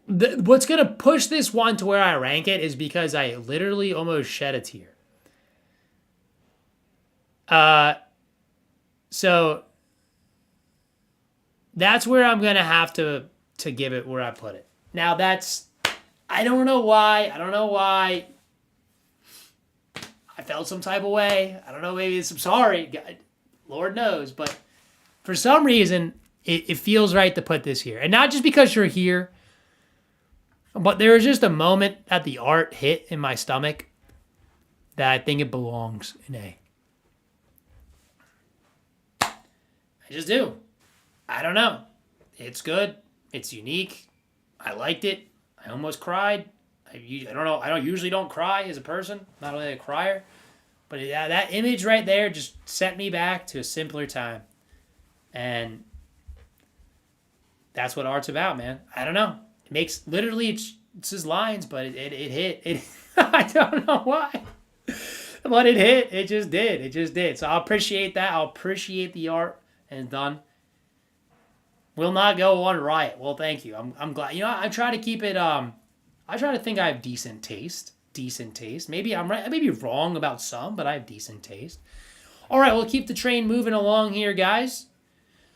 What's going to push this one to where I rank it is because I literally almost shed a tear. So that's where I'm going to have to give it where I put it. Now I don't know why. I felt some type of way. I don't know, maybe I'm sorry. God, Lord knows. But for some reason, it feels right to put this here. And not just because you're here, but there was just a moment that the art hit in my stomach that I think it belongs in A. I just do. I don't know. It's good. It's unique. I liked it. I almost cried. I don't know. I usually don't cry as a person. Not really a crier. But that image right there just sent me back to a simpler time. And that's what art's about, man. I don't know. It makes literally it's his lines, but it hit. I don't know why. But it hit. It just did. So I'll appreciate that. I'll appreciate the art and done. Will not go on riot. Well, thank you. I'm glad. I try to keep it. I try to think I have decent taste. Maybe I'm right. I may be wrong about some, but I have decent taste. All right, we'll keep the train moving along here, guys.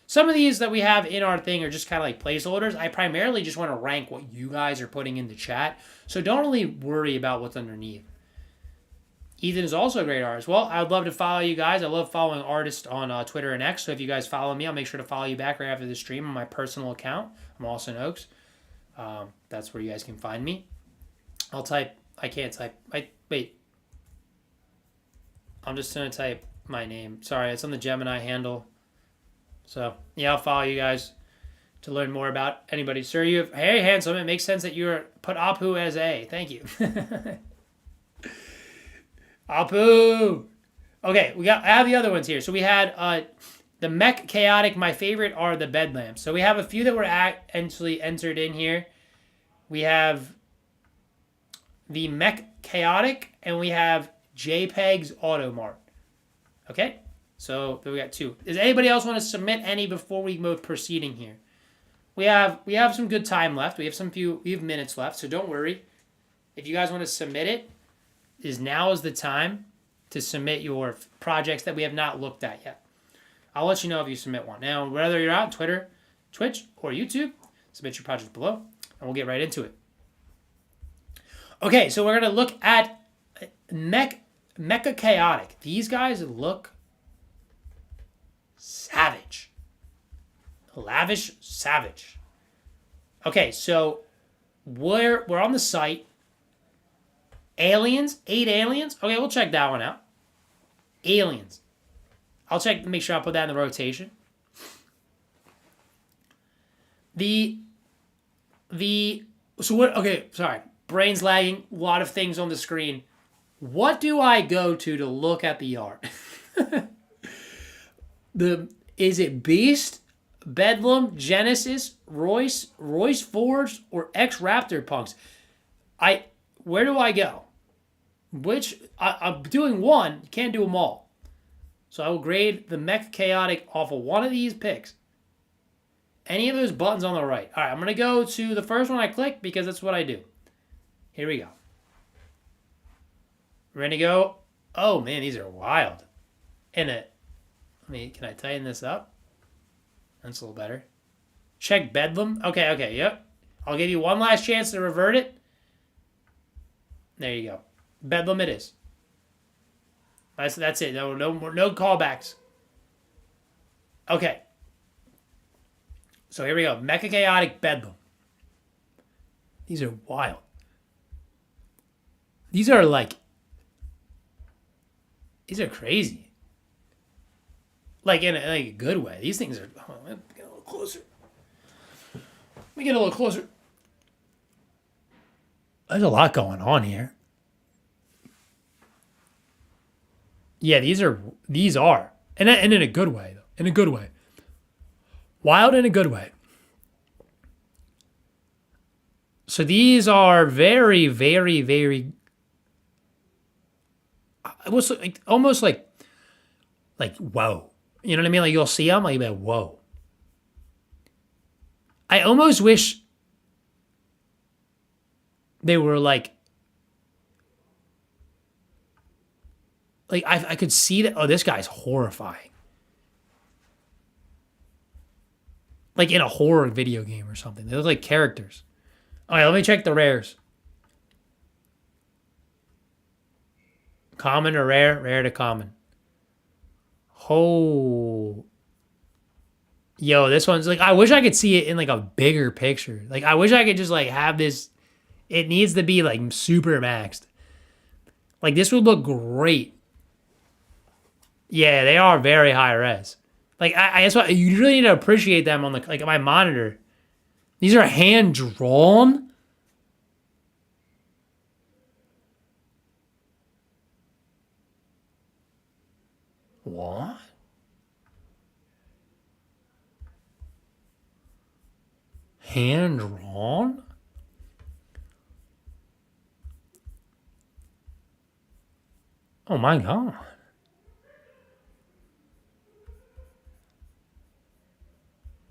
Some of these that we have in our thing are just kind of like placeholders. I primarily just want to rank what you guys are putting in the chat. So don't really worry about what's underneath. Ethan is also a great artist. Well, I would love to follow you guys. I love following artists on Twitter and X. So if you guys follow me, I'll make sure to follow you back right after the stream on my personal account. I'm Austin Oaks. That's where you guys can find me. I'll type. I can't type. Wait. I'm just going to type my name. Sorry, it's on the Gemini handle. So, yeah, I'll follow you guys to learn more about anybody. Sir, you have, hey, handsome, it makes sense that you're put Apu as A. Thank you. Apu! Okay, I have the other ones here. So we had the Mech Chaotic. My favorite are the bed lamps. So we have a few that were actually entered in here. We have the Mech Chaotic, and we have JPEG's Automart. Okay? So we got two. Does anybody else want to submit any before we move proceeding here? We have some good time left. We have minutes left, so don't worry. If you guys want to submit it, now is the time to submit your projects that we have not looked at yet. I'll let you know if you submit one. Now, whether you're on Twitter, Twitch, or YouTube, submit your project below, and we'll get right into it. Okay, so we're going to look at Mecha Chaotic. These guys look savage. Lavish savage. Okay, so we're on the site. Aliens, 8 aliens. Okay, we'll check that one out. Aliens. I'll check to make sure I put that in the rotation. So what? Okay, sorry. Brain's lagging. A lot of things on the screen. What do I go to look at the art? Is it Beast, Bedlam, Genesis, Royce Forge, or X Raptor Punks? Where do I go? I'm doing one. You can't do them all. So I will grade the Mech Chaotic off of one of these picks. Any of those buttons on the right. All right, I'm going to go to the first one I click because that's what I do. Here we go. Ready to go? Oh, man, these are wild. Can I tighten this up? That's a little better. Check Bedlam. Okay, yep. I'll give you one last chance to revert it. There you go. Bedlam it is. That's it. No callbacks. Okay. So here we go. Mecha Chaotic Bedlam. These are wild. These are crazy. Like in a good way. These things are. Oh, let me get a little closer. There's a lot going on here. Yeah, these are, and in a good way though. In a good way. Wild in a good way. So these are very, very, very. It was almost like whoa. You know what I mean? Like you'll see them, like whoa. I almost wish they were like I could see that. Oh, this guy's horrifying. Like in a horror video game or something. They look like characters. All right, let me check the rares. Common or rare? Rare to common. Oh. Yo, this one's I wish I could see it in a bigger picture. I wish I could just have this. It needs to be super maxed. This would look great. Yeah, they are very high res. I guess you really need to appreciate them on my monitor. These are hand drawn. What? Hand drawn? Oh my god.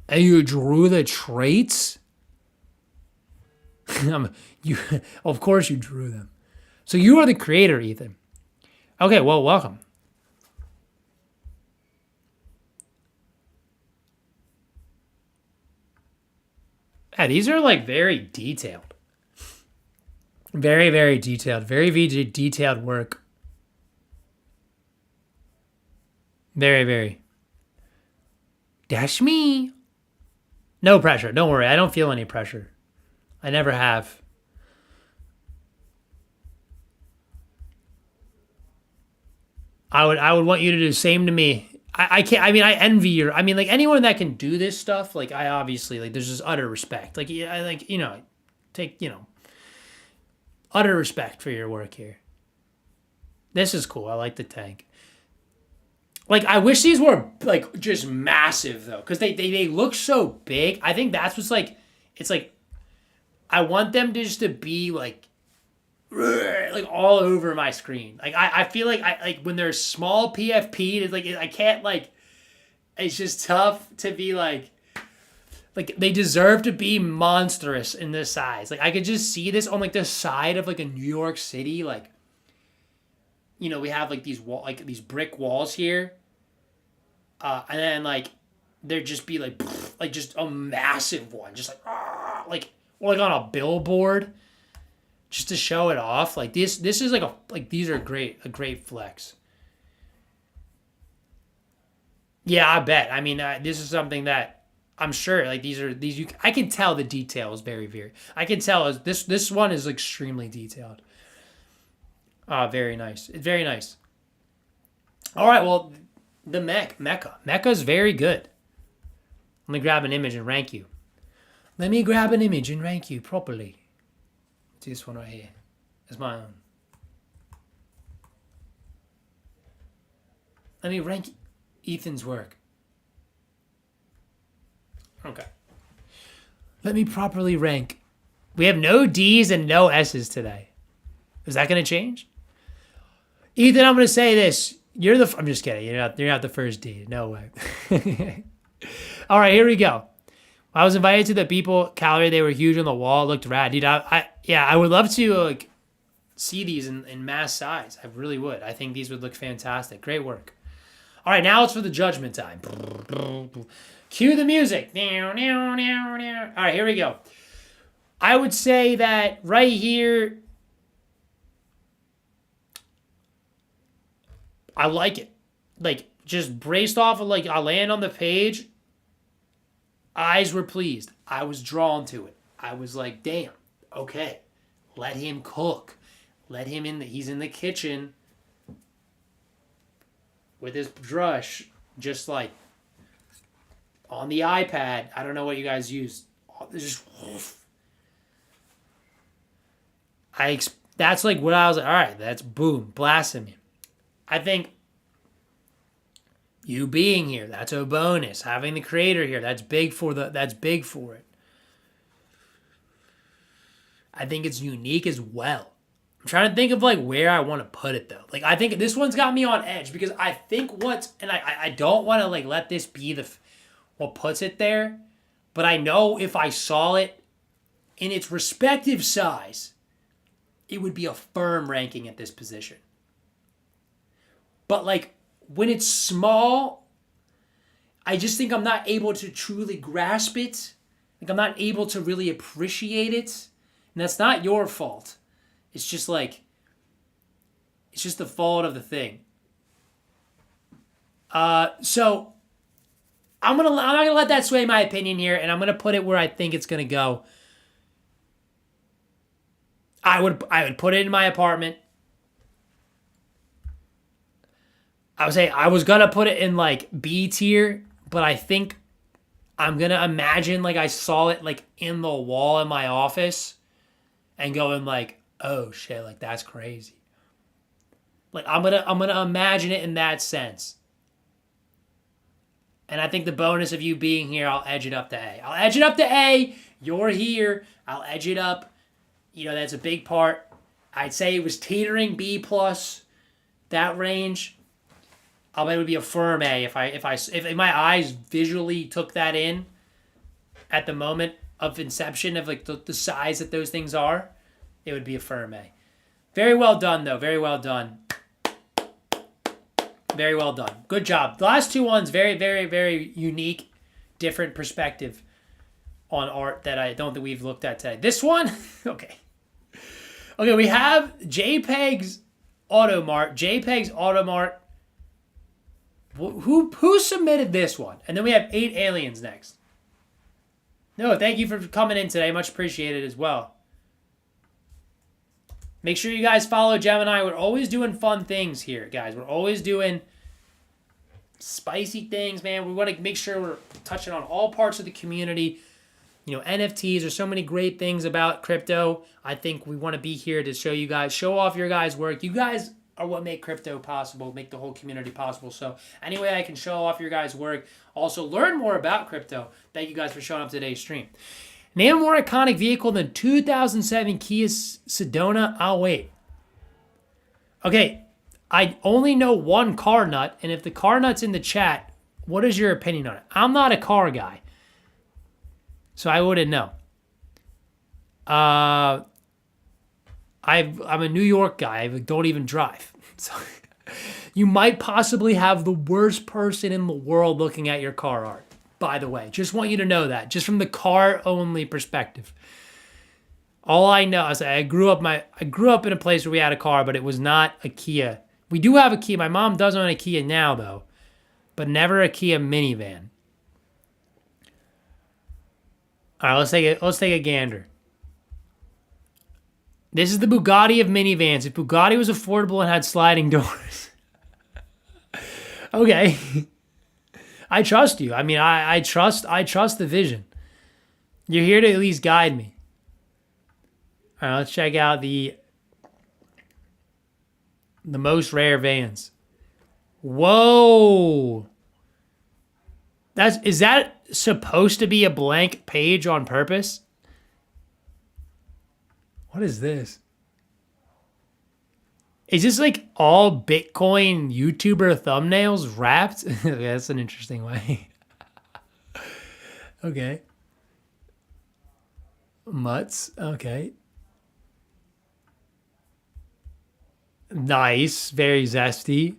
And you drew the traits? Of course you drew them. So you are the creator, Ethan. Okay, well, welcome. Yeah, these are very detailed. Very, very detailed. Very detailed work Very, very. That's me. No pressure. Don't worry. I don't feel any pressure. I never have. I would want you to do the same to me. I can't. I mean, I envy your. I mean, like anyone that can do this stuff. Like I obviously like. There's just utter respect. Like I like take utter respect for your work here. This is cool. I like the tank. Like I wish these were like just massive though, because they look so big. I think that's what's like. It's like I want them to just to be like all over my screen. Like I feel like I like when they're small PFP, it's like I can't like. It's just tough to be like they deserve to be monstrous in this size. Like I could just see this on like the side of like a New York City. Like we have like these brick walls here, and then like there'd just be like just a massive one, just like or like on a billboard. Just to show it off, like this is like these are a great flex. Yeah, I bet. I mean, this is something that I'm sure like I can tell the details very very. I can tell this one is extremely detailed. Very nice. It's very nice. All right, well, the Mecca's very good. Let me grab an image and rank you. Let me grab an image and rank you properly. This one right here is my own. Let me rank Ethan's work. Okay. Let me properly rank. We have no D's and no S's today. Is that going to change? Ethan, I'm going to say this. I'm just kidding. You're not the first D. No way. All right, here we go. I was invited to the people gallery. They were huge on the wall. It looked rad, dude. I would love to see these in mass size. I really would. I think these would look fantastic. Great work. All right, now it's for the judgment time. Cue the music. All right, here we go. I would say that right here, I like it. Like just braced off of I land on the page. Eyes were pleased. I was drawn to it. I was like, damn, okay. Let him cook. Let him he's in the kitchen with his brush, just like on the iPad. I don't know what you guys use. Just, that's like what I was like, all right, that's boom, blasphemy. I think you being here, that's a bonus. Having the creator here, that's big for it. I think it's unique as well. I'm trying to think of where I want to put it though. I think this one's got me on edge because I think I don't want to let this be what puts it there, but I know if I saw it in its respective size, it would be a firm ranking at this position. But when it's small, I just think I'm not able to truly grasp it. I'm not able to really appreciate it. And that's not your fault. It's just it's just the fault of the thing. So I'm not gonna let that sway my opinion here, and I'm gonna put it where I think it's gonna go. I would put it in my apartment. I would say I was gonna put it in B tier, but I think I'm gonna imagine I saw it in the wall in my office, and going oh shit, that's crazy. I'm gonna imagine it in that sense. And I think the bonus of you being here, I'll edge it up to A. I'll edge it up to A. You're here. I'll edge it up. That's a big part. I'd say it was teetering B plus, that range. I bet it would be a firm A if my eyes visually took that in at the moment of inception of the size that those things are. It would be a firm A. Very well done though. Very well done. Very well done. Good job. The last two ones, very, very, very unique, different perspective on art that I don't think we've looked at today. This one, okay. Okay, we have JPEG's Automart. JPEG's Automart. Who submitted this one? And then we have 8 aliens next. No, thank you for coming in today. Much appreciated as well. Make sure you guys follow Gemini. We're always doing fun things here, guys. We're always doing spicy things, man. We want to make sure we're touching on all parts of the community. You know, NFTs, there's so many great things about crypto. I think we want to be here to show you guys, show off your guys' work. You guys are what make crypto possible, make the whole community possible. So any way I can show off your guys' work, also learn more about crypto. Thank you guys for showing up today's stream. Name a more iconic vehicle than 2007 Kia Sedona. I'll wait. Okay, I only know one car nut, and if the car nut's in the chat, what is your opinion on it? I'm not a car guy, so I wouldn't know. I'm a New York guy. I don't even drive. So you might possibly have the worst person in the world looking at your car art. By the way, just want you to know that, just from the car only perspective. All I know is I grew up in a place where we had a car, but it was not a Kia. We do have a Kia. My mom does own a Kia now, though, but never a Kia minivan. All right, let's take a gander. This is the Bugatti of minivans. If Bugatti was affordable and had sliding doors. Okay. I trust you. I mean, I trust the vision. You're here to at least guide me. All right, let's check out the most rare vans. Whoa. Is that supposed to be a blank page on purpose? What is this? Is this like all Bitcoin YouTuber thumbnails wrapped? That's an interesting way. Okay. Mutts. Okay. Nice. Very zesty.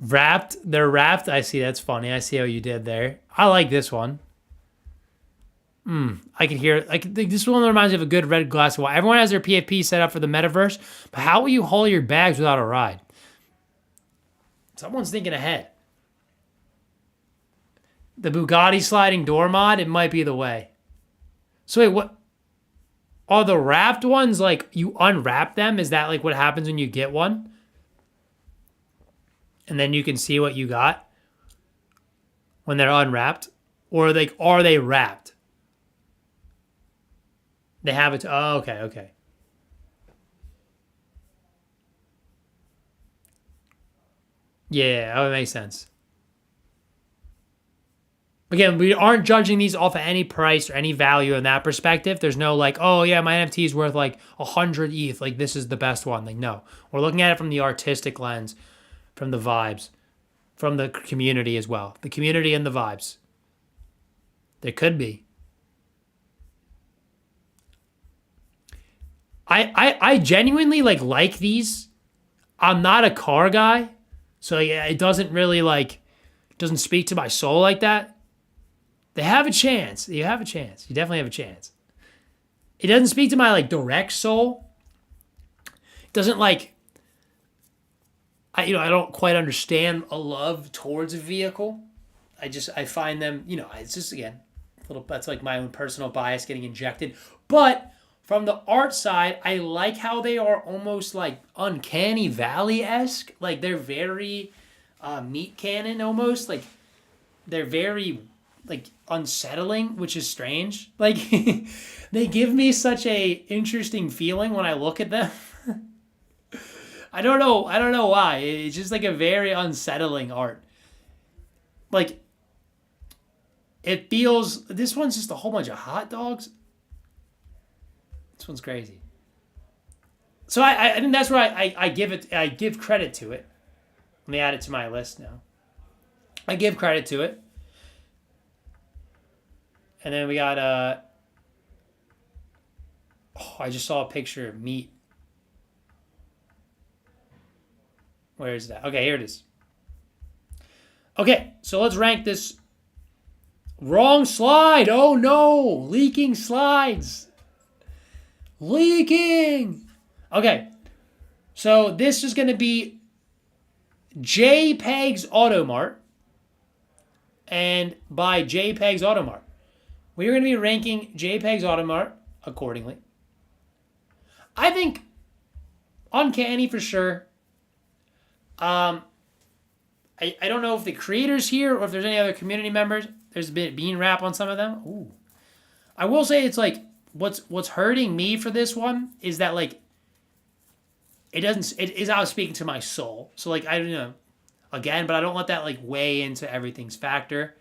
Wrapped. They're wrapped. I see. That's funny. I see how you did there. I like this one. I can hear, this one reminds me of a good red glass of wine. Everyone has their PFP set up for the metaverse, but how will you haul your bags without a ride? Someone's thinking ahead. The Bugatti sliding door mod, it might be the way. So wait, what? Are the wrapped ones, like, you unwrap them? Is that like what happens when you get one? And then you can see what you got when they're unwrapped? Or like, are they wrapped? They have it. Oh, okay. Yeah, that would make sense. Again, we aren't judging these off of any price or any value in that perspective. There's no like, oh yeah, my NFT is worth like 100 ETH. Like this is the best one. Like no, we're looking at it from the artistic lens, from the vibes, from the community as well. The community and the vibes. There could be. I genuinely like these. I'm not a car guy, so yeah, it doesn't really doesn't speak to my soul like that. They have a chance. You have a chance. You definitely have a chance. It doesn't speak to my direct soul. It doesn't I don't quite understand a love towards a vehicle. I find them, it's just again, that's like my own personal bias getting injected. But from the art side, I like how they are almost like Uncanny Valley-esque. Like they're very meat cannon almost. Like they're very unsettling, which is strange. Like they give me such a interesting feeling when I look at them. I don't know why. It's just like a very unsettling art. Like it feels, this one's just a whole bunch of hot dogs. This one's crazy. So I think that's where I give credit to it. Let me add it to my list now. I give credit to it. And then we got I just saw a picture of meat. Where is that? Okay, here it is. Okay, so let's rank this. Wrong slide. Oh no, leaking slides. Leaking. Okay, so this is going to be JPEG's Automart. And by JPEG's Automart. We are going to be ranking JPEG's Automart accordingly. I think uncanny for sure. I don't know if the creators here or if there's any other community members. There's a bit of bean rap on some of them. Ooh. I will say it's like what's hurting me for this one is that like it is out speaking to my soul. So like I don't know again, but I don't let that like weigh into everything's factor.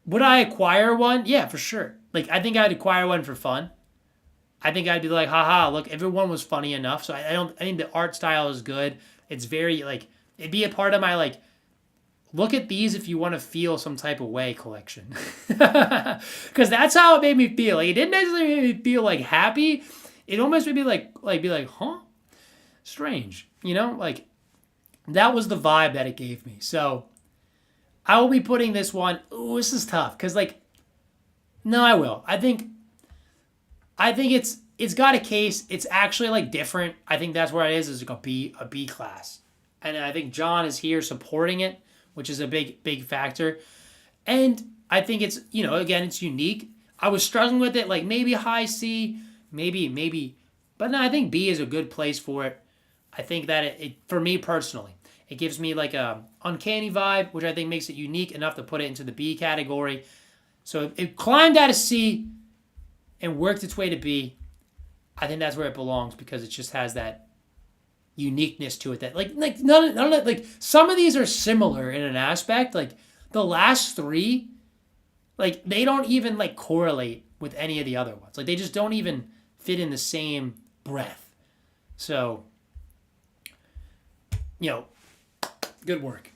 Would I acquire one? Yeah, for sure. Like I think I'd acquire one for fun. I think I'd be like, haha, look, everyone was funny enough. So I think the art style is good. It's very like it'd be a part of my like look at these if you want to feel some type of way collection. Because that's how it made me feel. Like, it didn't necessarily make me feel like happy. It almost made me be like, huh? Strange. You know? Like, that was the vibe that it gave me. So, I will be putting this one. Ooh, this is tough. Because, like, no, I will. I think it's got a case. It's actually, like, different. I think that's where it is like a B class. And I think John is here supporting it, which is a big factor. And I think it's, again, it's unique. I was struggling with it, like maybe high C, maybe. But no, I think B is a good place for it. I think that it for me personally, it gives me like a uncanny vibe, which I think makes it unique enough to put it into the B category. So it climbed out of C and worked its way to B. I think that's where it belongs because it just has that uniqueness to it that like none of like some of these are similar in an aspect. Like the last three, like they don't even like correlate with any of the other ones. Like they just don't even fit in the same breath. So, good work.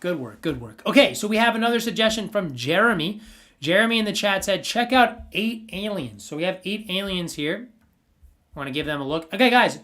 Okay, so we have another suggestion from Jeremy. Jeremy in the chat said, check out 8 aliens. So we have 8 aliens here. I want to give them a look. Okay, guys.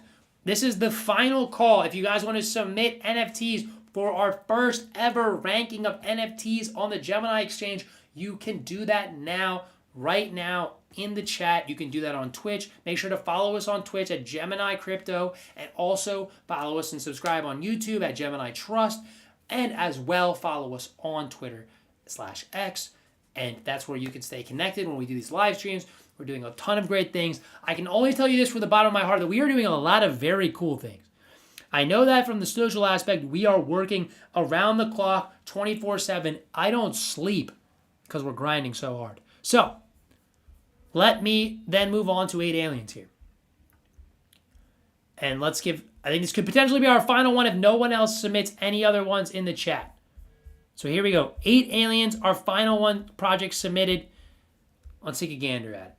This is the final call. If you guys want to submit NFTs for our first ever ranking of NFTs on the Gemini Exchange, you can do that now, right now in the chat. You can do that on Twitch. Make sure to follow us on Twitch at Gemini Crypto and also follow us and subscribe on YouTube at Gemini Trust and as well follow us on Twitter/X. And that's where you can stay connected when we do these live streams. We're doing a ton of great things. I can only tell you this from the bottom of my heart that we are doing a lot of very cool things. I know that from the social aspect, we are working around the clock, 24/7. I don't sleep because we're grinding so hard. So, let me then move on to 8 aliens here. And I think this could potentially be our final one if no one else submits any other ones in the chat. So here we go. 8 aliens, our final one, project submitted. Let's take a gander at it.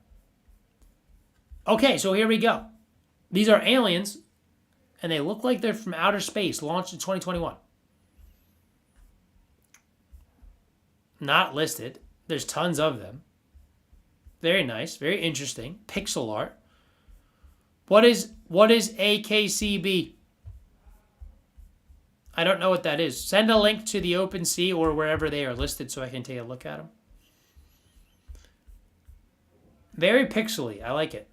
Okay, so here we go. These are aliens, and they look like they're from outer space, launched in 2021. Not listed. There's tons of them. Very nice, very interesting. Pixel art. What is AKCB? I don't know what that is. Send a link to the OpenSea or wherever they are listed so I can take a look at them. Very pixely. I like it.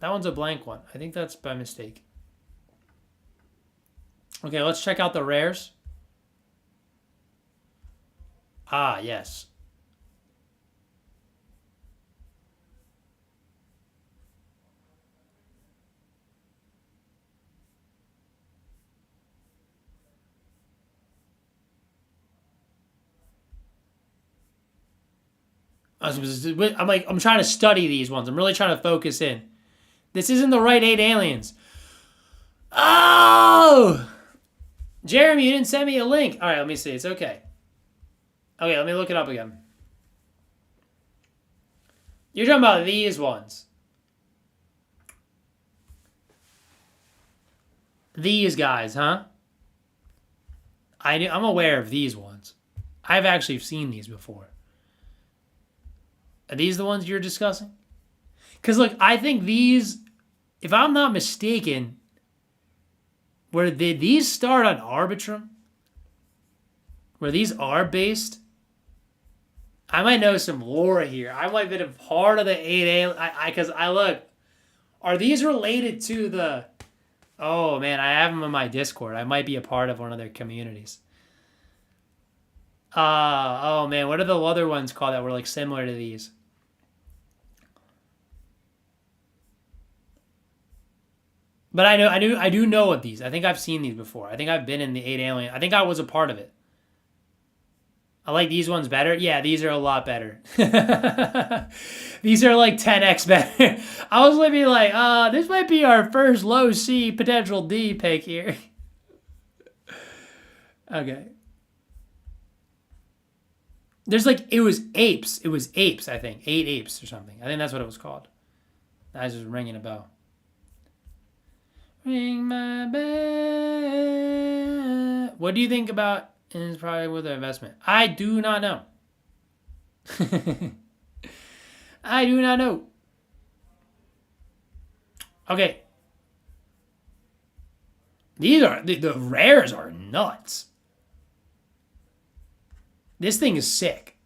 That one's a blank one. I think that's by mistake. Okay, let's check out the rares. Ah, yes. I'm trying to study these ones. I'm really trying to focus in. This isn't the right 8 aliens. Oh! Jeremy, you didn't send me a link. All right, let me see. It's okay. Okay, let me look it up again. You're talking about these ones. These guys, huh? I'm aware of these ones. I've actually seen these before. Are these the ones you're discussing? Because, look, I think these, if I'm not mistaken, did these start on Arbitrum? Where these are based? I might know some lore here. I might have been a part of the 8 aliens. Because I look, are these related to the Oh man, I have them in my Discord. I might be a part of one of their communities. Oh man, what are the other ones called that were like similar to these? But I do know of these. I think I've seen these before. I think I've been in the 8 Alien. I think I was a part of it. I like these ones better. Yeah, these are a lot better. These are like 10x better. I was literally like, this might be our first low C potential D pick here. Okay. There's like, it was apes. It was apes, I think. 8 apes or something. I think that's what it was called. I was just ringing a bell. Ring my bell. What do you think about is probably with the investment? I do not know. I do not know. Okay. These are the rares are nuts. This thing is sick.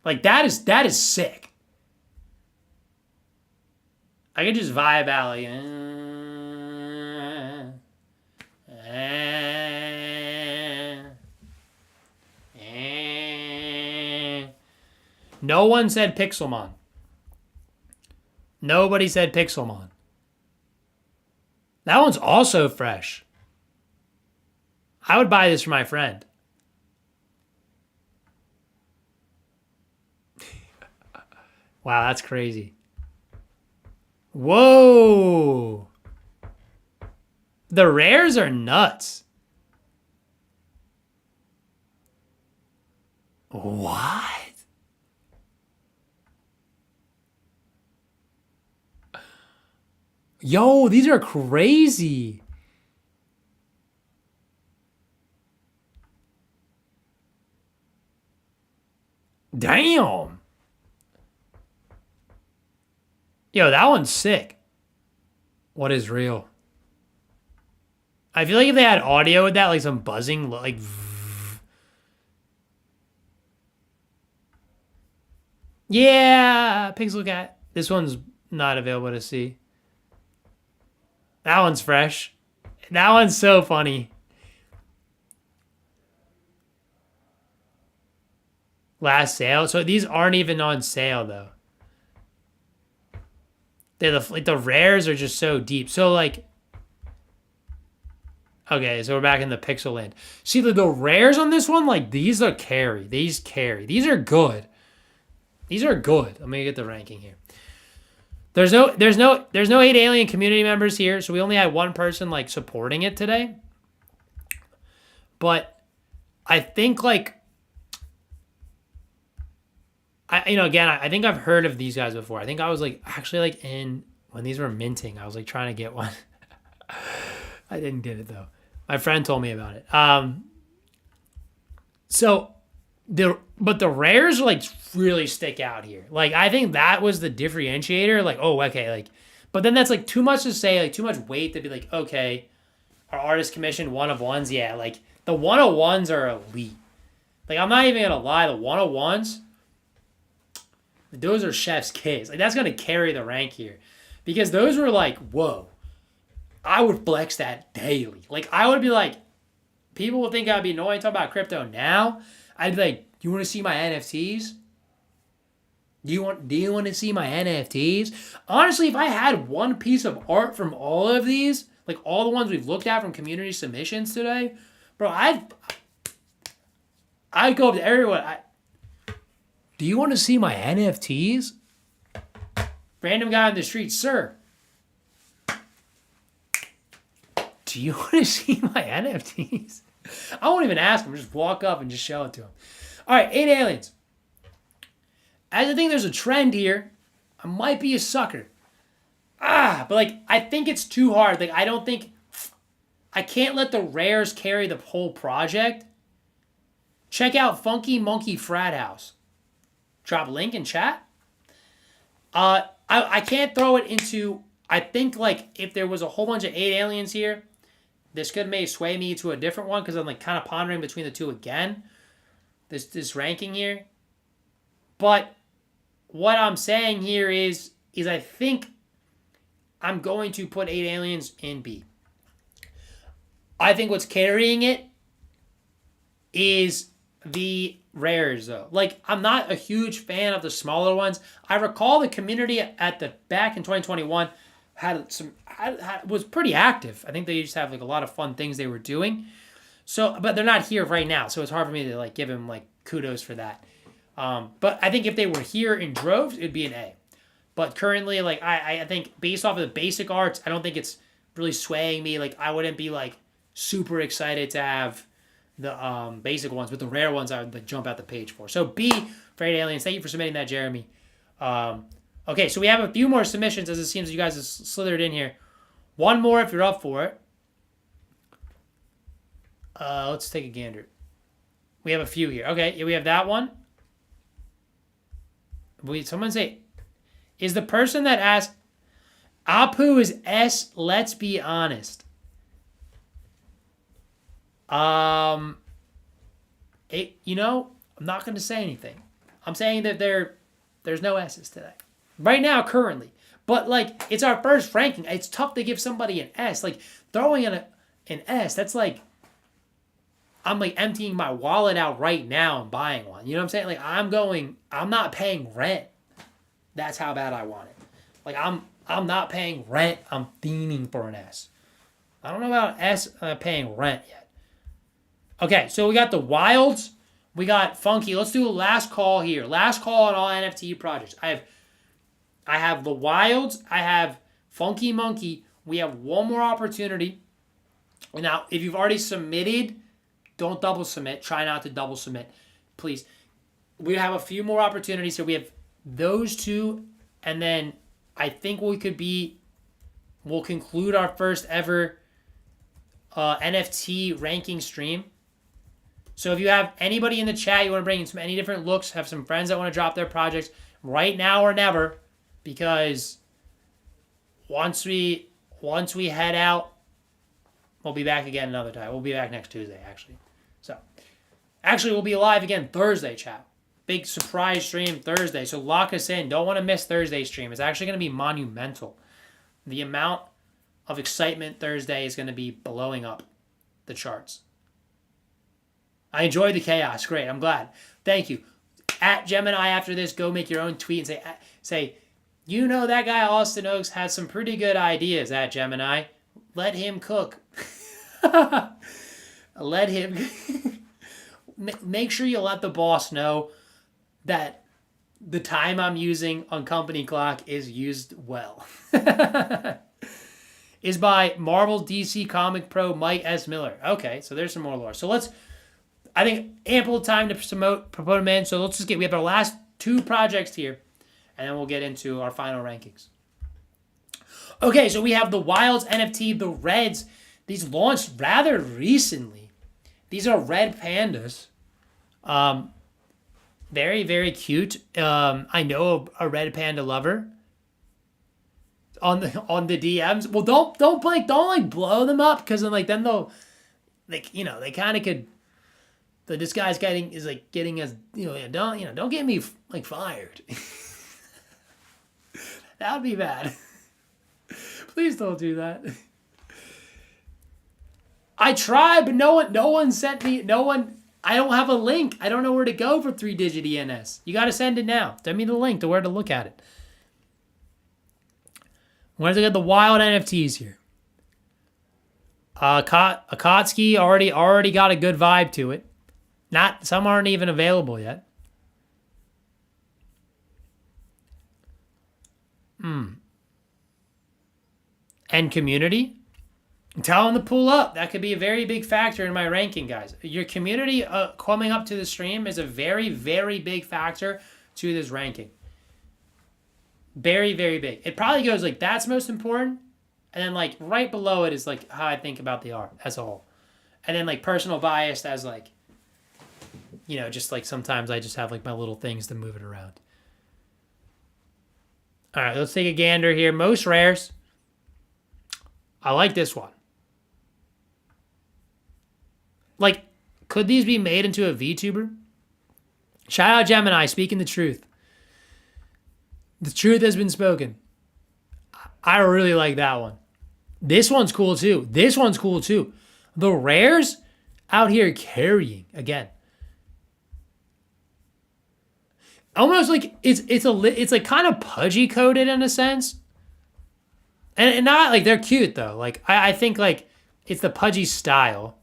Like that is sick. I could just vibe out like No one said Pixelmon. Nobody said Pixelmon. That one's also fresh. I would buy this for my friend. Wow, that's crazy. Whoa. The rares are nuts. What? Yo, these are crazy. Damn. Yo, that one's sick. What is real? I feel like if they had audio with that, like some buzzing, like. Yeah, Pixel Cat. This one's not available to see. That one's fresh. That one's so funny. Last sale. So these aren't even on sale though. They're the rares are just so deep. So like, okay, so we're back in the pixel land. See the rares on this one, like these are carry. These carry. These are good. These are good. Let me get the ranking here. There's no 8 Alien community members here, so we only had one person like supporting it today. But I think like I think I've heard of these guys before. I think I was like actually like in when these were minting, I was like trying to get one. I didn't get it though. My friend told me about it. So but the rares like really stick out here. Like I think that was the differentiator. Like, oh, okay, like, but then that's like too much to say, like too much weight to be like, okay, our artist commissioned one of ones. Yeah, like the one of ones are elite. Like I'm not even gonna lie, the one of ones, those are chef's kiss. Like that's gonna carry the rank here, because those were like, whoa, I would flex that daily. Like I would be like, people would think I'd be annoying talking about crypto now. I'd be like, you want to see my NFTs? Do you want to see my NFTs? Honestly, if I had one piece of art from all of these, like all the ones we've looked at from community submissions today, bro, I'd go up to everyone. Do you want to see my NFTs? Random guy on the street, sir. Do you want to see my NFTs? I won't even ask him. Just walk up and just show it to him. All right, 8 Aliens. As I think there's a trend here, I might be a sucker. But like I think it's too hard. Like I can't let the rares carry the whole project. Check out Funky Monkey Frat House. Drop a link in chat. I can't throw it into. I think like if there was a whole bunch of 8 Aliens here, this could may sway me to a different one because I'm like kind of pondering between the two again. This ranking here, but what I'm saying here is I think I'm going to put 8 Aliens in B. I think what's carrying it is the rares though. Like I'm not a huge fan of the smaller ones. I recall the community at the back in 2021 was pretty active. I think they just have like a lot of fun things they were doing. So, but they're not here right now, so it's hard for me to like give them like kudos for that. But I think if they were here in droves, it'd be an A. But currently, like I think based off of the basic arts, I don't think it's really swaying me. Like I wouldn't be like super excited to have the basic ones, but the rare ones I would like jump out the page for. So B, Afraid Aliens. Thank you for submitting that, Jeremy. Okay, so we have a few more submissions as it seems you guys have slithered in here. One more if you're up for it. Let's take a gander. We have a few here. Okay, yeah, we have that one. Someone say, is the person that asked, Apu is S, let's be honest. I'm not going to say anything. I'm saying that there's no S's today. Right now, currently. But, like, it's our first ranking. It's tough to give somebody an S. Like, throwing in an S, that's like, I'm, like, emptying my wallet out right now and buying one. You know what I'm saying? Like, I'm not paying rent. That's how bad I want it. Like, I'm not paying rent. I'm fiending for an S. I don't know about S paying rent yet. Okay, so we got the Wilds. We got Funky. Let's do a last call here. Last call on all NFT projects. I have the Wilds. I have Funky Monkey. We have one more opportunity. Now, if you've already submitted, don't double submit. Try not to double submit, please. We have a few more opportunities here. We have those two, and then I think we'll conclude our first ever NFT ranking stream. So if you have anybody in the chat, you want to bring in any different looks, have some friends that want to drop their projects right now or never, because once we head out, we'll be back again another time. We'll be back next Tuesday, actually. So, actually, we'll be live again Thursday, chat. Big surprise stream Thursday. So lock us in. Don't want to miss Thursday's stream. It's actually going to be monumental. The amount of excitement Thursday is going to be blowing up the charts. I enjoyed the chaos. Great. I'm glad. Thank you. At Gemini after this, go make your own tweet and say, you know that guy Austin Oaks has some pretty good ideas at Gemini. Let him cook. Let him. Make sure you let the boss know that the time I'm using on Company Clock is used well. Is by Marvel DC Comic Pro Mike S. Miller. Okay, so there's some more lore. So I think ample time to promote them in. So we have our last two projects here, and then we'll get into our final rankings. Okay, so we have the Wilds NFT, the Reds. These launched rather recently. These are red pandas. Very, very cute. I know a red panda lover on the DMs. Well, don't blow them up, because then they'll they kind of could. This guy's getting us, don't get me fired. That would be bad. Please don't do that. I tried, but no one sent me. I don't have a link. I don't know where to go for 3-digit ENS. You got to send it now. Send me the link to where to look at it. Where's it got the wild NFTs here? Akatsuki already got a good vibe to it. Some aren't even available yet. And community. Tell them to pull up. That could be a very big factor in my ranking, guys. Your community coming up to the stream is a very, very big factor to this ranking. Very, very big. It probably goes that's most important. And then right below it is how I think about the art as a whole. And then personal bias as just sometimes I just have my little things to move it around. All right, let's take a gander here. Most rares. I like this one. Could these be made into a VTuber? Shout out Gemini, speaking the truth. The truth has been spoken. I really like that one. This one's cool too. The rares out here carrying again. Almost like it's like kind of pudgy coated in a sense, and not like they're cute though. Like I think like it's the pudgy style,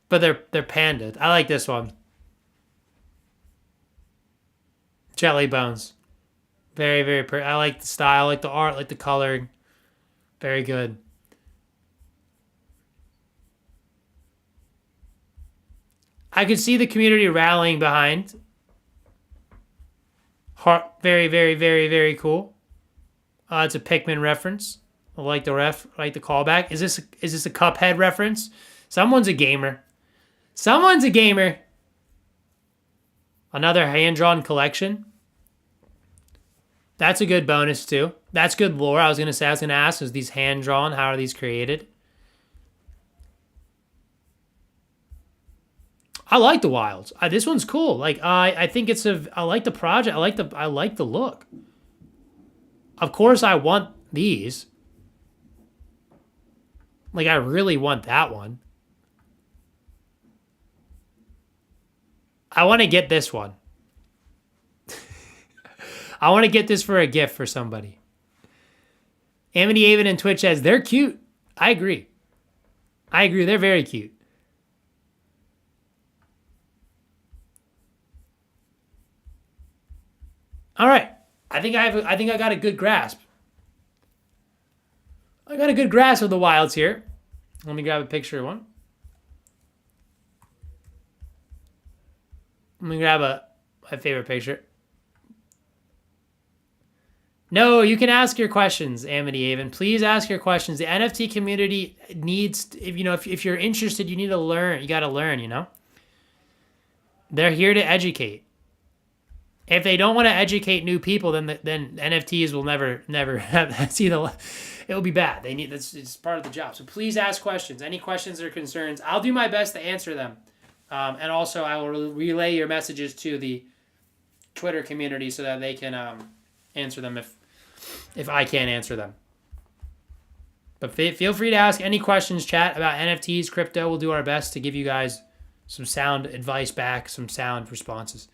but they're pandas. I like this one. Jelly bones, very very pretty. I like the style, I like the art, I like the coloring, very good. I could see the community rallying behind. Very very very very cool. It's a Pikmin reference. I like I like the callback. Is this a Cuphead reference? Someone's a gamer. Someone's a gamer. Another hand drawn collection. That's a good bonus too. That's good lore. I was gonna ask, is these hand drawn? How are these created? I like the wilds. This one's cool. Like I think I like the project. I like the look. Of course, I want these. Like I really want that one. I want to get this one. I want to get this for a gift for somebody. Amity Avon and Twitch says they're cute. I agree. I agree. They're very cute. All right. I think I got a good grasp. I got a good grasp of the wilds here. Let me grab a picture of one. Let me grab my favorite picture. No, you can ask your questions, Amity Avon. Please ask your questions. The NFT community needs, if you're interested, you need to learn. You got to learn, They're here to educate. If they don't want to educate new people, then NFTs will never see the. It will be bad. It's part of the job. So please ask questions. Any questions or concerns, I'll do my best to answer them. And also, I will relay your messages to the Twitter community so that they can answer them if I can't answer them. But feel free to ask any questions, chat, about NFTs, crypto. We'll do our best to give you guys some sound advice back, some sound responses.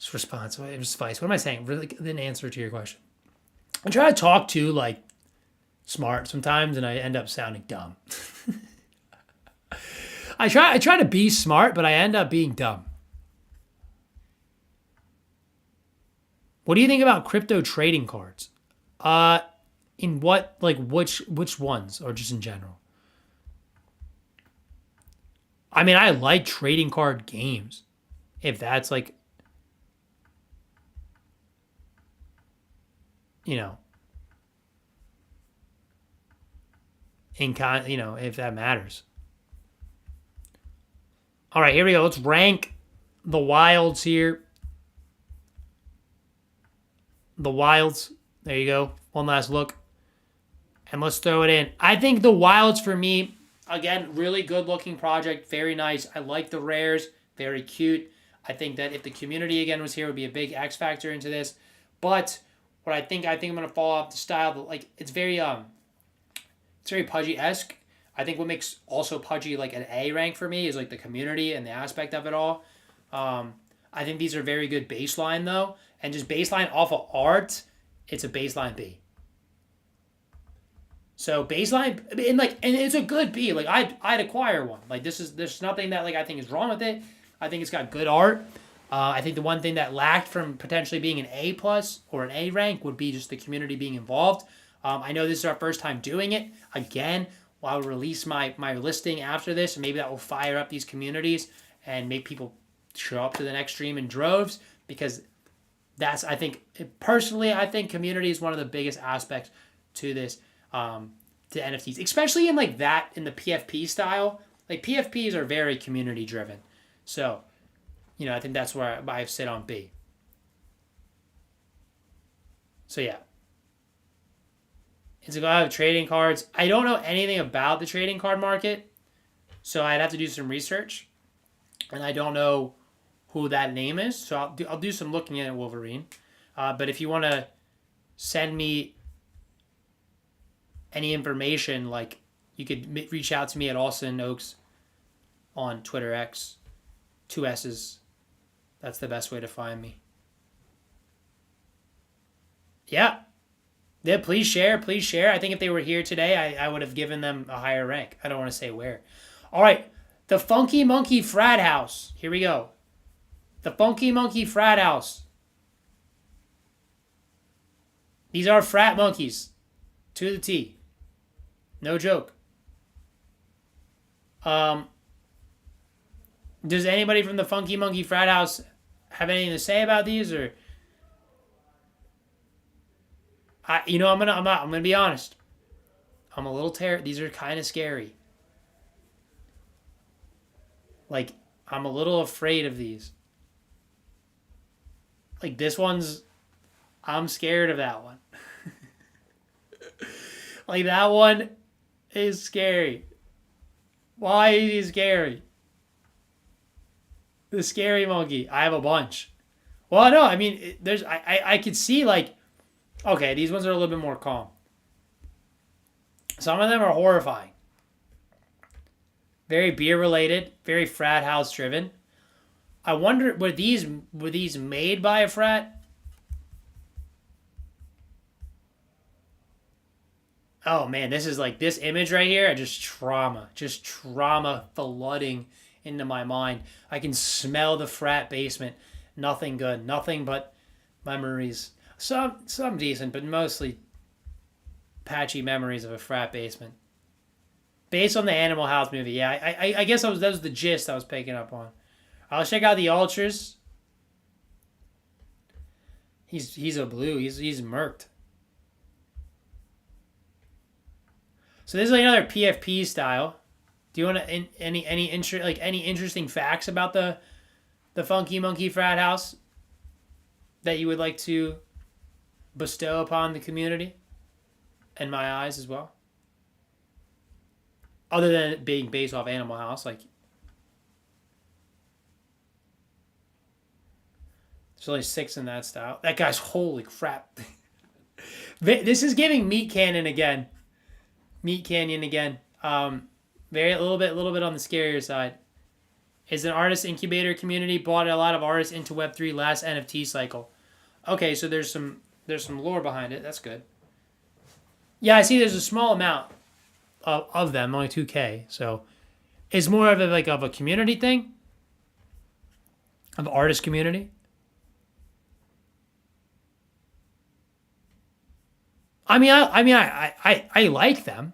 Advice. What am I saying? Really, an answer to your question. I try to talk too like smart sometimes, and I end up sounding dumb. I try to be smart, but I end up being dumb. What do you think about crypto trading cards? In what, like, which ones, or just in general? I mean, I like trading card games. If that's like, if that matters. All right, here we go. Let's rank the wilds here. The wilds. There you go. One last look. And let's throw it in. I think the wilds for me, again, really good looking project. Very nice. I like the rares. Very cute. I think that if the community again was here, it would be a big X factor into this. But what I think I'm gonna fall off the style. But like it's very pudgy-esque. I think what makes also pudgy like an A rank for me is like the community and the aspect of it all. I think these are very good baseline though, and just baseline off of art, it's a baseline B. So baseline and it's a good B. Like I'd acquire one. Like there's nothing that like I think is wrong with it. I think it's got good art. I think the one thing that lacked from potentially being an A plus or an A rank would be just the community being involved. I know this is our first time doing it. Again, I'll release my listing after this, and maybe that will fire up these communities and make people show up to the next stream in droves, because I think community is one of the biggest aspects to this, to NFTs, especially in the PFP style. Like PFPs are very community driven. So, I think that's where I sit on B. So yeah. It's a lot of trading cards. I don't know anything about the trading card market, so I'd have to do some research, and I don't know who that name is. So I'll do some looking at Wolverine. But if you want to send me any information, like you could reach out to me at Austin Oaks on Twitter X, two S's. That's the best way to find me. Yeah. Yeah, please share. Please share. I think if they were here today, I would have given them a higher rank. I don't want to say where. All right. The Funky Monkey Frat House. Here we go. The Funky Monkey Frat House. These are frat monkeys. To the T. No joke. Um, does anybody from the Funky Monkey Frat House have anything to say about these, or I'm gonna be honest. I'm a little These are kind of scary. Like, I'm a little afraid of these. Like, this one's, I'm scared of that one. Like, that one is scary. Why is he scary? The scary monkey. I have a bunch. Well, no, I mean, I could see, like, okay, these ones are a little bit more calm. Some of them are horrifying. Very beer related, very frat house driven. I wonder, were these made by a frat? Oh man, this is like this image right here. Just trauma flooding into my mind. I can smell the frat basement. Nothing good, nothing but memories. Some decent, but mostly patchy memories of a frat basement. Based on the Animal House movie, yeah. I guess that was the gist I was picking up on. I'll check out the Ultras. He's a blue. He's murked. So this is like another PFP style. Do you want to any interesting facts about the Funky Monkey Frat House that you would like to bestow upon the community and my eyes as well? Other than it being based off Animal House, like there's only 6 in that style. That guy's holy crap. This is giving Meat Canyon again. Meat Canyon again. Very a little bit on the scarier side. Is an artist incubator community, brought a lot of artists into Web3 last NFT cycle. Okay, so there's some lore behind it. That's good. Yeah, I see. There's a small amount of them, only 2K. So it's more of a community thing, of artist community. I like them.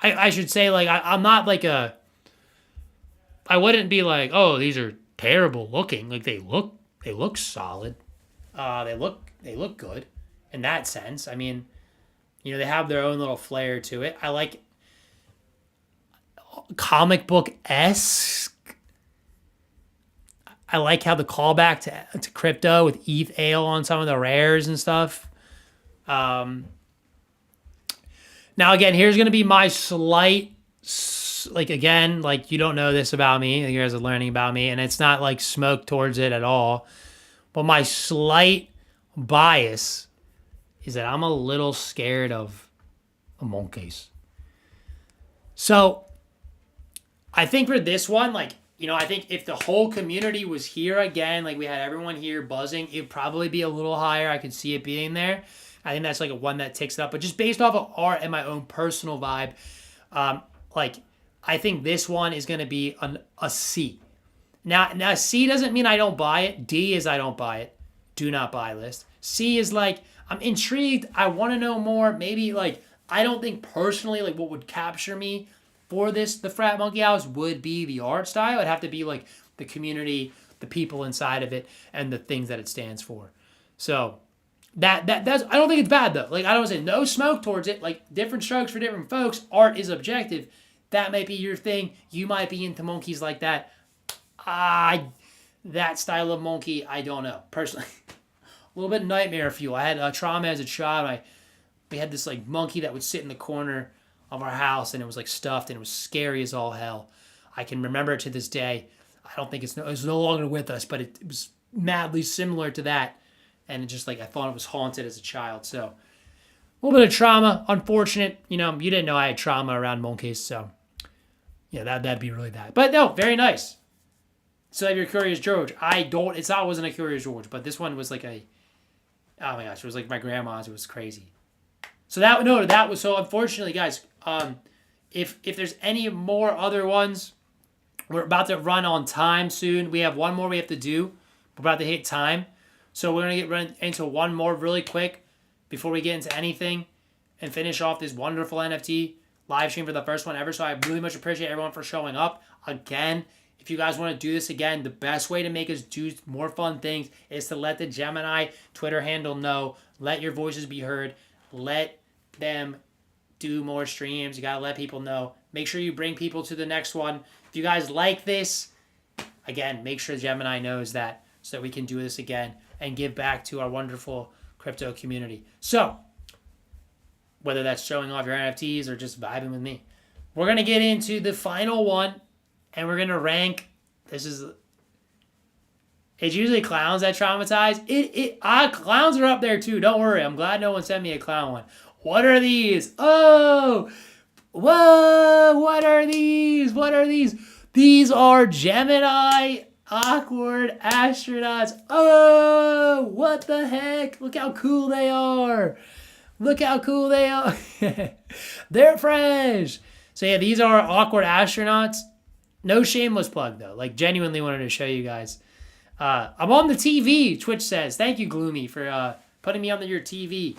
I should say, like, I'm not like a. I wouldn't be like, oh, these are terrible looking. Like, they look solid. They look good in that sense. I mean, they have their own little flair to it. I like comic book esque. I like how the callback to crypto with ETH ale on some of the rares and stuff. Now again, here's gonna be my slight, like, again, like, you don't know this about me. You guys are learning about me, and it's not like smoke towards it at all. But my slight bias is that I'm a little scared of monkeys. So I think for this one, like, I think if the whole community was here again, like we had everyone here buzzing, it'd probably be a little higher. I could see it being there. I think that's like a one that ticks it up. But just based off of art and my own personal vibe, like, I think this one is going to be a C. Now C doesn't mean I don't buy it. D is I don't buy it. Do not buy list. C is like, I'm intrigued. I want to know more. Maybe, like, I don't think personally, like, what would capture me for the Frat Monkey House would be the art style. It'd have to be like the community, the people inside of it, and the things that it stands for. So that's, I don't think it's bad though. Like, I don't say no smoke towards it. Like, different strokes for different folks. Art is objective. That might be your thing. You might be into monkeys like that. That style of monkey, I don't know. Personally, a little bit nightmare fuel. I had a trauma as a child. We had this like monkey that would sit in the corner of our house, and it was like stuffed, and it was scary as all hell. I can remember it to this day. I don't think it's no longer with us, but it was madly similar to that. And it just, like, I thought it was haunted as a child. So A little bit of trauma, unfortunate. You didn't know I had trauma around Monkeys, so yeah, that'd be really bad. But no, very nice. So if you're Curious George, wasn't a Curious George, but this one was like oh my gosh, it was like my grandma's. It was crazy. So unfortunately, guys, if there's any more other ones, we're about to run on time soon. We have one more we have to do. We're about to hit time. So we're going to run into one more really quick before we get into anything and finish off this wonderful NFT live stream for the first one ever. So I really much appreciate everyone for showing up. Again, if you guys want to do this again, the best way to make us do more fun things is to let the Gemini Twitter handle know. Let your voices be heard. Let them do more streams. You got to let people know. Make sure you bring people to the next one. If you guys like this, again, make sure Gemini knows that so that we can do this again and give back to our wonderful crypto community. So, whether that's showing off your NFTs or just vibing with me, we're going to get into the final one and we're going to rank. It's usually clowns that traumatize. Clowns are up there too. Don't worry. I'm glad no one sent me a clown one. What are these? Oh, whoa. What are these? These are Gemini awkward astronauts. Oh, what the heck? Look how cool they are. They're fresh. So yeah, these are awkward astronauts. No shameless plug though. Like genuinely wanted to show you guys. I'm on the TV, Twitch says. Thank you, Gloomy, for putting me on your TV.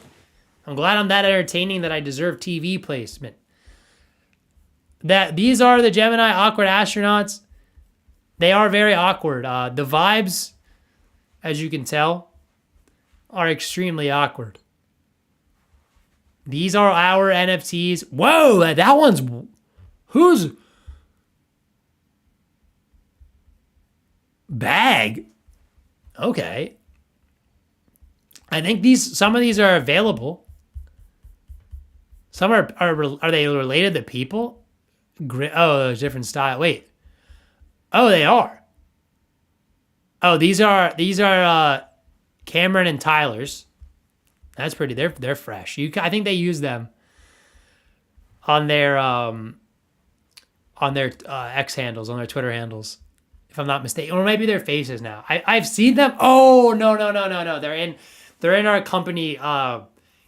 I'm glad I'm that entertaining that I deserve TV placement. These are the Gemini awkward astronauts. They are very awkward. The vibes, as you can tell, are extremely awkward. These are our NFTs. Whoa, that one's... Who's... Bag? Okay. I think some of these are available. Some are they related to people? Oh, there's different style. Wait. Oh, they are. Oh, these are Cameron and Tyler's. That's pretty. They're fresh. I think they use them on their X handles, on their Twitter handles, if I'm not mistaken, or maybe their faces now. I've seen them. Oh no. They're in our company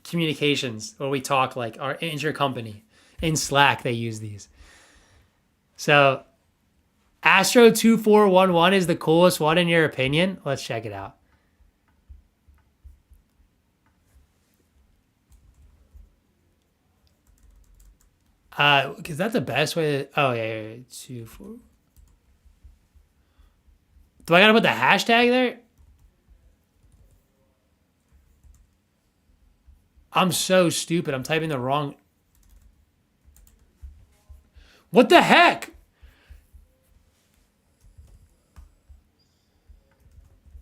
communications where we talk like our intercompany. In Slack, they use these. So Astro 2411 is the coolest one in your opinion? Let's check it out. Because that's the best way to... Oh, yeah. 2, 4. Do I gotta put the hashtag there? I'm so stupid. I'm typing the wrong... What the heck?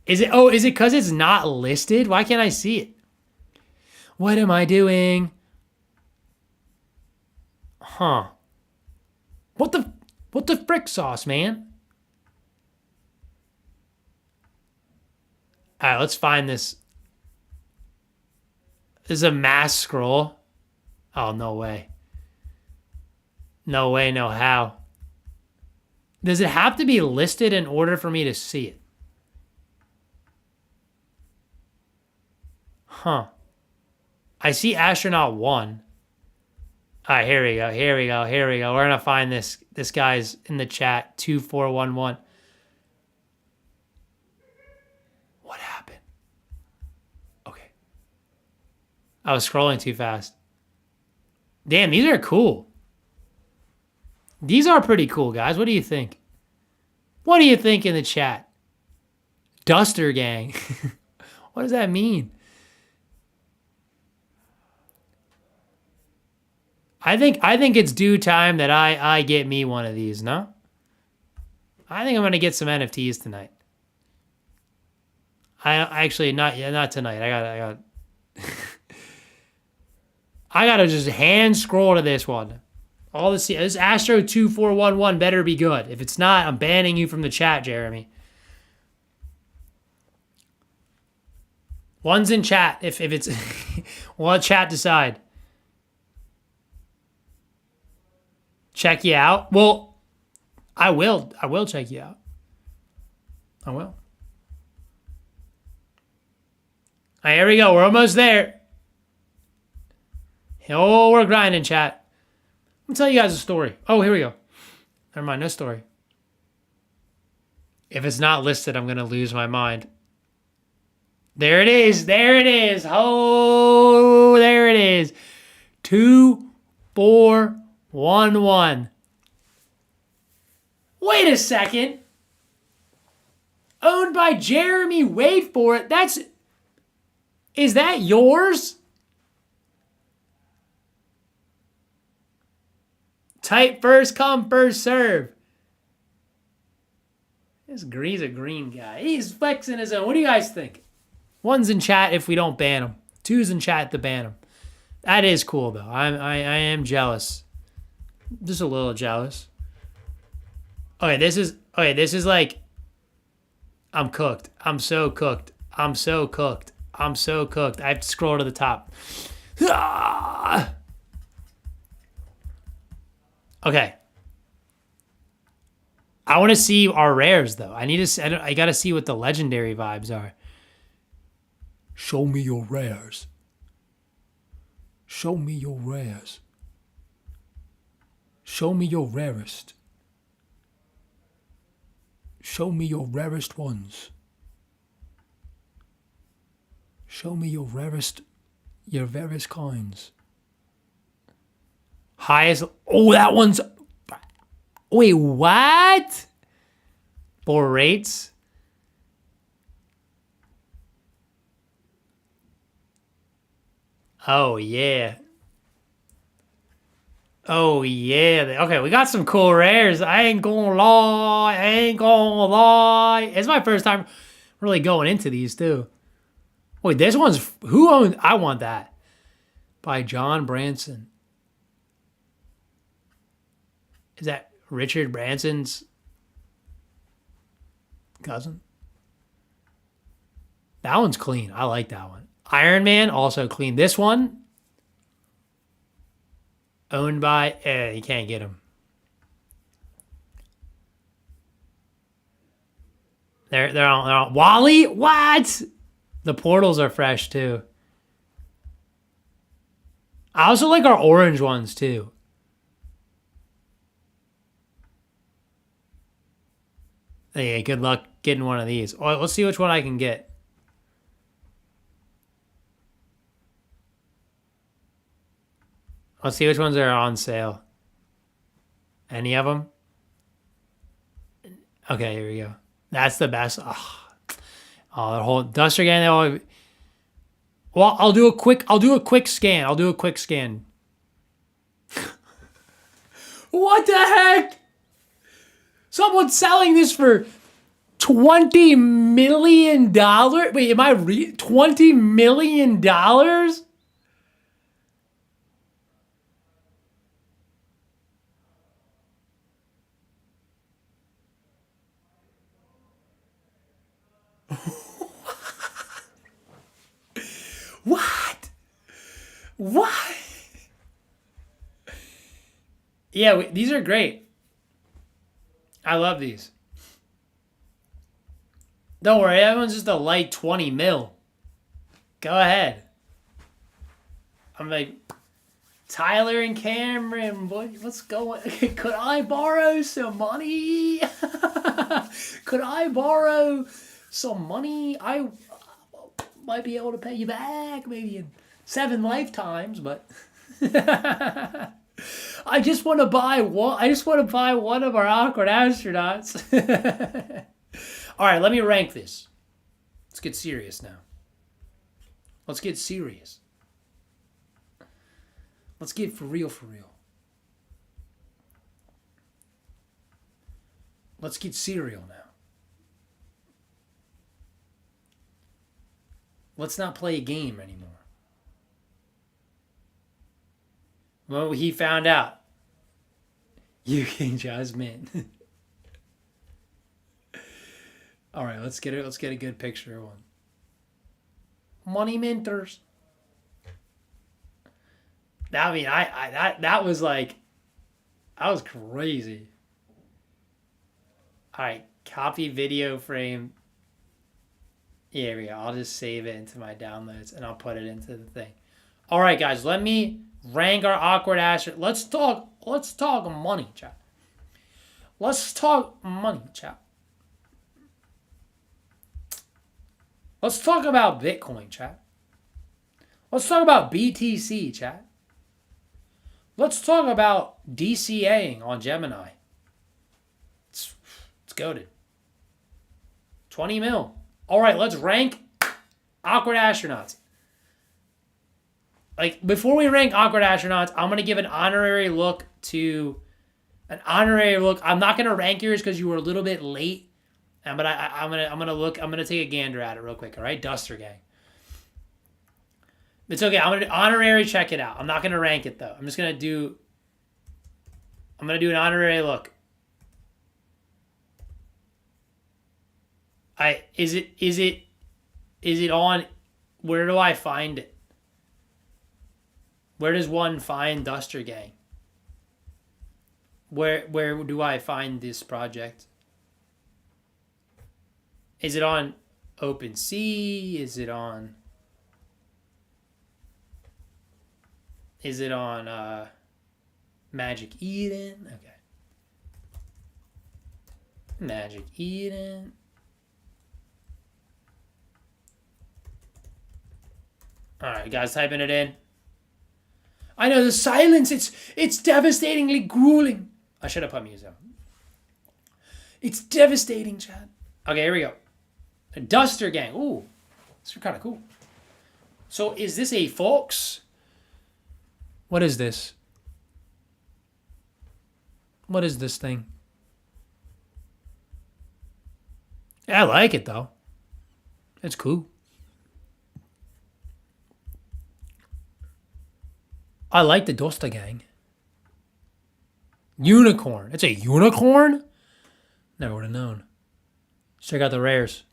Is it because it's not listed? Why can't I see it? What am I doing? Huh. What the frick sauce, man? All right, let's find this. This is a mass scroll. Oh, no way. No way, no how. Does it have to be listed in order for me to see it? Huh. I see astronaut 1. All right, here we go. We're going to find this guy's in the chat, 2411. What happened? Okay. I was scrolling too fast. Damn, these are cool. These are pretty cool, guys. What do you think? What do you think in the chat? Duster Gang. What does that mean? I think it's due time that I get me one of these, no? I think I'm gonna get some NFTs tonight. I actually not tonight. I gotta just hand scroll to this one. All this Astro 2411 better be good. If it's not, I'm banning you from the chat, Jeremy. One's in chat. If it's, we'll let chat decide. Check you out. Well, I will. I will check you out. I will. All right, here we go. We're almost there. Oh, we're grinding, chat. I'm gonna tell you guys a story. Oh, here we go. Never mind, no story. If it's not listed, I'm gonna lose my mind. There it is. There it is. Oh, there it is. 2411. Wait a second. Owned by Jeremy. Wait for it. Is that yours? Type first come, first serve. He's a green guy. He's flexing his own. What do you guys think? One's in chat if we don't ban him. Two's in chat to ban him. That is cool though. I am jealous. Just a little jealous. Okay, this is like, I'm cooked. I'm so cooked. I'm so cooked. I'm so cooked. I have to scroll to the top. Ah! Okay. I want to see our rares though. I gotta see what the legendary vibes are. Show me your rares. Show me your rares. Show me your rarest. Show me your rarest ones. Show me your rarest kinds. Highest. Oh, that one's. Wait, what? For rates? Oh, yeah. Oh, yeah. Okay, we got some cool rares. I ain't gonna lie. It's my first time really going into these, too. Wait, this one's... Who owns... I want that. By John Branson. Is that Richard Branson's cousin? That one's clean. I like that one. Iron Man, also clean. This one, owned by... you can't get him. They're on... Wally? What? The portals are fresh, too. I also like our orange ones, too. Hey, good luck getting one of these. Oh, let's see which one I can get. Let's see which ones are on sale. Any of them? Okay, here we go. That's the best. Oh, the whole Duster Gang. Well, I'll do a quick scan. What the heck? Someone's selling this for $20 million? Wait, am I $20 million? What? What? Yeah, these are great. I love these. Don't worry, that one's just a light 20 mil. Go ahead. I'm like, Tyler and Cameron, what's going? Could I borrow some money? Could I borrow some money? I might be able to pay you back maybe in 7 lifetimes, but I just want to buy one. I just want to buy one of our awkward astronauts. All right, let me rank this. Let's get serious now. Let's get serious. Let's get for real, for real. Let's get serial now. Let's not play a game anymore. Well, he found out. You can just mint. All right, let's get a good picture of one. Money minters. I mean, that was like, that was crazy. All right, copy video frame. Here we go. I'll just save it into my downloads and I'll put it into the thing. All right, guys, let me rank our awkward ass. Let's talk money, chat. Let's talk money, chat. Let's talk about Bitcoin, chat. Let's talk about BTC, chat. Let's talk about DCAing on Gemini. It's goated. 20 mil. All right, let's rank awkward astronauts. Like, before we rank awkward astronauts, I'm going to give an honorary look. I'm not going to rank yours because you were a little bit late. But I'm gonna take a gander at it real quick, all right? Duster Gang. It's okay. I'm gonna honorary check it out. I'm not gonna rank it though. I'm gonna do an honorary look. Is it on? Where do I find it? Where does one find Duster Gang? Where do I find this project? Is it on OpenSea? Is it on Magic Eden? Okay. Magic Eden. All right, guys, typing it in. I know the silence. It's devastatingly grueling. I should have put music on. It's devastating, Chad. Okay, here we go. A Duster Gang. Ooh, this is kind of cool. So is this a Fox? What is this? What is this thing? Yeah, I like it though. It's cool. I like the Duster Gang. Unicorn. It's a unicorn? Never would have known. Let's check out the rares.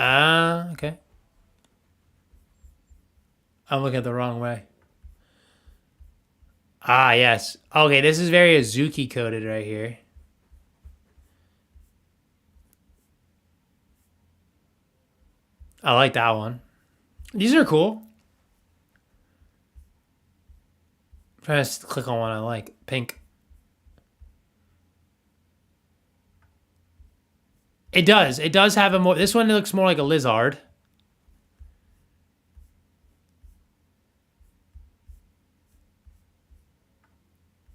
Okay. I'm looking at the wrong way. Yes. Okay, this is very Azuki coded right here. I like that one. These are cool. I'm trying to click on one I like. Pink. It does. It does have a more... This one looks more like a lizard.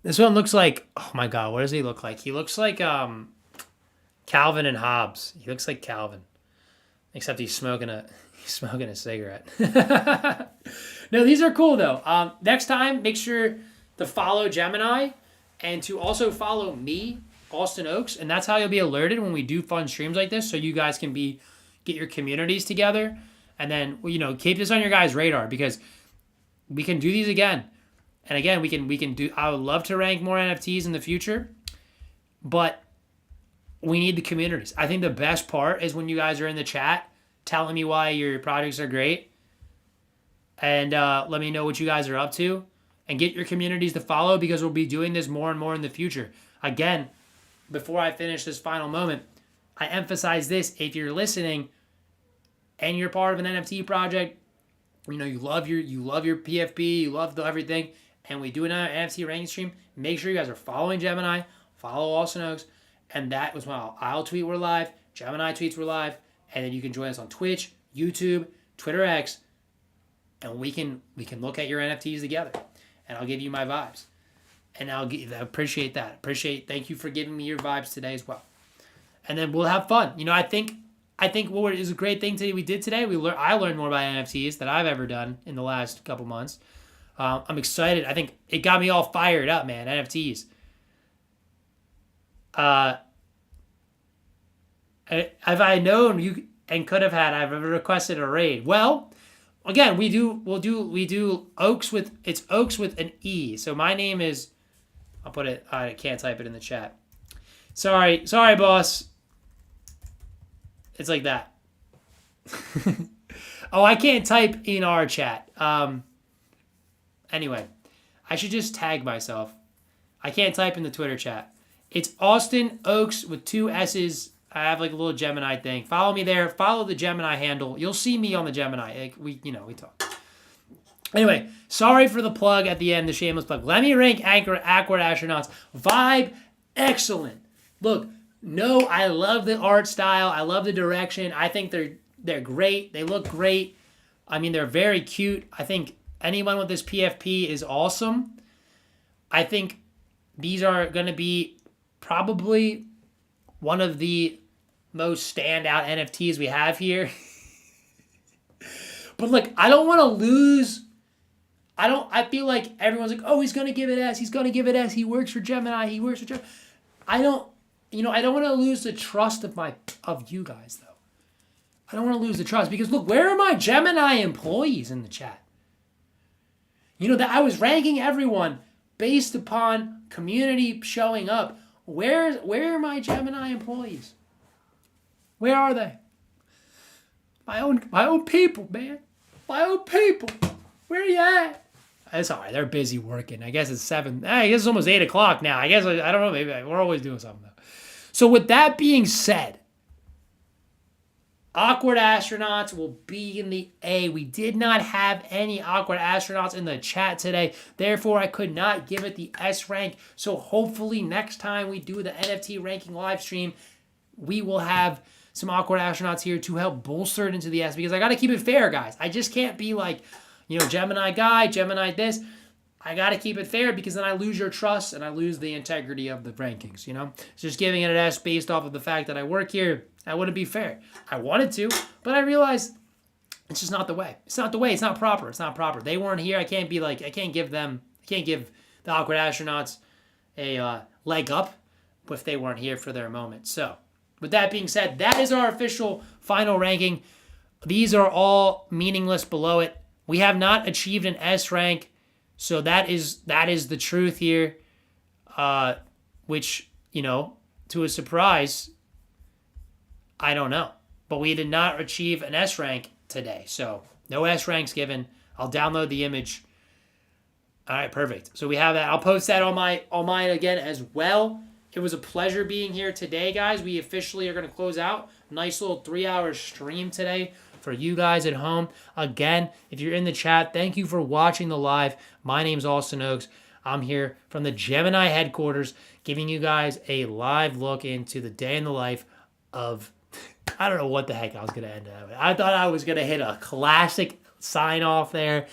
This one looks like... Oh my god, what does he look like? He looks like Calvin and Hobbes. He looks like Calvin. Except he's smoking a cigarette. No, these are cool though. Next time, make sure to follow Gemini and to also follow me, Austin Oaks, and that's how you'll be alerted when we do fun streams like this, so you guys can get your communities together, and then keep this on your guys' radar because we can do these again, and again we can do. I would love to rank more NFTs in the future, but we need the communities. I think the best part is when you guys are in the chat telling me why your projects are great, and let me know what you guys are up to, and get your communities to follow because we'll be doing this more and more in the future. Again, before I finish this final moment, I emphasize this. If you're listening and you're part of an NFT project, you love your PFP, you love everything, and we do another NFT ranking stream, make sure you guys are following Gemini, follow Austin Oaks, and that was when I'll tweet we're live, Gemini tweets we're live, and then you can join us on Twitch, YouTube, Twitter X, and we can look at your NFTs together, and I'll give you my vibes. And I appreciate that. Thank you for giving me your vibes today as well. And then we'll have fun. I think what is a great thing today we did today. I learned more about NFTs than I've ever done in the last couple months. I'm excited. I think it got me all fired up, man. NFTs. If I known you and could have had, I've ever requested a raid. Well, again, we do Oaks with an E. So my name is. I'll put it. I can't type it in the chat. Sorry, boss. It's like that. Oh, I can't type in our chat. Anyway, I should just tag myself. I can't type in the Twitter chat. It's Austin Oaks with 2 S's. I have like a little Gemini thing. Follow me there. Follow the Gemini handle. You'll see me on the Gemini. Like we talk. Anyway, sorry for the plug at the end, the shameless plug. Let me rank Awkward Astronauts. Vibe, excellent. Look, no, I love the art style. I love the direction. I think they're great. They look great. I mean, they're very cute. I think anyone with this PFP is awesome. I think these are going to be probably one of the most standout NFTs we have here. But look, I don't want to lose. I feel like everyone's like, oh, he's going to give it S. He's going to give it S. He works for Gemini. I don't want to lose the trust of you guys, though. I don't want to lose the trust because look, where are my Gemini employees in the chat? That I was ranking everyone based upon community showing up. Where are my Gemini employees? Where are they? My own people, man. My own people. Where are you at? It's all right. They're busy working. I guess it's 7. I guess it's almost 8 o'clock now. I guess, I don't know. Maybe we're always doing something, though. So with that being said, Awkward Astronauts will be in the A. We did not have any Awkward Astronauts in the chat today. Therefore, I could not give it the S rank. So hopefully next time we do the NFT ranking live stream, we will have some Awkward Astronauts here to help bolster it into the S. Because I got to keep it fair, guys. I just can't be like, Gemini guy, Gemini this. I got to keep it fair because then I lose your trust and I lose the integrity of the rankings, Just giving it an S based off of the fact that I work here, that wouldn't be fair. I wanted to, but I realized it's just not the way. It's not the way. It's not proper. It's not proper. They weren't here. I can't give the Awkward Astronauts a leg up if they weren't here for their moment. So with that being said, that is our official final ranking. These are all meaningless below it. We have not achieved an S rank. So that is the truth here, which, to a surprise, I don't know. But we did not achieve an S rank today. So no S ranks given. I'll download the image. All right, perfect. So we have that. I'll post that on mine again as well. It was a pleasure being here today, guys. We officially are going to close out. Nice little 3-hour stream today for you guys at home. Again, if you're in the chat, thank you for watching the live. My name's Austin Oaks. I'm here from the Gemini headquarters, giving you guys a live look into the day in the life of, I don't know what the heck I was going to end up with. I thought I was going to hit a classic sign off there.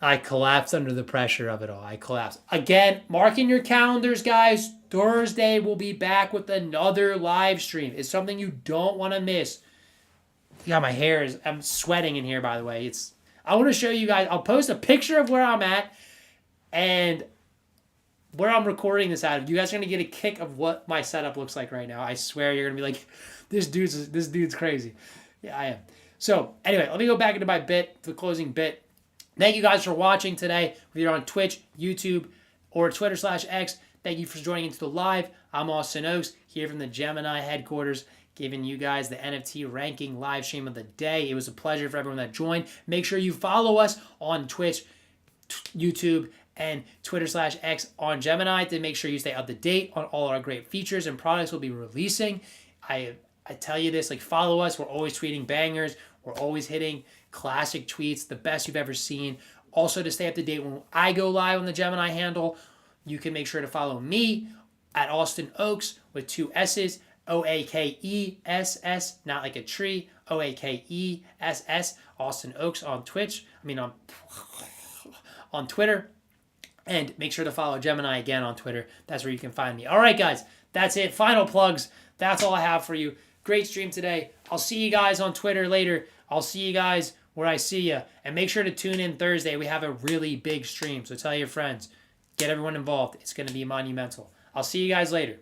I collapsed under the pressure of it all. I collapsed. Again, mark in your calendars, guys. Thursday we'll be back with another live stream. It's something you don't want to miss. Yeah, my hair is, I'm sweating in here, by the way. I want to show you guys, I'll post a picture of where I'm at and where I'm recording this out of. You guys are going to get a kick of what my setup looks like right now. I swear you're going to be like, this dude's crazy. Yeah, I am. So, anyway, let me go back into my bit, the closing bit. Thank you guys for watching today. Whether you're on Twitch, YouTube, or Twitter/X, thank you for joining into the live. I'm Austin Oaks, here from the Gemini headquarters, giving you guys the NFT ranking live stream of the day. It was a pleasure for everyone that joined. Make sure you follow us on Twitch, YouTube, and Twitter/X on Gemini to make sure you stay up to date on all our great features and products we'll be releasing. I tell you this, follow us. We're always tweeting bangers. We're always hitting classic tweets, the best you've ever seen. Also, to stay up to date when I go live on the Gemini handle, you can make sure to follow me at Austin Oaks with 2 S's, OAKESS, not like a tree, OAKESS, Austin Oaks on on Twitter. And make sure to follow Gemini again on Twitter. That's where you can find me. All right, guys, that's it. Final plugs. That's all I have for you. Great stream today. I'll see you guys on Twitter later. I'll see you guys where I see you. And make sure to tune in Thursday. We have a really big stream. So tell your friends. Get everyone involved. It's going to be monumental. I'll see you guys later.